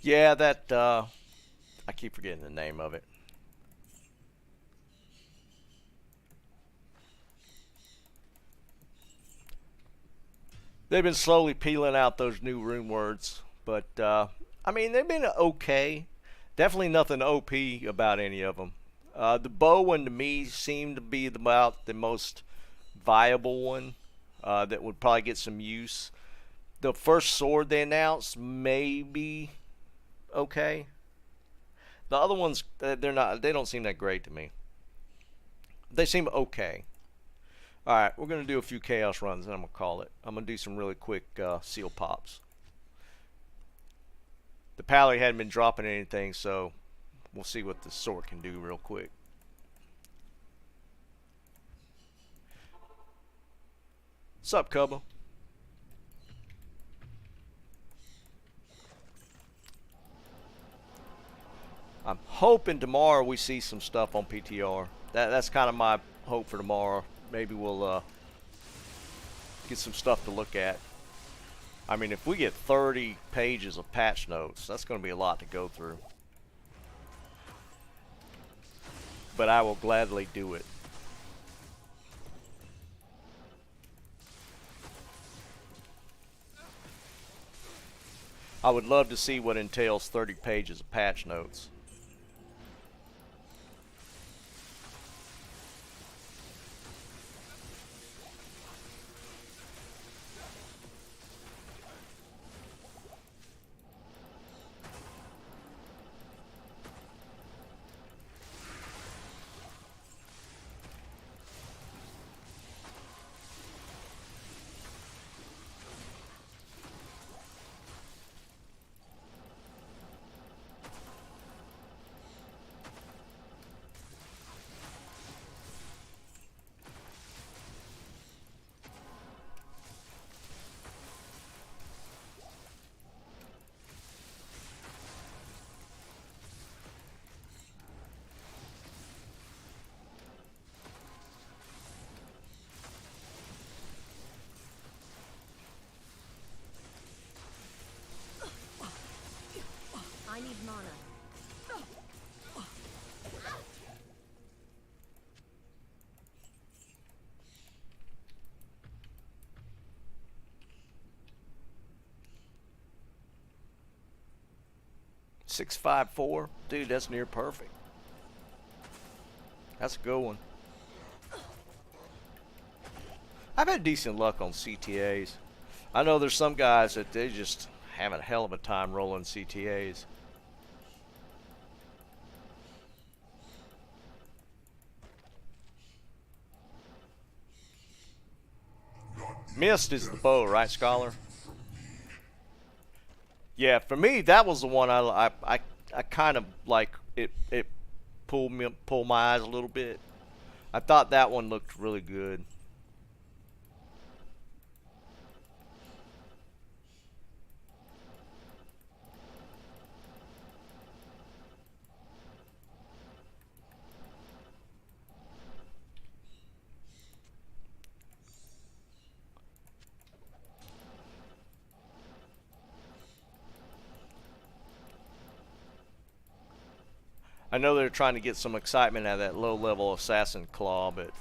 Speaker 1: Yeah, that, I keep forgetting the name of it. They've been slowly peeling out those new rune words, but, I mean, they've been okay. Definitely nothing OP about any of them. The bow one, to me, seemed to be about the most viable one that would probably get some use. The first sword they announced, maybe okay. The other ones, they don't seem that great to me. They seem okay. Alright, we're going to do a few chaos runs and I'm going to call it. I'm going to do some really quick seal pops. The pally hadn't been dropping anything, so we'll see what the sword can do real quick. Sup, Cubba? I'm hoping tomorrow we see some stuff on PTR. That's kind of my hope for tomorrow. Maybe we'll get some stuff to look at. I mean, if we get 30 pages of patch notes, that's going to be a lot to go through. But I will gladly do it. I would love to see what entails 30 pages of patch notes.
Speaker 3: I need mana.
Speaker 1: 654, dude, that's near perfect. That's a good one. I've had decent luck on CTAs. I know there's some guys that they just have a hell of a time rolling CTAs. Mist is the bow, right, Scholar? Yeah, for me, that was the one I kind of like. It pulled my eyes a little bit. I thought that one looked really good. I know they're trying to get some excitement out of that low-level assassin claw, but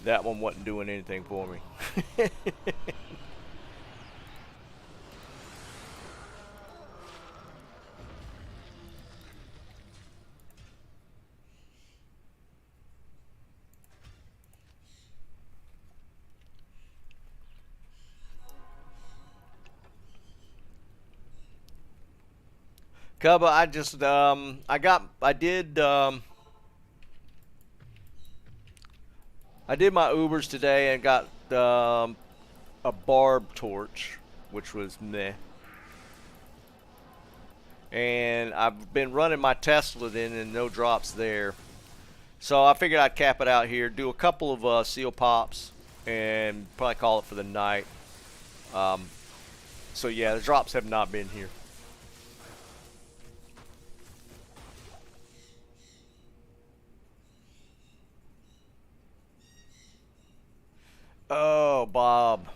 Speaker 1: that one wasn't doing anything for me. Cubba, I just I did my Ubers today and got a barb torch, which was meh. And I've been running my Tesla then and no drops there. So I figured I'd cap it out here, do a couple of seal pops, and probably call it for the night. So yeah, the drops have not been here. Oh, Bob.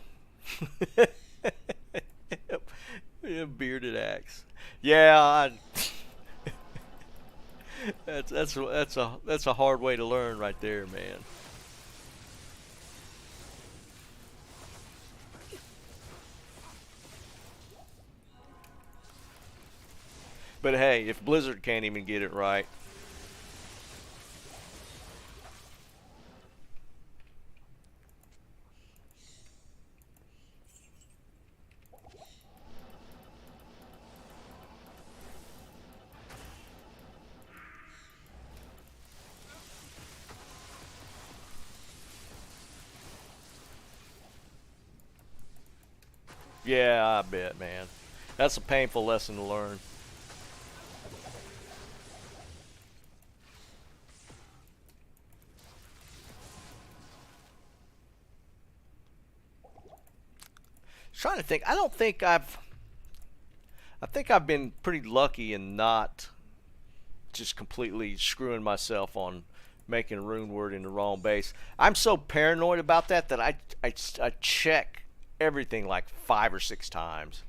Speaker 1: Bearded axe. Yeah, that's a hard way to learn right there, man. But hey, if Blizzard can't even get it right. Yeah, I bet, man. That's a painful lesson to learn. Trying to think. I think I've been pretty lucky in not just completely screwing myself on making a rune word in the wrong base. I'm so paranoid about that that I check everything like 5 or 6 times.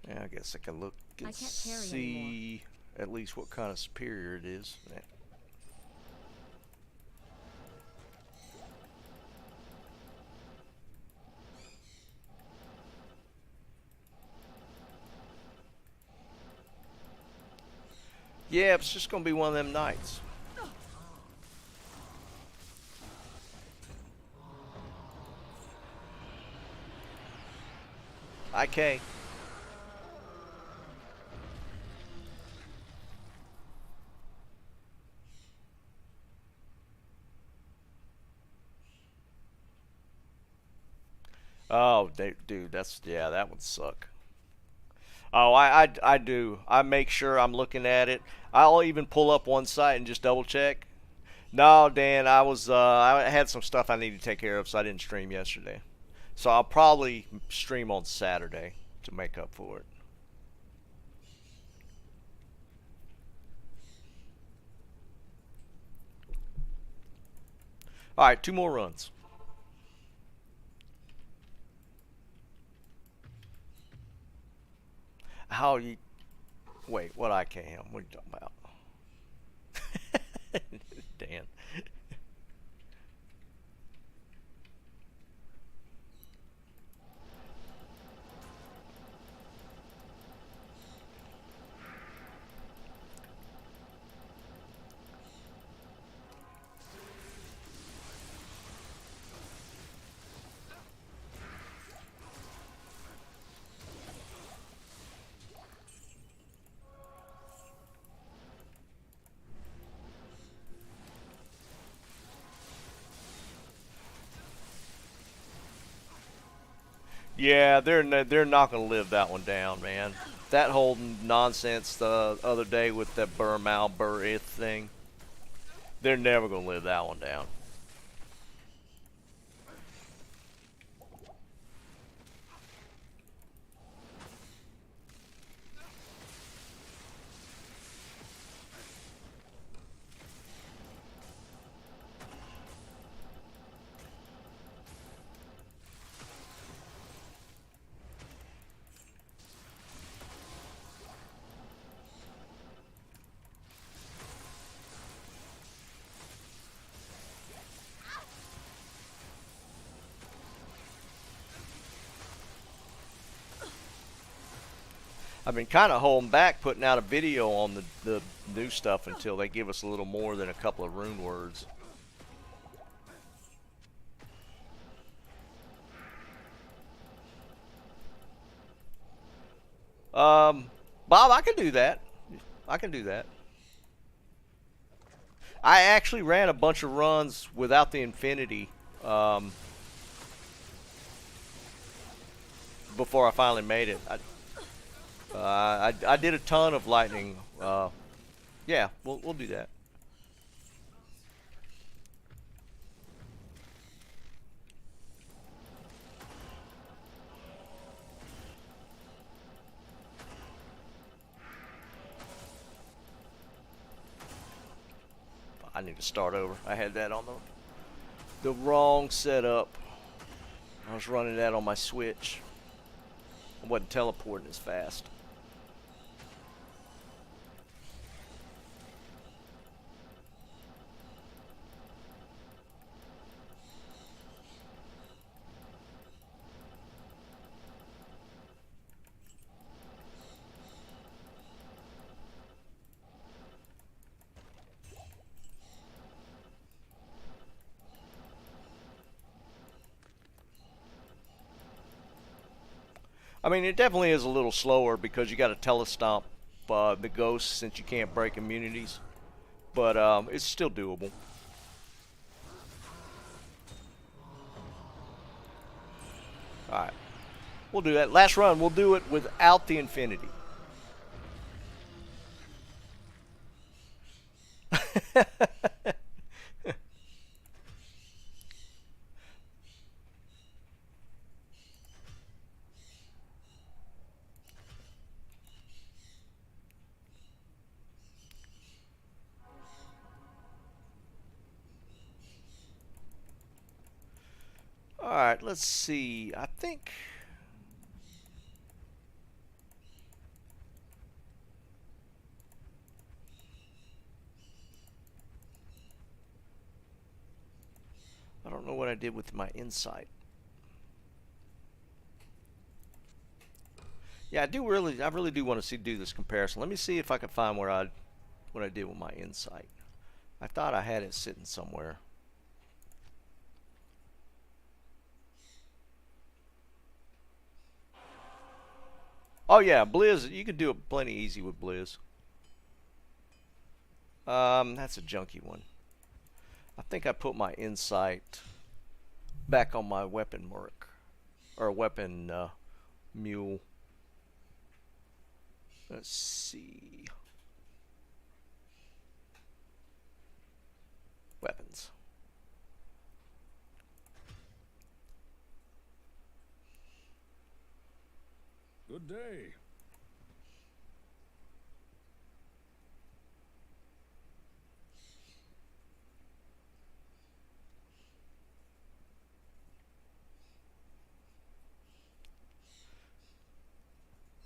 Speaker 1: Yeah, I guess I can look and see at least what kind of superior it is. Yeah, it's just gonna be one of them nights. IK. Oh, dude, that would suck. Oh, I do. I make sure I'm looking at it. I'll even pull up one site and just double check. No, Dan, I had some stuff I needed to take care of, so I didn't stream yesterday. So I'll probably stream on Saturday to make up for it. All right, 2 more runs. How you? Wait, what I can? What are you talking about? Dan. Yeah, they're not gonna live that one down, man. That whole nonsense the other day with the Burith thing, they're never gonna live that one down. I've been kind of holding back putting out a video on the new stuff until they give us a little more than a couple of rune words. Bob, I can do that. I can do that. I actually ran a bunch of runs without the infinity before I finally made it. I did a ton of lightning. Yeah, we'll do that. I need to start over. I had that on the wrong setup. I was running that on my Switch. I wasn't teleporting as fast. I mean, it definitely is a little slower because you got to telestomp the ghosts since you can't break immunities. But it's still doable. Alright. We'll do that. Last run, we'll do it without the infinity. Alright, let's see. I think... I don't know what I did with my insight. Yeah, I really do want to do this comparison. Let me see if I can find what I did with my insight. I thought I had it sitting somewhere. Oh yeah, Blizz, you can do it plenty easy with Blizz. That's a junky one. I think I put my insight back on my weapon merc, or weapon mule. Let's see.
Speaker 6: Good day.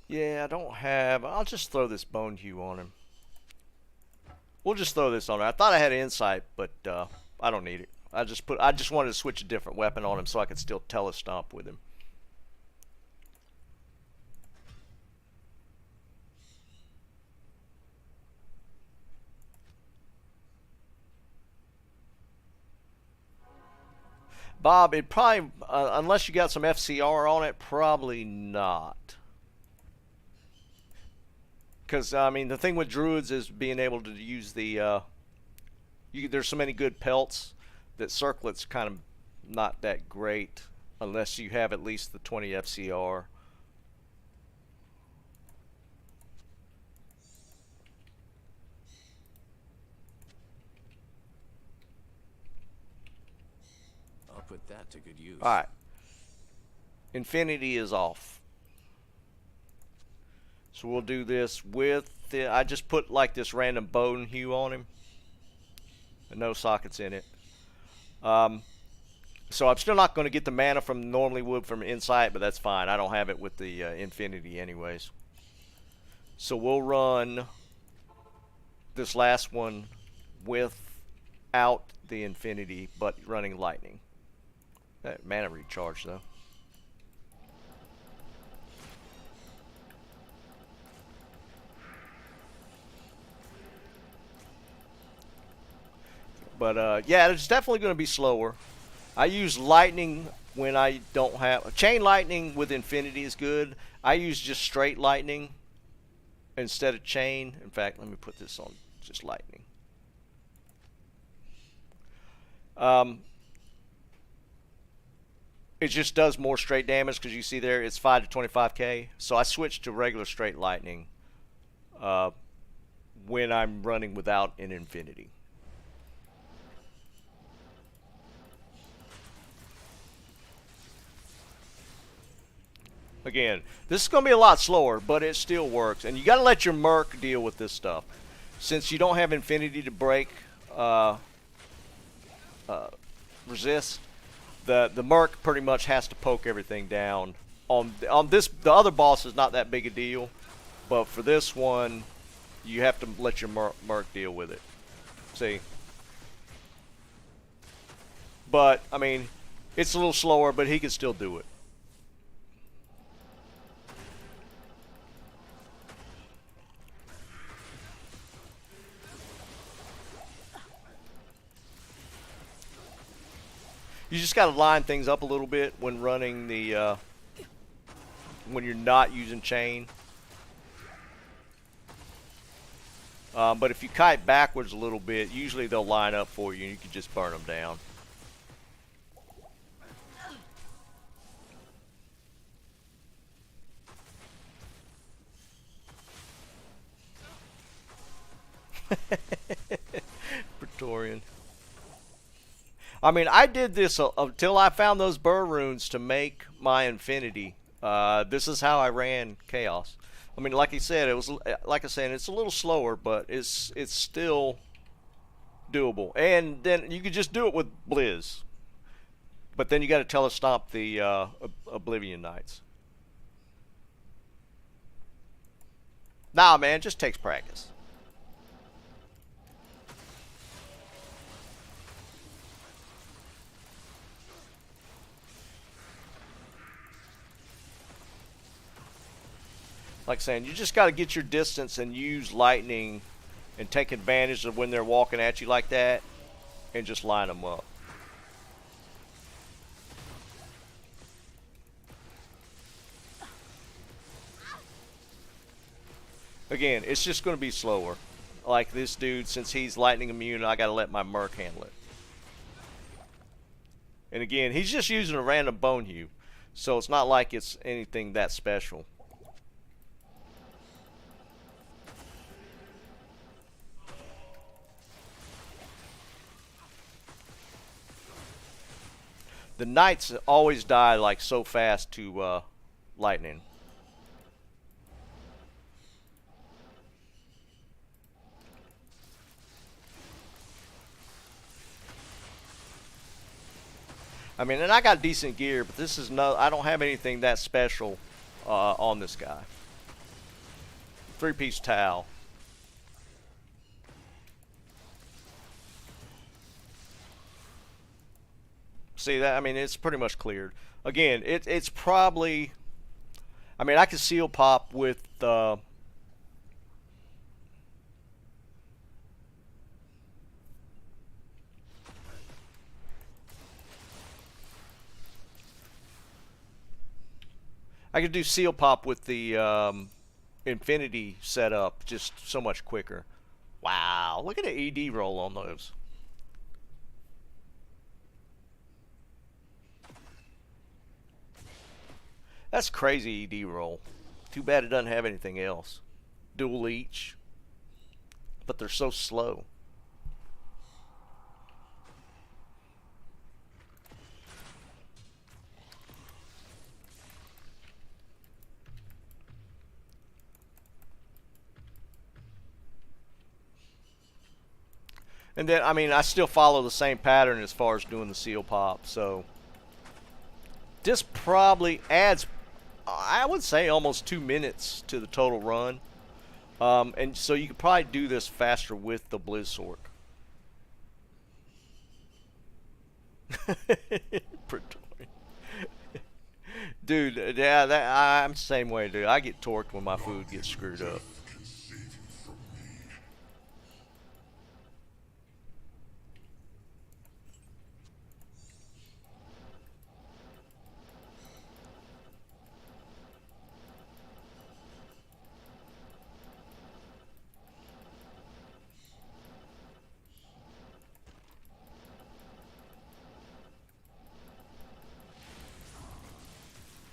Speaker 1: Yeah, I don't have. I'll just throw this bone hue on him. We'll just throw this on him. I thought I had insight, but I don't need it. I just wanted to switch a different weapon on him so I could still telestomp with him. Bob, it probably, unless you got some FCR on it, probably not. Because, I mean, the thing with druids is being able to use the, there's so many good pelts that circlet's kind of not that great unless you have at least the 20 FCR.
Speaker 2: I'll put that to good use.
Speaker 1: Alright. Infinity is off. So we'll do this with the, I just put like this random bone hue on him. And no sockets in it. So I'm still not going to get the mana from normally would from Insight, but that's fine. I don't have it with the Infinity anyways. So we'll run this last one without the Infinity, but running Lightning. That mana recharge though. But yeah, it's definitely going to be slower. I use lightning when I don't have chain lightning with infinity is good. I use just straight lightning instead of chain. In fact, let me put this on just lightning. It just does more straight damage because you see there it's 5 to 25k. So I switched to regular straight lightning when I'm running without an infinity. Again, this is going to be a lot slower, but it still works. And you got to let your Merc deal with this stuff. Since you don't have Infinity to break resist, the Merc pretty much has to poke everything down. On this, the other boss is not that big a deal, but for this one, you have to let your Merc deal with it. See? But, I mean, it's a little slower, but he can still do it. You just got to line things up a little bit when running the, when you're not using chain. But if you kite backwards a little bit, usually they'll line up for you and you can just burn them down. Praetorian. I mean, I did this until I found those burr runes to make my infinity. This is how I ran Chaos. I mean, like I said, it was like I said, it's a little slower, but it's still doable. And then you could just do it with Blizz, but then you got to telestomp the Oblivion Knights. Nah, man, just takes practice. Like saying, you just got to get your distance and use lightning and take advantage of when they're walking at you like that and just line them up. Again, it's just going to be slower. Like this dude, since he's lightning immune, I got to let my Merc handle it. And again, he's just using a random bone hue, so it's not like it's anything that special. The knights always die like so fast to lightning. I mean, and I got decent gear, but this is no. I don't have anything that special on this guy. 3-piece towel. See that? I mean, it's pretty much cleared. Again, it's probably. I mean, I could seal pop with. I could do seal pop with the infinity setup just so much quicker. Wow, look at the ED roll on those. That's crazy ED roll. Too bad it doesn't have anything else. Dual each. But they're so slow. And then, I mean, I still follow the same pattern as far as doing the seal pop. So this probably adds, I would say, almost 2 minutes to the total run. And so you could probably do this faster with the Blizzard. Dude, yeah, I'm the same way, dude. I get torqued when my food gets screwed up.
Speaker 5: Can save you from me.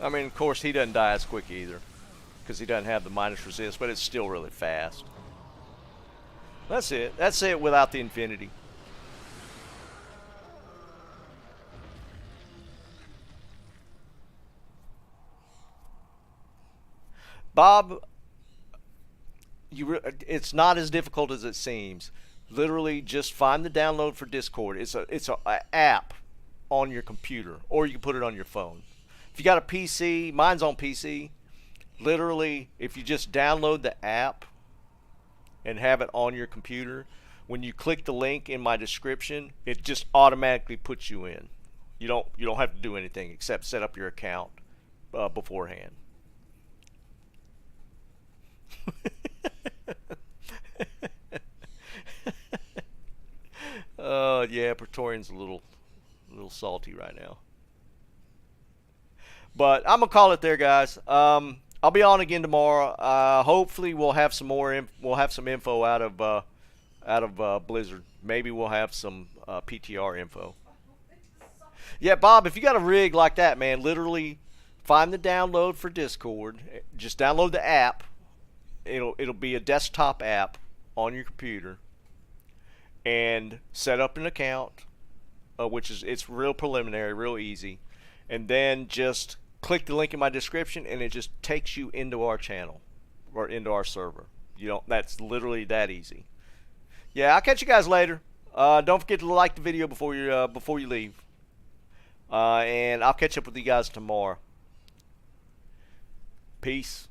Speaker 1: I mean, of course, he doesn't die as quick either, because he doesn't have the minus resist, but it's still really fast. That's it. That's it without the infinity. Bob, it's not as difficult as it seems. Literally, just find the download for Discord. It's a app on your computer, or you can put it on your phone. If you got a PC, mine's on PC. Literally, if you just download the app and have it on your computer, when you click the link in my description, it just automatically puts you in. You don't have to do anything except set up your account beforehand. Yeah, Praetorian's a little salty right now. But I'm gonna call it there, guys. I'll be on again tomorrow. Hopefully, we'll have some more. We'll have some info out of Blizzard. Maybe we'll have some PTR info. Yeah, Bob, if you got a rig like that, man, literally find the download for Discord. Just download the app. It'll be a desktop app on your computer, and set up an account, it's real preliminary, real easy, and then just click the link in my description, and it just takes you into our channel or into our server. That's literally that easy. Yeah, I'll catch you guys later. Don't forget to like the video before you leave. And I'll catch up with you guys tomorrow. Peace.